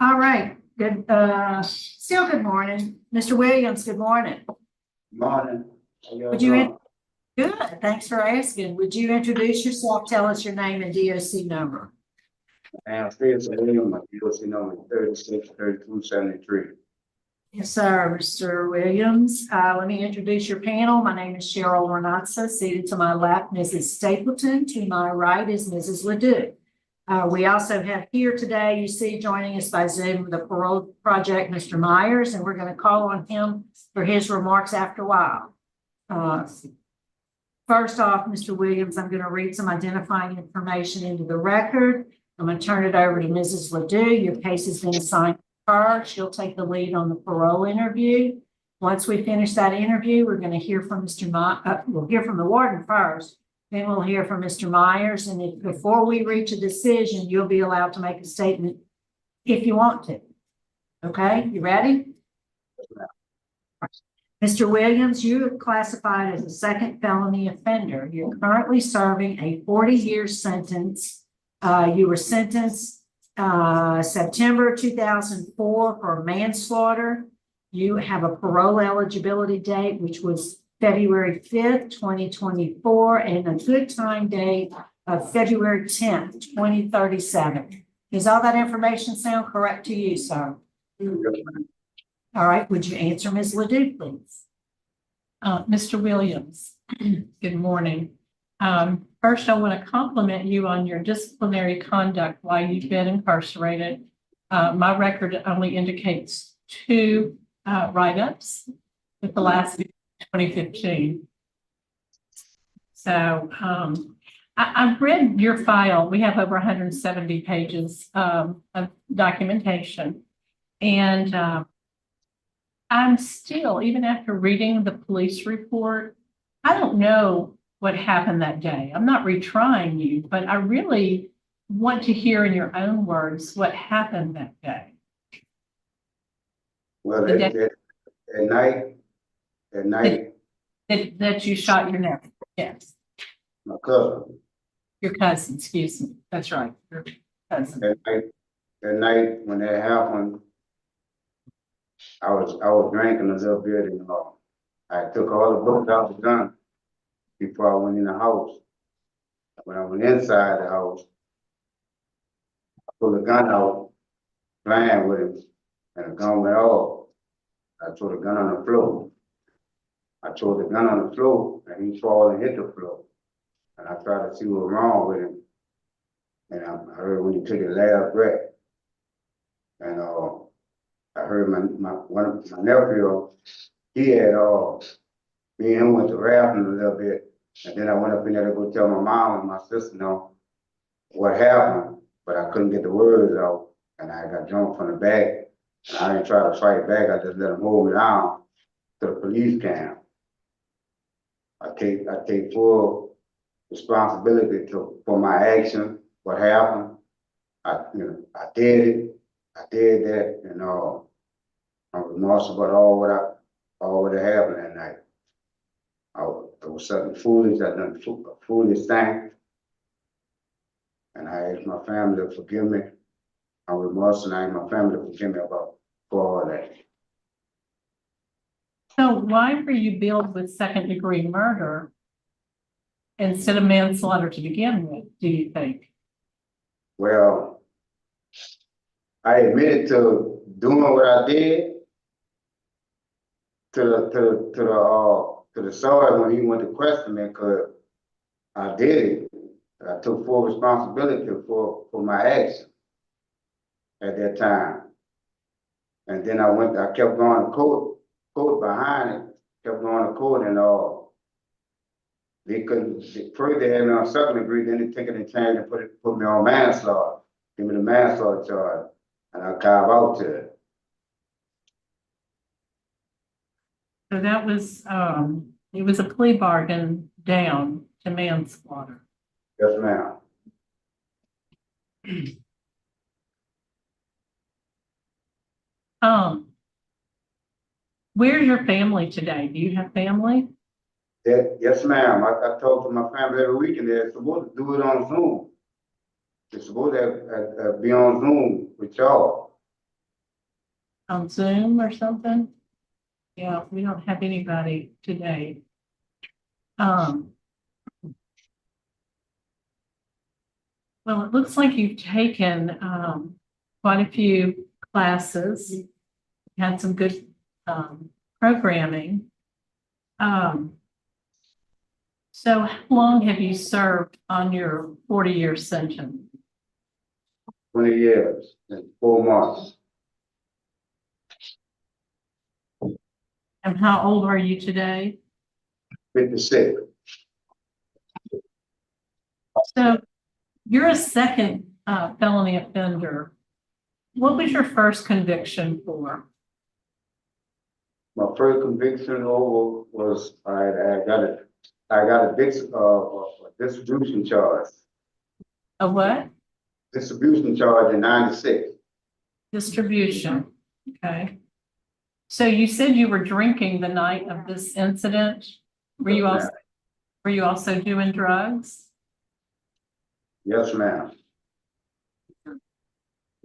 All right, good, still good morning. Mr. Williams, good morning. Morning. How y'all Would you, doing? good, thanks for asking. Would you introduce yourself, tell us your name and DOC number? I'm Stacey Williams, my DOC number is 363273. Yes, sir, Mr. Williams. Let me introduce your panel. My name is Cheryl Renatza. Seated to my left, Mrs. Stapleton. To my right is Mrs. Ledoux. We also have here today, you see joining us by Zoom, the Parole Project, Mr. Myers, and we're going to call on him for his remarks after a while. First off, Mr. Williams, I'm going to read some identifying information into the record. I'm going to turn it over to Mrs. Ledoux. Your case has been assigned to her. She'll take the lead on the parole interview. Once we finish that interview, we're going to hear from we'll hear from the warden first. Then we'll hear from Mr. Myers, and if before we reach a decision, you'll be allowed to make a statement if you want to. Okay, you ready? Mr. Williams, you are classified as a second felony offender. You're currently serving a 40-year sentence. You were sentenced September 2004 for manslaughter. You have a parole eligibility date, which was February 5th, 2024, and a good time date of February 10th, 2037. Does all that information sound correct to you, sir? All right, would you answer Ms. Ledoux, please? Mr. Williams, good morning. First, I want to compliment you on your disciplinary conduct while you've been incarcerated. My record only indicates 2 write-ups, with the last 2015. So I've read your file. We have over 170 pages of documentation. And I'm still, even after reading the police report, I don't know what happened that day. I'm not retrying you, but I really want to hear in your own words what happened that day. Well, at night, that you shot your nephew. Yes. my cousin, Your cousin, excuse me. That's right. Your cousin. at night when that happened, I was drinking a little bit and I took all the books out the gun before I went in the house. When I went inside the house, I pulled the gun out, playing with it, and the gun went off. I threw the gun on the floor. I threw the gun on the floor, and he fall and hit the floor. And I tried to see what was wrong with him. And I heard when he took his last breath. And I heard one of my nephew, he had me and him went to rafting a little bit. And then I went up in there to go tell my mom and my sister what happened, but I couldn't get the words out. And I got jumped from the back. And I didn't try to fight back. I just let them hold me down to the police camp. I take full responsibility for my action, what happened. I did it. I did that, and I'm remorseful about all what happened that night. It was something foolish. I done a foolish thing, and I asked my family to forgive me. I'm remorseful, and I asked my family to forgive me for all that. So why were you billed with second-degree murder instead of manslaughter to begin with, do you think? Well, I admitted to doing what I did to the sergeant when he went to question me, because I did it. I took full responsibility for my action at that time. And then I kept going to court behind it, kept going to court, and they couldn't, first they had me on second degree, then they took it and changed and put me on manslaughter, give me the manslaughter charge, and I carve out to it. So that was, it was a plea bargain down to manslaughter. Yes, ma'am. Where's your family today? Do you have family? Yes, ma'am. I talk to my family every weekend. They're supposed to do it on Zoom. They're supposed to be on Zoom with y'all. on Zoom or something? Yeah, we don't have anybody today. Well, it looks like you've taken quite a few classes, had some good programming. So how long have you served on your 40-year sentence? 20 years and 4 months. And how old are you today? 56. So you're a second felony offender. What was your first conviction for? My first conviction over was I got a distribution charge. A what? Distribution charge in 96. Distribution. Okay. So you said you were drinking the night of this incident. Were you also doing drugs? Yes, ma'am.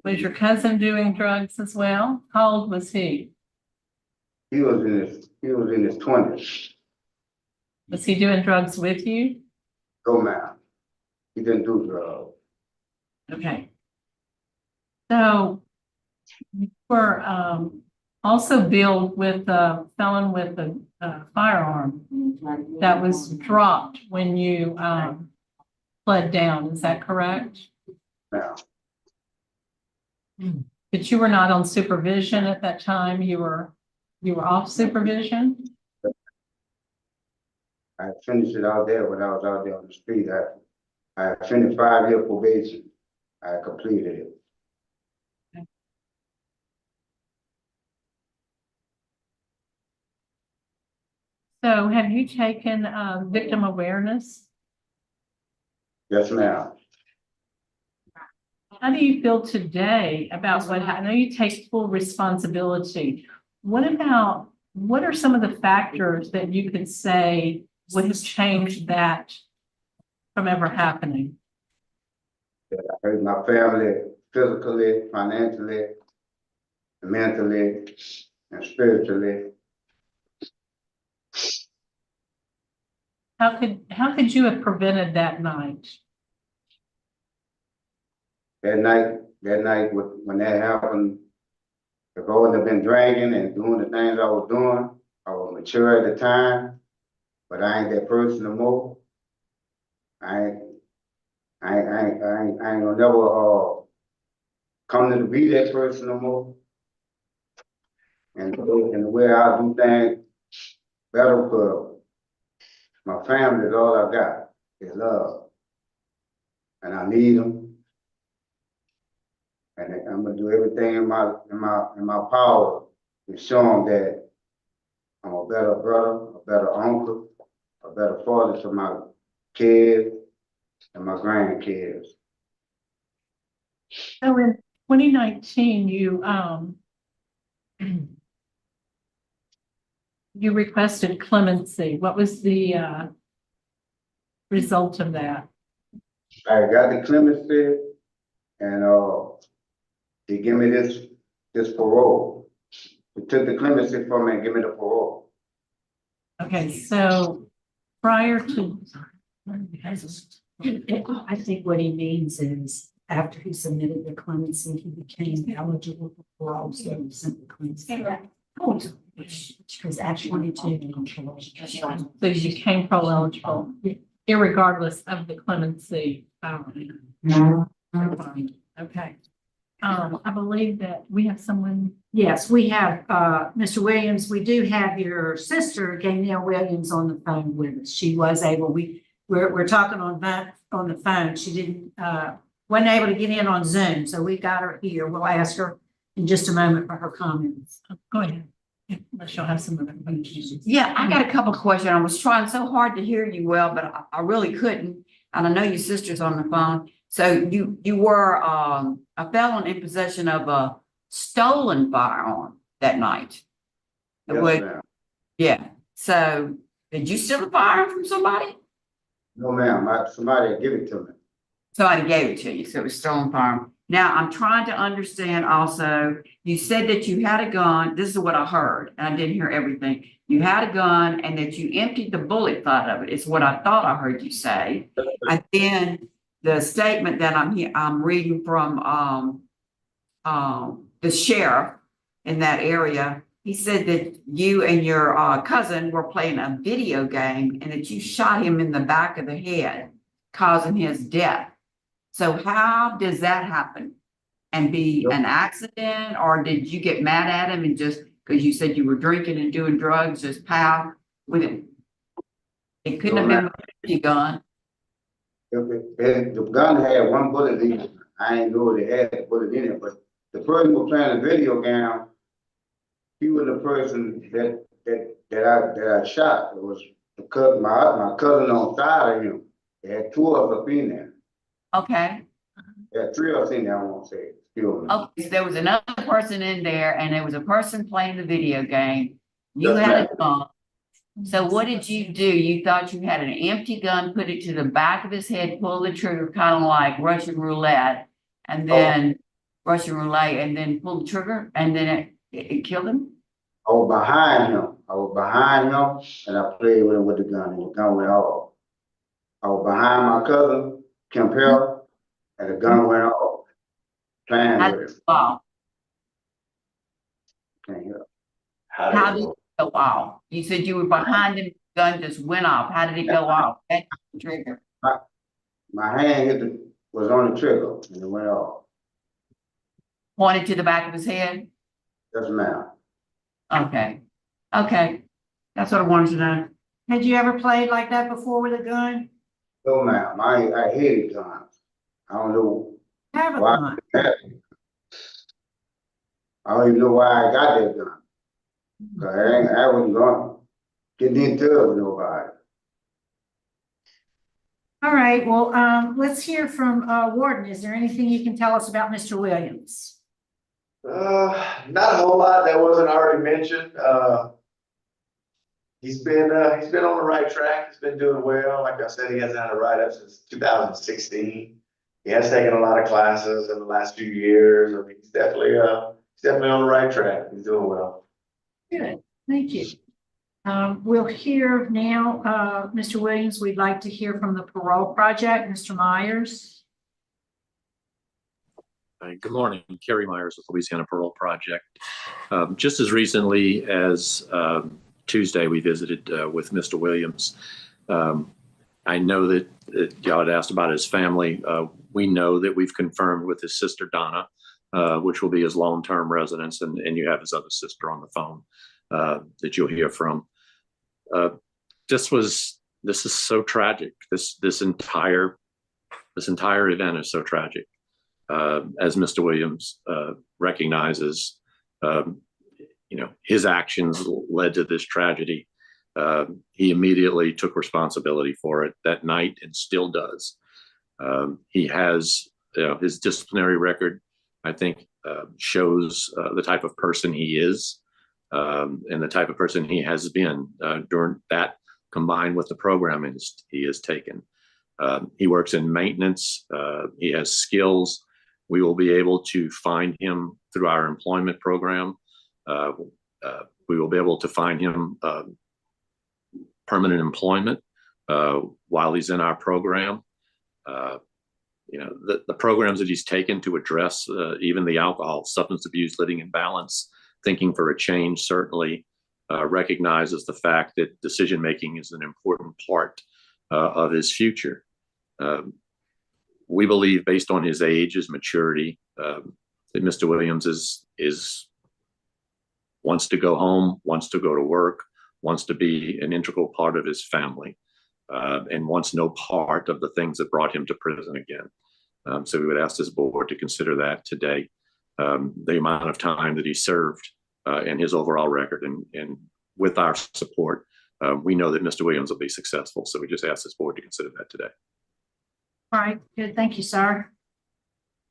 Was your cousin doing drugs as well? How old was he? He was in his 20s. Was he doing drugs with you? No, ma'am. He didn't do drugs. Okay. So you were also billed with a felon with a firearm that was dropped when you pled down. Is that correct? Ma'am. But you were not on supervision at that time. You were off supervision. I finished it out there when I was out there on the street. I finished 5-year probation. I completed it. So have you taken victim awareness? Yes, ma'am. How do you feel today about what happened? I know you take full responsibility. What are some of the factors that you could say would have changed that from ever happening? I hurt my family physically, financially, mentally, and spiritually. How could you have prevented that night? That night when that happened, if I wouldn't have been dragging and doing the things I was doing, I was mature at the time, but I ain't that person no more. I ain't gonna never come to be that person no more. And the way I do things better for my family is all I got is love, and I need them. And I'm gonna do everything in my power to show them that I'm a better brother, a better uncle, a better father to my kids and my grandkids. So in 2019, you requested clemency. What was the result of that? I got the clemency, and they give me this parole. They took the clemency from me and give me the parole. Okay, so prior to, I think what he means is after he submitted the clemency, he became eligible for parole, so he sent the clemency back. Because at 22. so you became parole eligible, irregardless of the clemency. Okay. I believe that we have someone. Yes, we have, Mr. Williams, we do have your sister, Gaynell Williams, on the phone with us. She was able, we're talking on the phone. She didn't, wasn't able to get in on Zoom, so we got her here. We'll ask her in just a moment for her comments. Go ahead. Unless you'll have some other questions. Yeah, I got a couple of questions. I was trying so hard to hear you well, but I really couldn't. And I know your sister's on the phone. So you were a felon in possession of a stolen firearm that night. Yes, ma'am. Yeah. So did you steal the firearm from somebody? No, ma'am. Somebody give it to me. Somebody gave it to you. So it was stolen firearm. Now, I'm trying to understand also, you said that you had a gun. This is what I heard, and I didn't hear everything. You had a gun and that you emptied the bullet side of it. It's what I thought I heard you say. And then the statement that I'm reading from the sheriff in that area, he said that you and your cousin were playing a video game and that you shot him in the back of the head, causing his death. So how does that happen? And be an accident, or did you get mad at him and just because you said you were drinking and doing drugs, just pow with him? It couldn't have been with your gun. The gun had one bullet in it. I ain't know they had a bullet in it, but the person who was playing the video game, he was the person that I shot. It was because my cousin on the side of him. They had two of us up in there. Okay. Yeah, three of us in there, I won't say. Okay, so there was another person in there and there was a person playing the video game. You had a gun. So what did you do? You thought you had an empty gun, put it to the back of his head, pull the trigger, kind of like Russian roulette, and then pull the trigger, and then it killed him? I was behind him. And I played with him with the gun, and the gun went off. I was behind my cousin, Kim Perry, and the gun went off. Playing with him. Wow. Can't hear. How did it go off? You said you were behind him, the gun just went off. How did it go off? That trigger. My hand was on the trigger, and it went off. Pointed to the back of his head? Yes, ma'am. Okay. Okay. That's what I wanted to know. Had you ever played like that before with a gun? No, ma'am. I hated guns. I don't know Have a why. gun. I don't even know why I got that gun. 'Cause I wasn't going getting into it with nobody. All right, well, let's hear from Warden. Is there anything you can tell us about Mr. Williams? Not a whole lot that wasn't already mentioned. He's been on the right track. He's been doing well. Like I said, he hasn't had a write-up since 2016. He has taken a lot of classes in the last few years. I mean, he's definitely on the right track. He's doing well. Good, thank you. We'll hear now, Mr. Williams, we'd like to hear from the Parole Project, Mr. Myers. Good morning, Kerry Myers with Louisiana Parole Project. Just as recently as Tuesday, we visited with Mr. Williams. I know that y'all had asked about his family. We know that we've confirmed with his sister Donna, which will be his long-term residence, and you have his other sister on the phone that you'll hear from. This is so tragic. This entire event is so tragic. As Mr. Williams recognizes, his actions led to this tragedy. He immediately took responsibility for it that night and still does. He has his disciplinary record, I think, shows the type of person he is and the type of person he has been during that, combined with the programming he has taken. He works in maintenance. He has skills. We will be able to find him through our employment program. We will be able to find him permanent employment while he's in our program. The programs that he's taken to address even the alcohol, substance abuse, living in balance, thinking for a change, certainly recognizes the fact that decision-making is an important part of his future. We believe, based on his age, his maturity, that Mr. Williams wants to go home, wants to go to work, wants to be an integral part of his family, and wants no part of the things that brought him to prison again. So we would ask this board to consider that today, the amount of time that he served and his overall record. And with our support, we know that Mr. Williams will be successful. So we just ask this board to consider that today. All right, good, thank you, sir.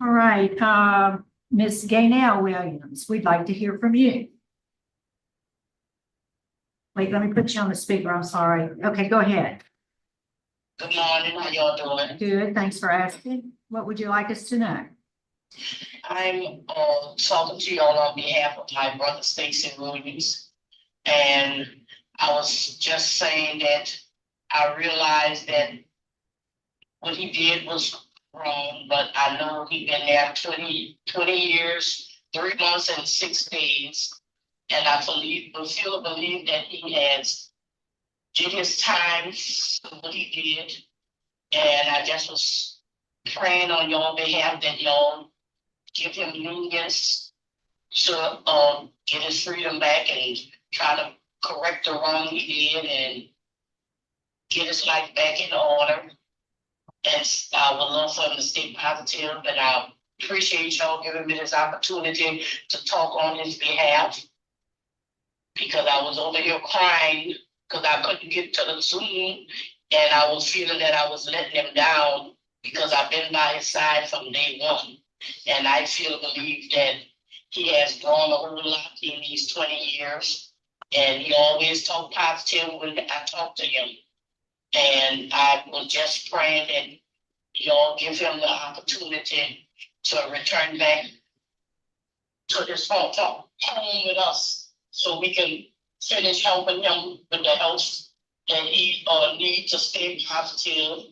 All right, Ms. Gaynell Williams, we'd like to hear from you. Wait, let me put you on the speaker, I'm sorry. Okay, go ahead. Good morning, how y'all doing? Good, thanks for asking. What would you like us to know? I'm talking to y'all on behalf of my brother STACY Williams. And I was just saying that I realized that what he did was wrong, but I know he's been there 20 years, 3 months and 6 days. And I believe that he has did his time for what he did. And I just was praying on your behalf that y'all give him lenience to get his freedom back and try to correct the wrong he did and get his life back in order. And I would love for him to stay positive, and I appreciate y'all giving me this opportunity to talk on his behalf, because I was over here crying because I couldn't get to the Zoom, and I was feeling that I was letting him down because I've been by his side from day one. And I believe that he has grown a whole lot in these 20 years. And he always talked positive when I talked to him. And I was just praying that y'all give him the opportunity to return back to this home with us, so we can finish helping him with the health that he needs to stay positive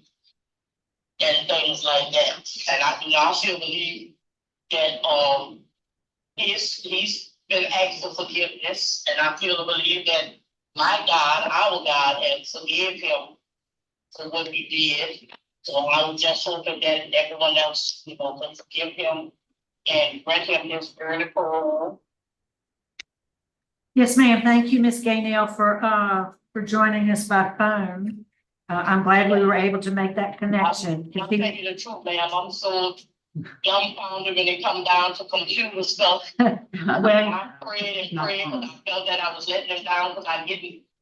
and things like that. And I still believe that he's been asking for forgiveness, and I believe that my God, our God, has forgiven him for what he did. So I was just hoping that everyone else, can forgive him and grant him his early parole. Yes, ma'am. Thank you, Ms. Gaynell, for joining us by phone. I'm glad we were able to make that connection. I'll tell you the truth, ma'am. I'm so dumbfounded when it come down to computer stuff. Well, I prayed and prayed, but I felt that I was letting him down because I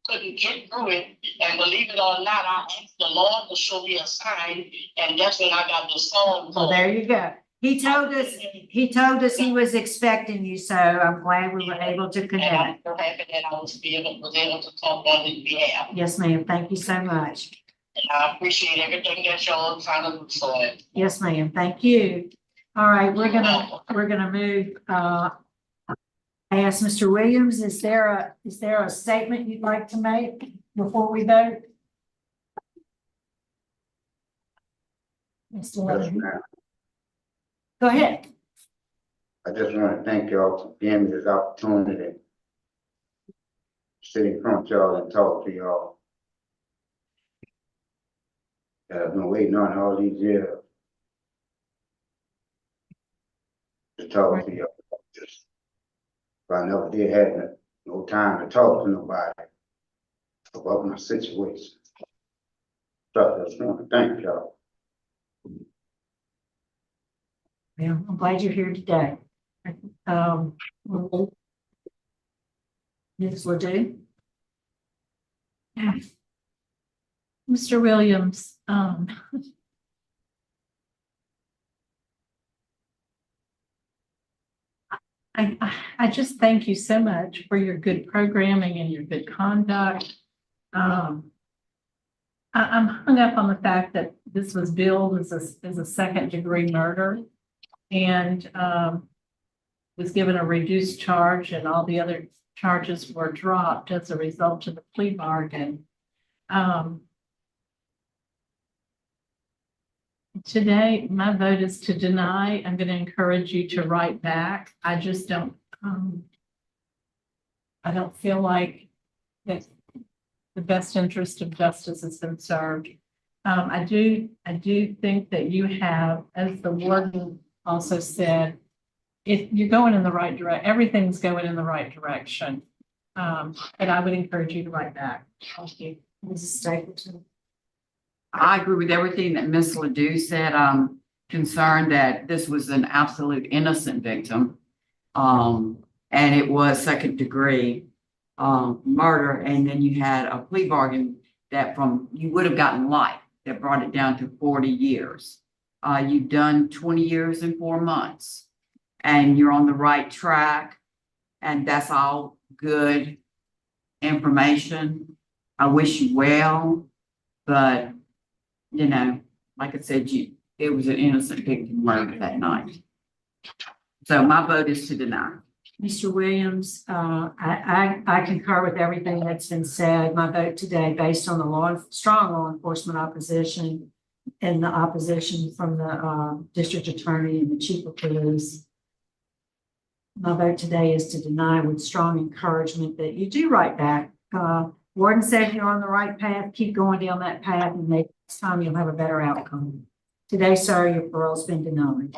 couldn't get through it. And believe it or not, I asked the Lord to show me a sign, and that's when I got this phone call. well, there you go. He told us he was expecting you, so I'm glad we were able to And I'm connect. so happy that I was able to talk on his behalf. Yes, ma'am. Thank you so much. And I appreciate everything that y'all trying to do for him. Yes, ma'am. Thank you. All right, we're gonna move, ask Mr. Williams, is there a statement you'd like to make before we vote? Mr. Williams, go ahead. I just want to thank y'all for giving me this opportunity to sit in front of y'all and talk to y'all. I've been waiting on all these years to talk to y'all. But I never did have no time to talk to nobody about my situation. So I just want to thank y'all. Yeah, I'm glad you're here today. Ms. Ledoux? Mr. Williams, I just thank you so much for your good programming and your good conduct. I'm hung up on the fact that this was billed as a second-degree murder, and was given a reduced charge, and all the other charges were dropped as a result of the plea bargain. Today, my vote is to deny. I'm going to encourage you to write back. I just don't, I don't feel like that the best interest of justice has been served. I do think that you have, as the warden also said, if you're going in the right direction, everything's going in the right direction. And I would encourage you to write back. Thank you. Mrs. Stapleton. I agree with everything that Ms. Ledoux said. I'm concerned that this was an absolute innocent victim. And it was second degree murder. And then you had a plea bargain that you would have gotten life, that brought it down to 40 years. You've done 20 years and 4 months, and you're on the right track. And that's all good information. I wish you well, but like I said, it was an innocent victim murder that night. So my vote is to deny. Mr. Williams, I concur with everything that's been said. My vote today, based on the strong law enforcement opposition and the opposition from the district attorney and the chief of police. My vote today is to deny with strong encouragement that you do write back. Warden says you're on the right path. Keep going down that path, and next time you'll have a better outcome. Today, sir, your parole's been denied.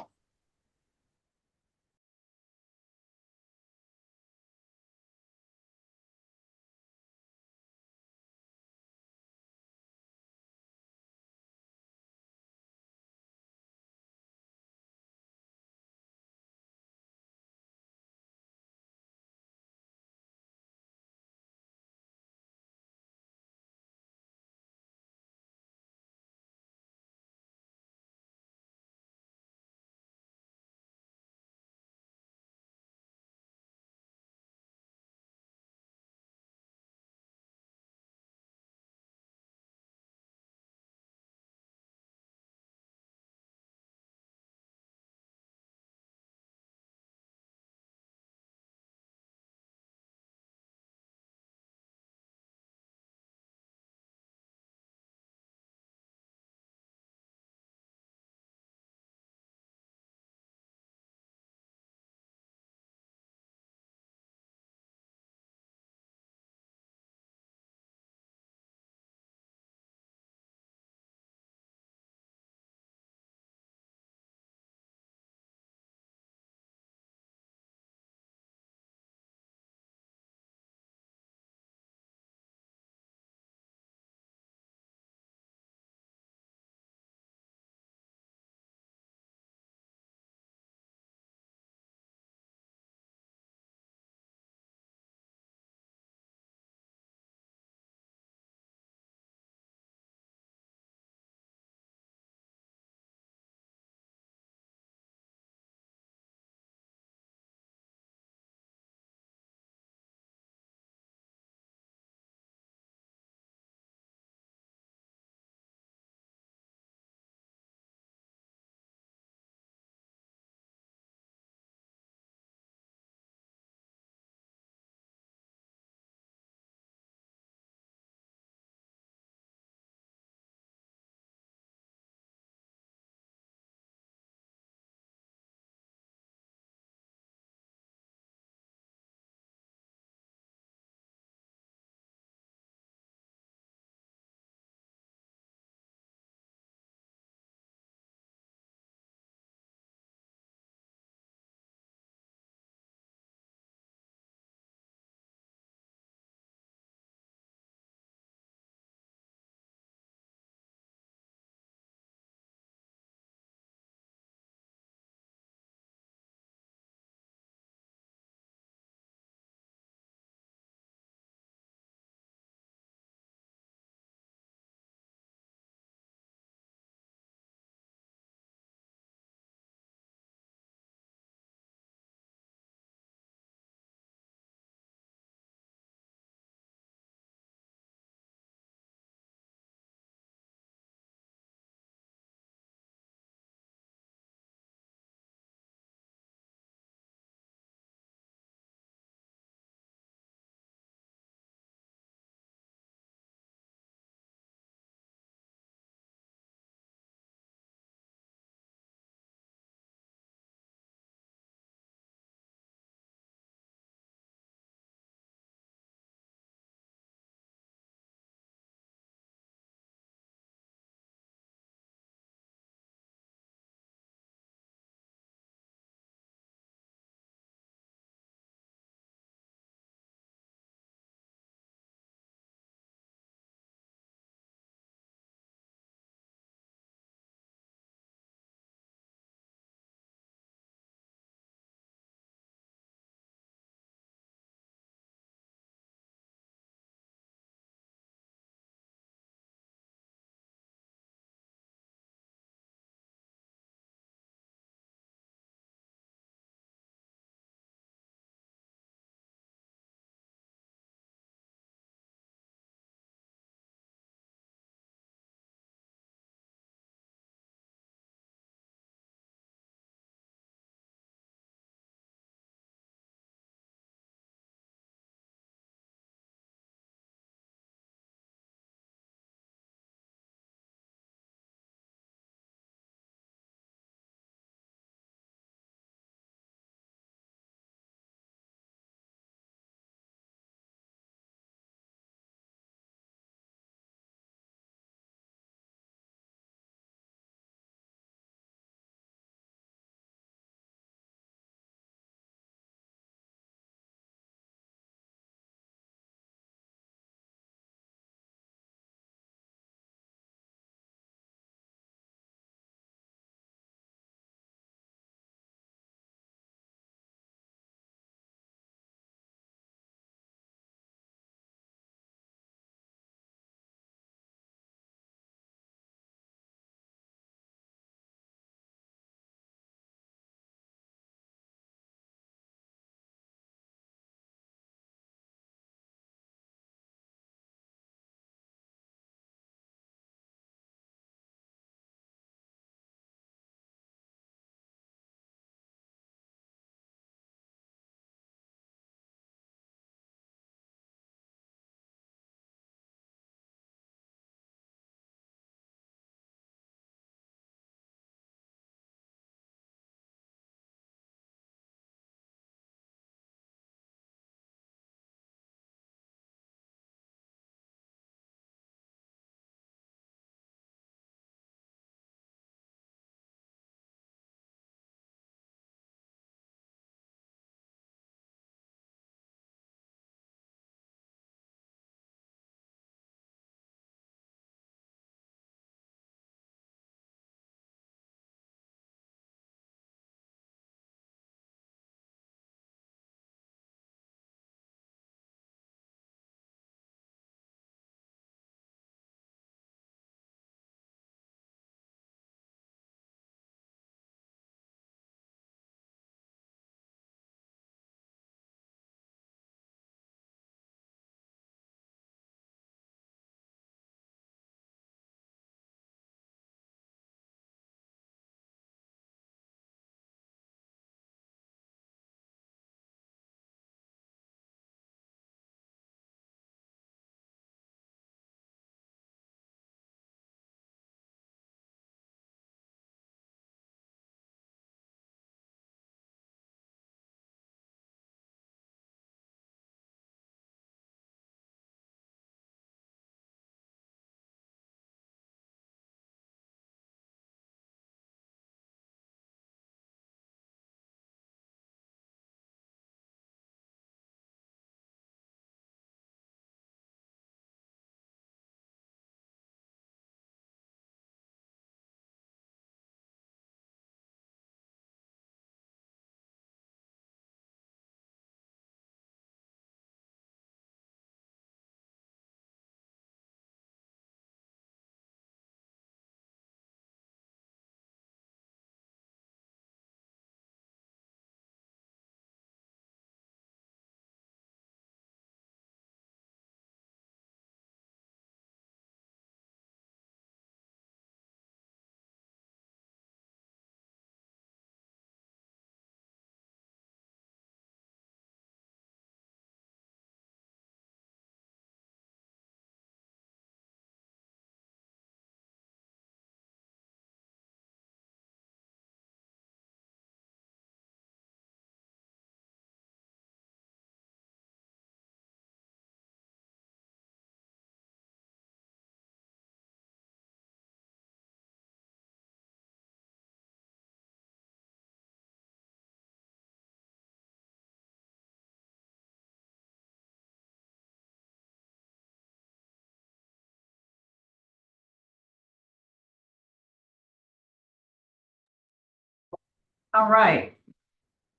All right.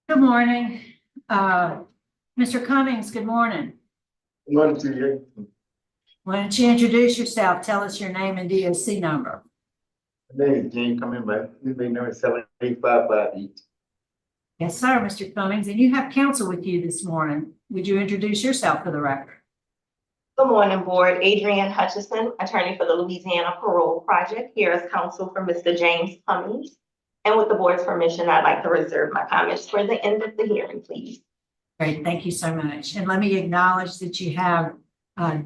Good morning. Mr. Cummings, good morning. Good morning to you. Why don't you introduce yourself? Tell us your name and DOC number. My name is James Cummings, but you may know it's 78558. Yes, sir, Mr. Cummings, and you have counsel with you this morning. Would you introduce yourself for the record? Good morning, Board. Adrienne Hutchison, attorney for the Louisiana Parole Project, here as counsel for Mr. James Cummings. And with the board's permission, I'd like to reserve my comments for the end of the hearing, please. Great, thank you so much. And let me acknowledge that you have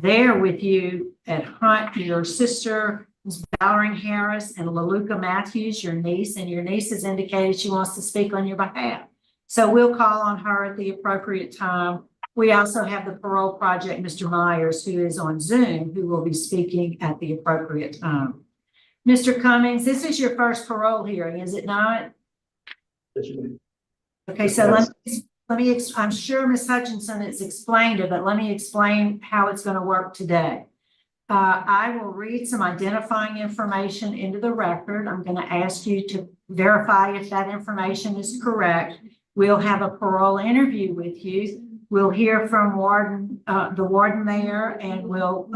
there with you at Hunt, your sister, Ms. Valerie Harris, and Leluca Matthews, your niece, and your niece has indicated she wants to speak on your behalf. So we'll call on her at the appropriate time. We also have the Parole Project, Mr. Myers, who is on Zoom, who will be speaking at the appropriate time. Mr. Cummings, this is your first parole hearing, is it not? Okay, so let me, I'm sure Ms. Hutchinson has explained it, but let me explain how it's going to work today. I will read some identifying information into the record. I'm going to ask you to verify if that information is correct. We'll have a parole interview with you. We'll hear from the warden there, and we'll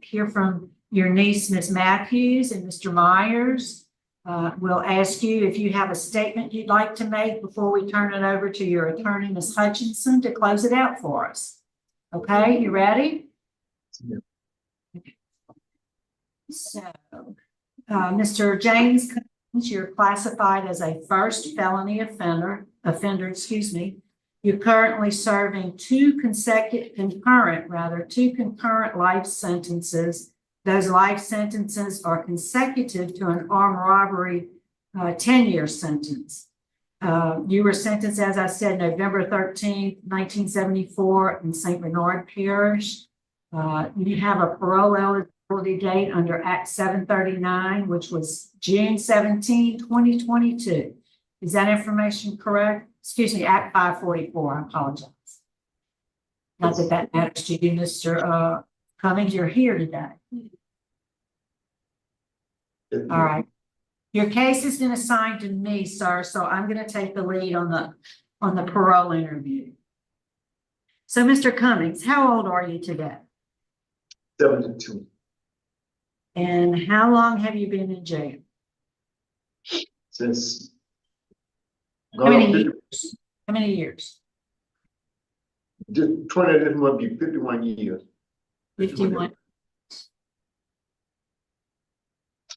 hear from your niece, Ms. Matthews, and Mr. Myers. We'll ask you if you have a statement you'd like to make before we turn it over to your attorney, Ms. Hutchinson, to close it out for us. Okay, you ready? Yeah. So, Mr. James Cummings, you're classified as a first felony offender, excuse me. You're currently serving two concurrent life sentences. Those life sentences are consecutive to an armed robbery 10-year sentence. You were sentenced, as I said, November 13th, 1974 in St. Bernard Parish. You have a parole eligibility date under Act 739, which was June 17, 2022. Is that information correct? Excuse me, Act 544, I apologize. Not that that matters to you, Mr. Cummings, you're here today. All right. Your case has been assigned to me, sir, so I'm going to take the lead on the parole interview. So, Mr. Cummings, how old are you today? 72. And how long have you been in jail? Since. How many years? How many years? Just 20, this must be 51 years. 51.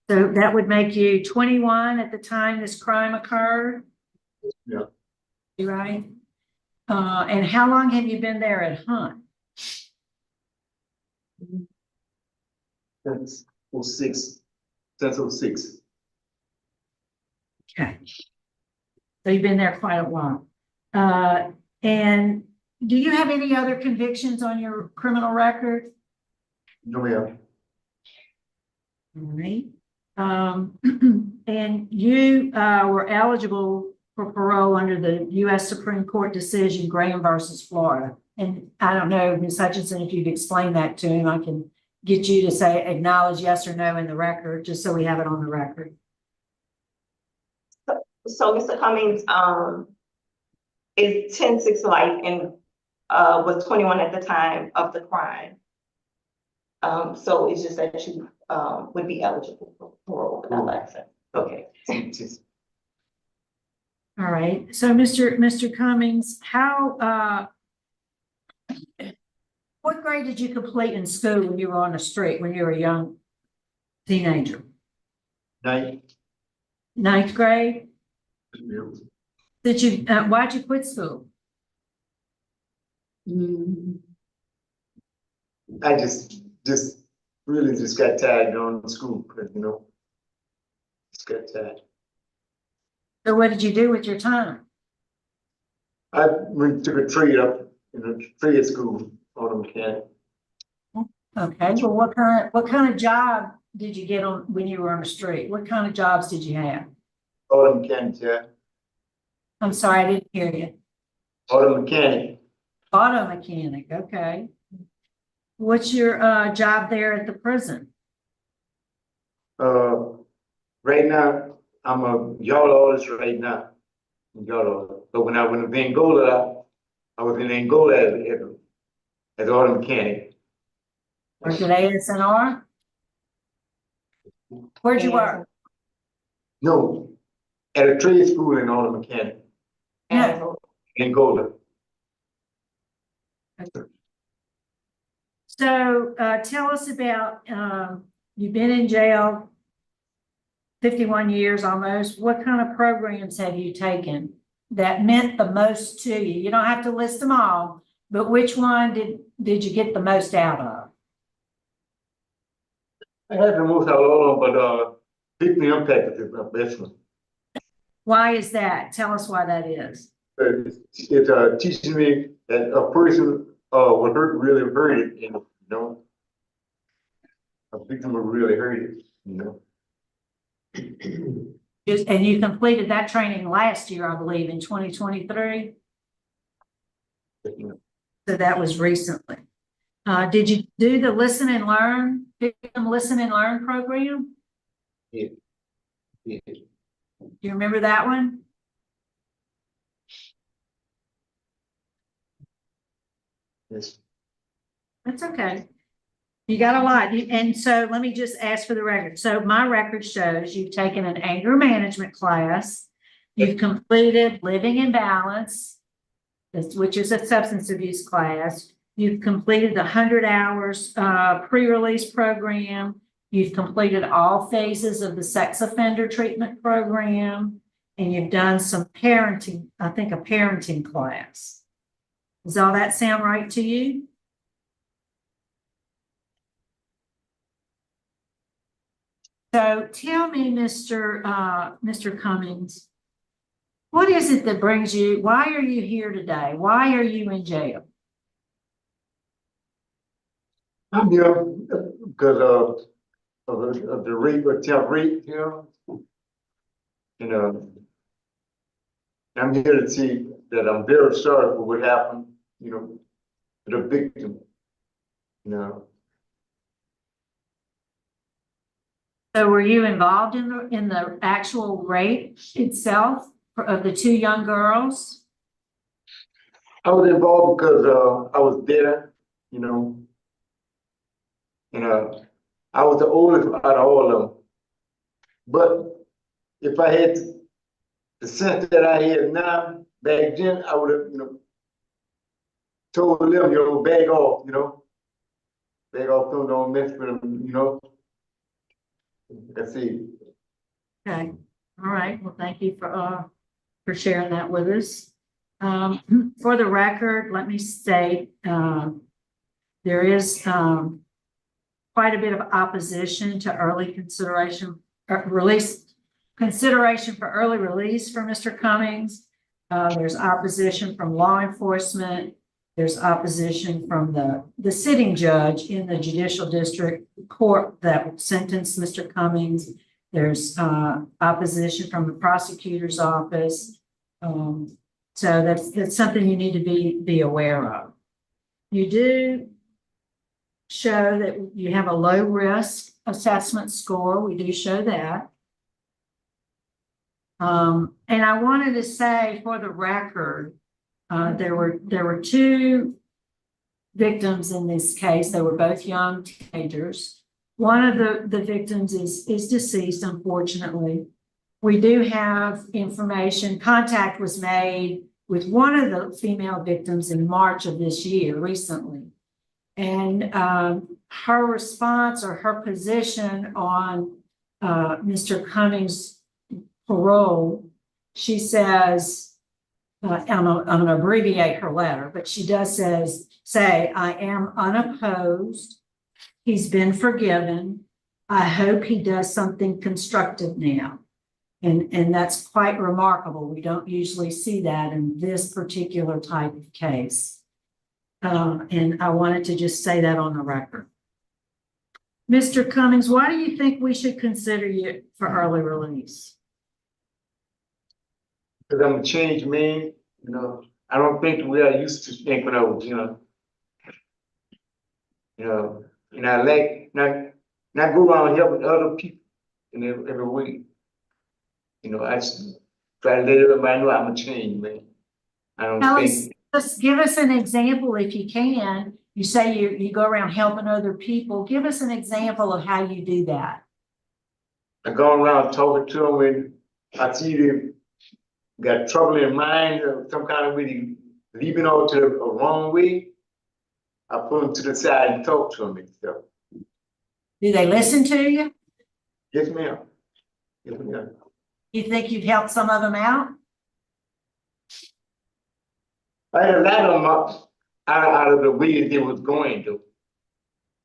So that would make you 21 at the time this crime occurred? Yeah. You right? And how long have you been there at Hunt? Since 06. Since 06. Okay. So you've been there quite a while. And do you have any other convictions on your criminal record? No, ma'am. All right. And you were eligible for parole under the U.S. Supreme Court decision, Graham versus Florida. And I don't know, Ms. Hutchinson, if you've explained that to him, I can get you to say acknowledge yes or no in the record, just so we have it on the record. So, Mr. Cummings, is 10-6 life and was 21 at the time of the crime. So it's just that you would be eligible for parole, not license. Okay. All right. So, Mr. Cummings, what grade did you complete in school when you were on the street, when you were a young teenager? Ninth grade? Why'd you quit school? I just really got tired going to school, just got tired. So what did you do with your time? I took a trade up in a trade school, auto mechanic. Okay, well, what kind of job did you get on when you were on the street? What kind of jobs did you have? Auto mechanic, yeah. I'm sorry, I didn't hear you. Auto mechanic. Auto mechanic, okay. What's your job there at the prison? Right now, I'm a yard artist right now. But when I went to Angola, I was in Angola as auto mechanic. Worked at ASNR? Where'd you work? No, at a trade school in auto mechanic. No. Angola. So, tell us about, you've been in jail 51 years almost. What kind of programs have you taken that meant the most to you? You don't have to list them all, but which one did you get the most out of? I had the most out of all of them, but deeply impacted is my best one. Why is that? Tell us why that is. It's teaching me that a person would really hurt it, you know. A victim would really hurt it, you know. And you completed that training last year, I believe, in 2023. So that was recently. Did you do the listen and learn, victim listen and learn program? Yeah. Yeah. Do you remember that one? Yes. That's okay. You got a lot. And so let me just ask for the record. So my record shows you've taken an anger management class. You've completed living in balance, which is a substance abuse class. You've completed the 100 hours pre-release program. You've completed all phases of the sex offender treatment program. And you've done some parenting, I think a parenting class. Does all that sound right to you? So tell me, Mr. Cummings, what is it that brings you, why are you here today? Why are you in jail? I'm here because of the rape, attempt rape, you know. And I'm here to see that I'm very sorry for what happened, you know, to the victim, you know. So were you involved in the actual rape itself of the two young girls? I was involved because I was there, you know. And I was the oldest out of all of them. But if I had the sense that I had now, back then, I would have, you know, told them, you know, bag off, you know. Bag off, don't mess with them, you know. That's it. Okay. All right. Well, thank you for sharing that with us. For the record, let me state there is quite a bit of opposition to early consideration for early release for Mr. Cummings. There's opposition from law enforcement. There's opposition from the sitting judge in the judicial district court that sentenced Mr. Cummings. There's opposition from the prosecutor's office. So that's something you need to be aware of. You do show that you have a low risk assessment score. We do show that. And I wanted to say for the record, there were two victims in this case. They were both young teenagers. One of the victims is deceased, unfortunately. We do have information. Contact was made with one of the female victims in March of this year, recently. And her response or her position on Mr. Cummings' parole, she says, I'm going to abbreviate her letter, but she does say, I am unopposed. He's been forgiven. I hope he does something constructive now. And that's quite remarkable. We don't usually see that in this particular type of case. And I wanted to just say that on the record. Mr. Cummings, why do you think we should consider you for early release? Because I'm a changed man, you know. I don't think the way I used to think when I was, you know, and I like not go around helping other people in every way. You know, try to let everybody know I'm a change, man. I don't Tell us, think, just give us an example if you can. You say you go around helping other people. Give us an example of how you do that. I go around talking to them when I see them got trouble in mind or some kind of way, leaving out to the wrong way. I put them to the side and talk to them and stuff. Do they listen to you? Yes, ma'am. Yes, ma'am. You think you've helped some of them out? I had a lot of them out of the way they was going to.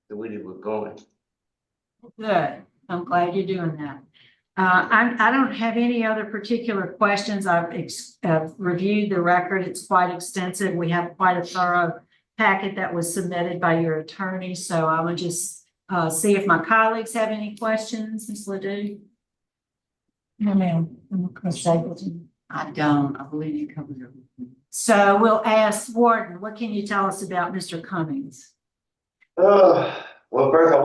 The way they were going. Good. I'm glad you're doing that. I don't have any other particular questions. I've reviewed the record. It's quite extensive. We have quite a thorough packet that was submitted by your attorney. So I would just see if my colleagues have any questions, Ms. Ledoux. No, ma'am. I don't. I believe you covered everything. So we'll ask Warden, what can you tell us about Mr. Cummings? Well, first I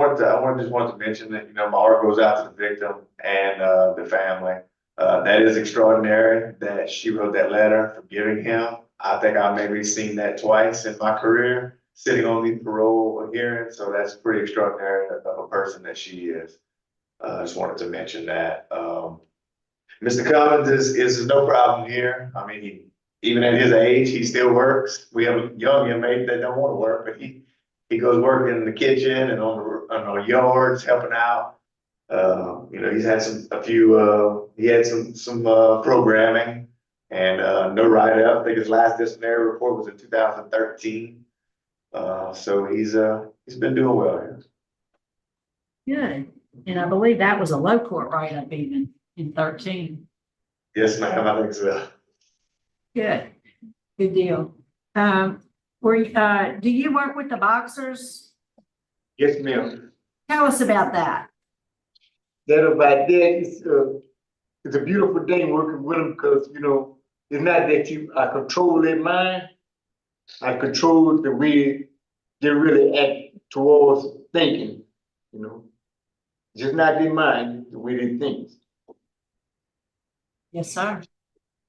just want to mention that, my heart goes out to the victim and, the family. That is extraordinary that she wrote that letter forgiving him. I think I maybe seen that twice in my career, sitting on these parole hearings. So that's pretty extraordinary of a person that she is. I just wanted to mention that. Mr. Cummings is no problem here. I mean, even at his age, he still works. We have a young inmate that don't want to work, but he goes work in the kitchen and on the yards, helping out. He's had he had some programming and no write-up. I think his last disciplinary report was in 2013. So he's been doing well here. Good. And I believe that was a low court write-up even in 13. Yes, ma'am, I think so. Good. Good deal. Do you work with the boxers? Yes, ma'am. Tell us about that. That about that, it's a beautiful thing working with them because, it's not that I control their mind. I control the way they really act towards thinking, Just not their mind, the way they think. Yes, sir.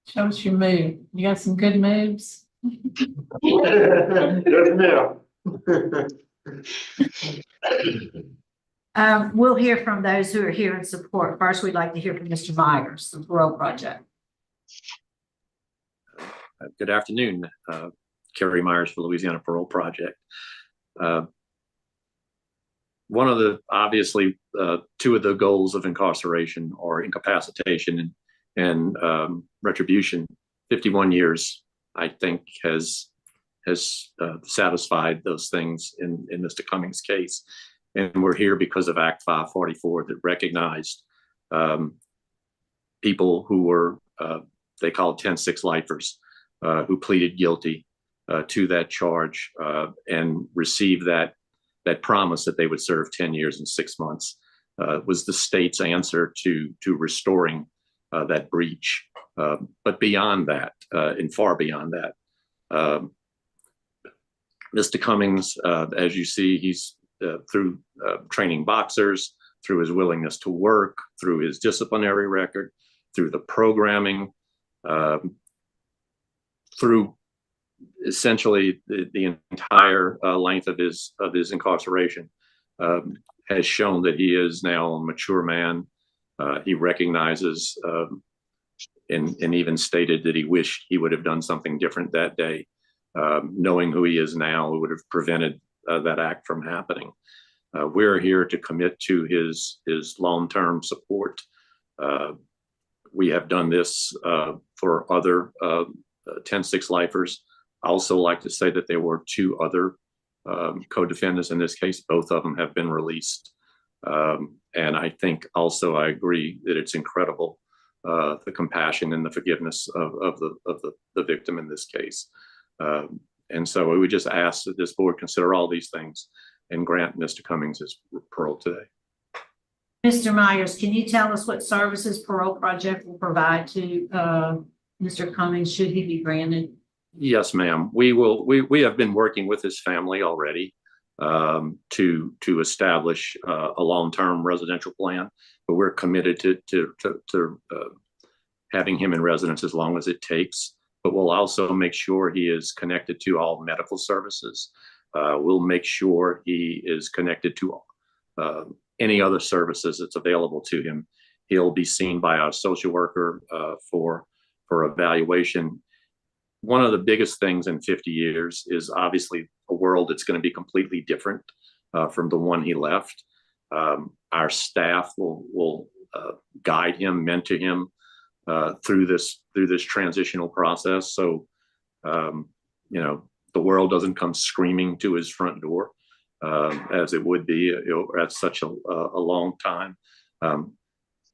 Show us your move. You got some good moves? Yes, ma'am. We'll hear from those who are here in support. First, we'd like to hear from Mr. Myers, the Parole Project. Good afternoon, Kerry Myers for Louisiana Parole Project. One of the, obviously, two of the goals of incarceration are incapacitation and retribution. 51 years, I think, has satisfied those things in Mr. Cummings' case. And we're here because of Act 544 that recognized people who were, they called 10-6 lifers, who pleaded guilty to that charge and received that promise that they would serve 10 years and 6 months. Was the state's answer to restoring that breach. But beyond that, and far beyond that, Mr. Cummings, as you see, he's through training boxers, through his willingness to work, through his disciplinary record, through the programming, through essentially the entire length of his incarceration, has shown that he is now a mature man. He recognizes and even stated that he wished he would have done something different that day. Knowing who he is now, it would have prevented that act from happening. We're here to commit to his long-term support. We have done this for other 10-6 lifers. I also like to say that there were 2 other co-defendants in this case. Both of them have been released. And I think also I agree that it's incredible, the compassion and the forgiveness of the victim in this case. And so we would just ask that this board consider all these things and grant Mr. Cummings his parole today. Mr. Myers, can you tell us what services Parole Project will provide to Mr. Cummings should he be granted? Yes, ma'am. We have been working with his family already to establish a long-term residential plan, but we're committed to having him in residence as long as it takes, but we'll also make sure he is connected to all medical services. We'll make sure he is connected to any other services that's available to him. He'll be seen by our social worker for evaluation. One of the biggest things in 50 years is obviously a world that's going to be completely different from the one he left. Our staff will guide him, mentor him through this transitional process. So, you know, the world doesn't come screaming to his front door as it would be at such a long time.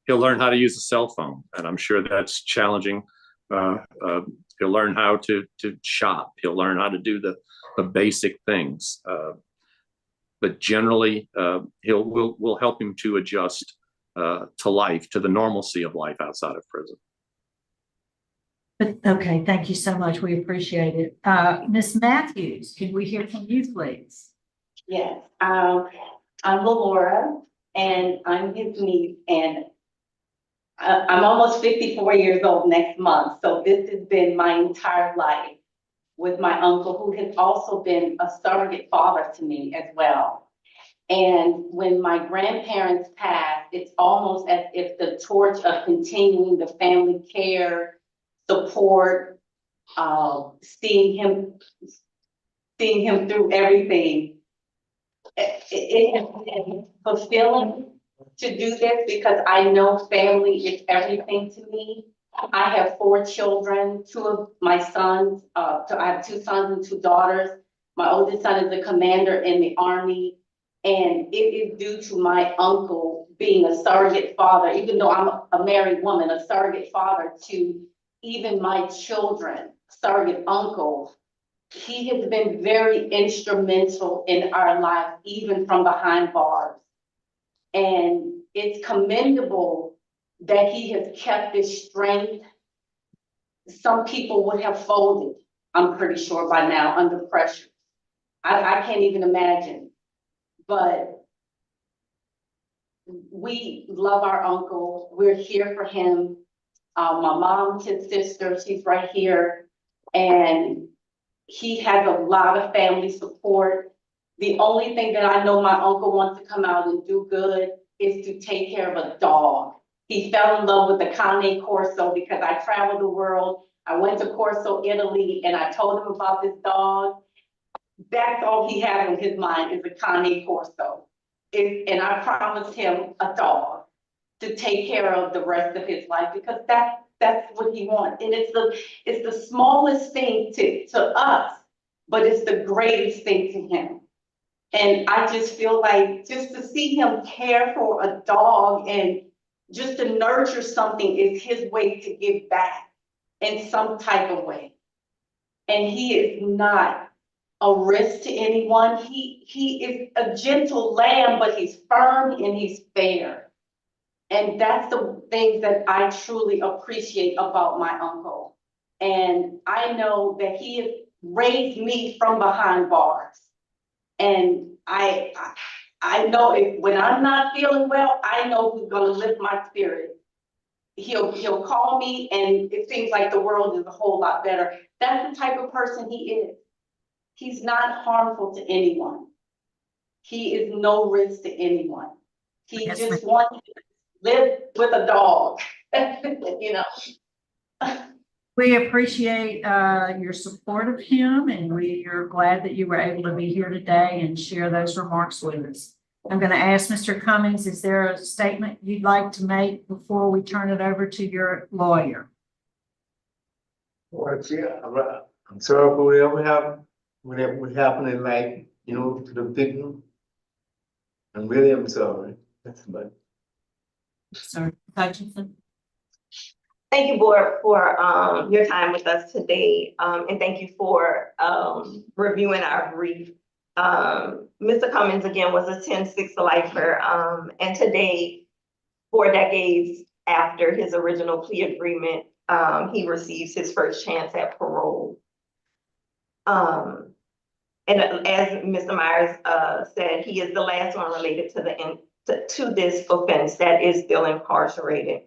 He'll learn how to use a cell phone, and I'm sure that's challenging. He'll learn how to shop. He'll learn how to do the basic things. But generally, we'll help him to adjust to life, to the normalcy of life outside of prison. Okay, thank you so much. We appreciate it. Ms. Matthews, can we hear from you, please? Yes, I'm Laura, and I'm his niece, and I'm almost 54 years old next month. So this has been my entire life with my uncle, who has also been a surrogate father to me as well. And when my grandparents passed, it's almost as if the torch of continuing the family care, support, seeing him through everything. It has been fulfilling to do this because I know family is everything to me. I have 4 children, 2 of my sons, I have 2 sons and 2 daughters. My oldest son is a commander in the Army, and it is due to my uncle being a surrogate father, even though I'm a married woman, a surrogate father to even my children, surrogate uncle. He has been very instrumental in our lives, even from behind bars. And it's commendable that he has kept this strength. Some people would have folded, I'm pretty sure by now, under pressure. I can't even imagine. But we love our uncle. We're here for him. My mom, his sister, she's right here. And he has a lot of family support. The only thing that I know my uncle wants to come out and do good is to take care of a dog. He fell in love with the Cane Corso because I traveled the world. I went to Corso, Italy, and I told him about this dog. That's all he has in his mind is a Cane Corso. And I promised him a dog to take care of the rest of his life because that's what he wants. And it's the smallest thing to us, but it's the greatest thing to him. And I just feel like just to see him care for a dog and just to nurture something is his way to give back in some type of way. And he is not a risk to anyone. He is a gentle lamb, but he's firm and he's fair. And that's the things that I truly appreciate about my uncle. And I know that he has raised me from behind bars. And I know when I'm not feeling well, I know who's gonna lift my spirit. He'll call me and it seems like the world is a whole lot better. That's the type of person he is. He's not harmful to anyone. He is no risk to anyone. He just wants to live with a dog, you know. We appreciate your support of him, and we are glad that you were able to be here today and share those remarks with us. I'm going to ask Mr. Cummings, is there a statement you'd like to make before we turn it over to your lawyer? Well, yeah, I'm sorry for whatever happened in life, you know, to the victim. I'm really sorry. That's about it. Sir Hutchinson. Thank you, board, for your time with us today, and thank you for reviewing our brief. Mr. Cummings, again, was a 10-6 lifer, and today, 4 decades after his original plea agreement, he receives his first chance at parole. And as Mr. Myers said, he is the last one related to this offense that is still incarcerated.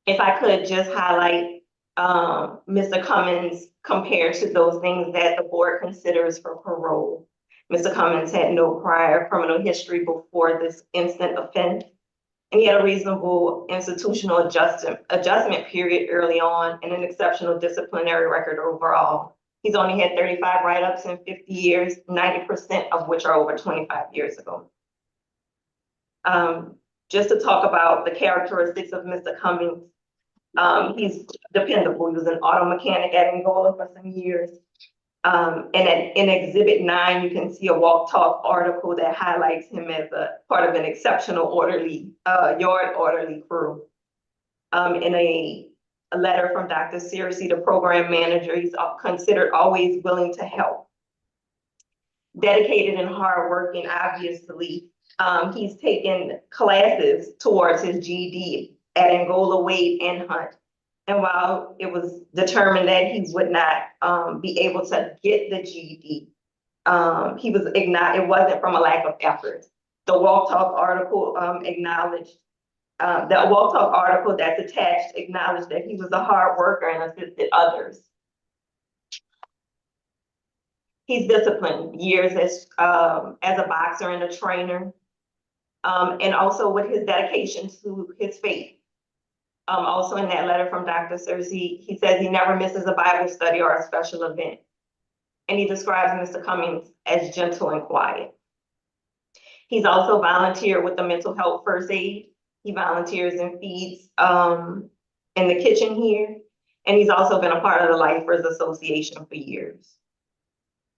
If I could just highlight, Mr. Cummings compared to those things that the board considers for parole. Mr. Cummings had no prior criminal history before this instant offense. And he had a reasonable institutional adjustment period early on and an exceptional disciplinary record overall. He's only had 35 write-ups in 50 years, 90% of which are over 25 years ago. Just to talk about the characteristics of Mr. Cummings, he's dependable. He was an auto mechanic at Angola for some years. And in Exhibit 9, you can see a Walk Talk article that highlights him as a part of an exceptional orderly, yard orderly crew. In a letter from Dr. Searcy, the program manager, he's considered always willing to help. Dedicated and hardworking, obviously. He's taken classes towards his GED at Angola, Wade, and Hunt. And while it was determined that he would not be able to get the GED, it wasn't from a lack of effort. The Walk Talk article acknowledged, the Walk Talk article that's attached acknowledged that he was a hard worker and assisted others. He's disciplined, years as a boxer and a trainer, and also with his dedication to his faith. Also in that letter from Dr. Searcy, he says he never misses a Bible study or a special event. And he describes Mr. Cummings as gentle and quiet. He's also volunteered with the mental health first aid. He volunteers and feeds in the kitchen here. And he's also been a part of the Lifers Association for years.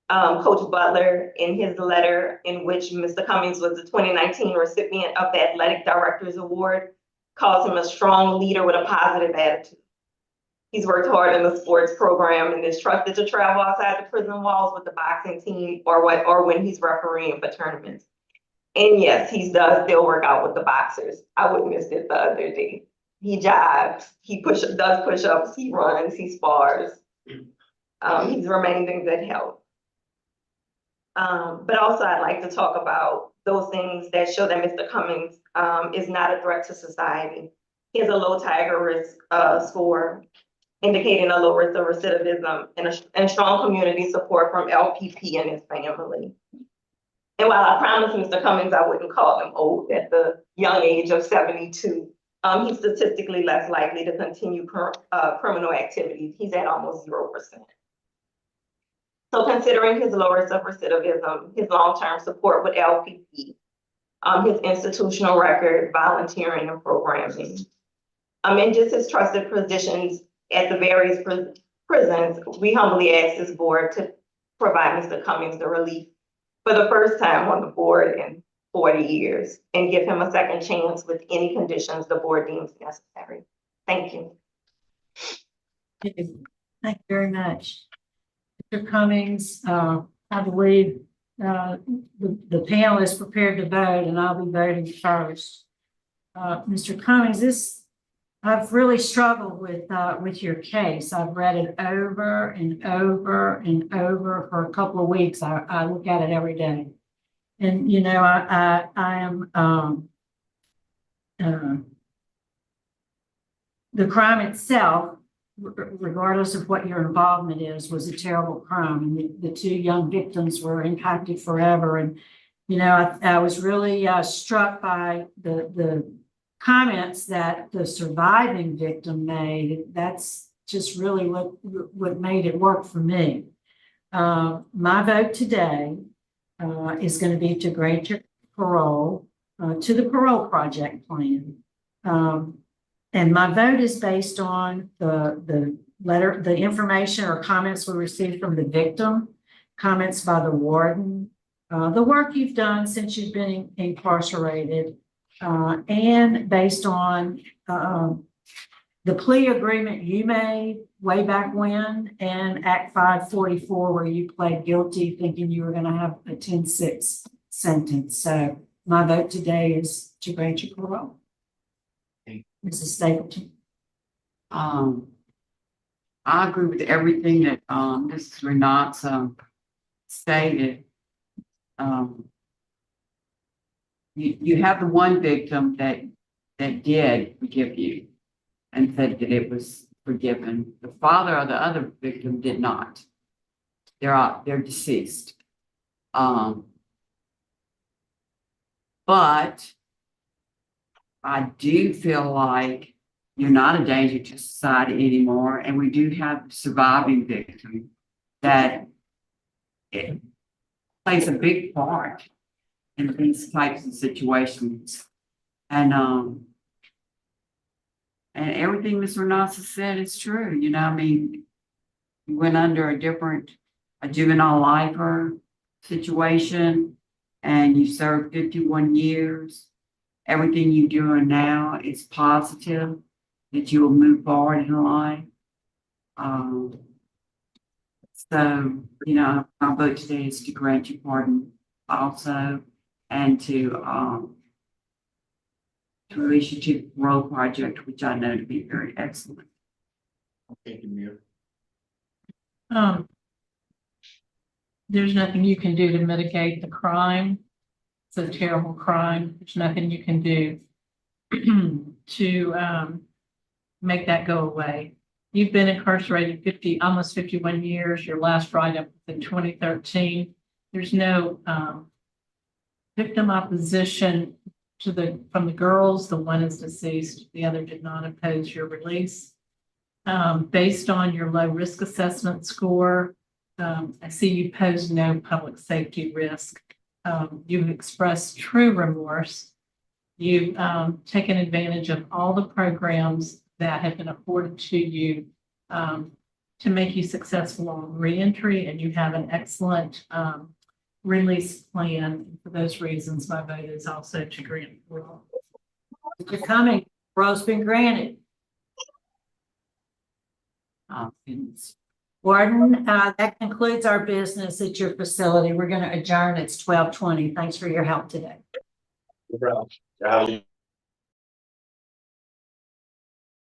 Coach Butler, in his letter in which Mr. Cummings was the 2019 recipient of the Athletic Directors Award, calls him a strong leader with a positive attitude. He's worked hard in the sports program and is trusted to travel outside the prison walls with the boxing team or when he's refereeing for tournaments. And yes, he does still work out with the boxers. I witnessed it the other day. He jogs, he does push-ups, he runs, he spars. He's remained in good health. But also I'd like to talk about those things that show that Mr. Cummings is not a threat to society. He has a low Tiger risk score, indicating a low risk of recidivism and strong community support from LPP and his family. And while I promised Mr. Cummings I wouldn't call him old at the young age of 72, he's statistically less likely to continue criminal activities. He's at almost 0%. So considering his low risk of recidivism, his long-term support with LPP, his institutional record, volunteering and programming, and just his trusted positions at the various prisons, we humbly ask this board to provide Mr. Cummings the relief for the first time on the board in 40 years and give him a second chance with any conditions the board deems necessary. Thank you. Thank you very much. Mr. Cummings, I believe the panel is prepared to vote and I'll be voting first. Mr. Cummings, I've really struggled with your case. I've read it over and over and over for a couple of weeks. I look at it every day. And, you know, I am, the crime itself, regardless of what your involvement is, was a terrible crime. And the two young victims were impacted forever. And, you know, I was really struck by the comments that the surviving victim made. That's just really what made it work for me. My vote today is going to be to grant your parole to the parole project plan. And my vote is based on the letter, the information or comments we received from the victim, comments by the warden, the work you've done since you've been incarcerated, and based on the plea agreement you made way back when and Act 544, where you pled guilty thinking you were going to have a 10-6 sentence. So my vote today is to grant your parole. Mrs. Stapleton. I agree with everything that Mrs. Renato stated. You have the one victim that did forgive you, and said that it was forgiven. The father of the other victim did not. They're deceased. But I do feel like you're not a danger to society anymore, and we do have surviving victim that it plays a big part in these types of situations. And everything Ms. Renasa said is true. You know, I mean, you went under a juvenile lifer situation, and you served 51 years. Everything you're doing now is positive, that you will move forward in life. So, you know, my vote today is to grant you pardon also, and to release you to the parole project, which I know to be very excellent. Thank you, Mayor. There's nothing you can do to mitigate the crime. It's a terrible crime. There's nothing you can do to make that go away. You've been incarcerated almost 51 years. Your last write-up was in 2013. There's no victim opposition from the girls. The one is deceased. The other did not oppose your release. Based on your low risk assessment score, I see you pose no public safety risk. You've expressed true remorse. You've taken advantage of all the programs that have been afforded to you to make you successful on reentry, and you have an excellent release plan. For those reasons, my vote is also to grant parole. Mr. Cummings, parole's been granted. Warden, that concludes our business at your facility. We're going to adjourn. It's 12:20. Thanks for your help today. No problem.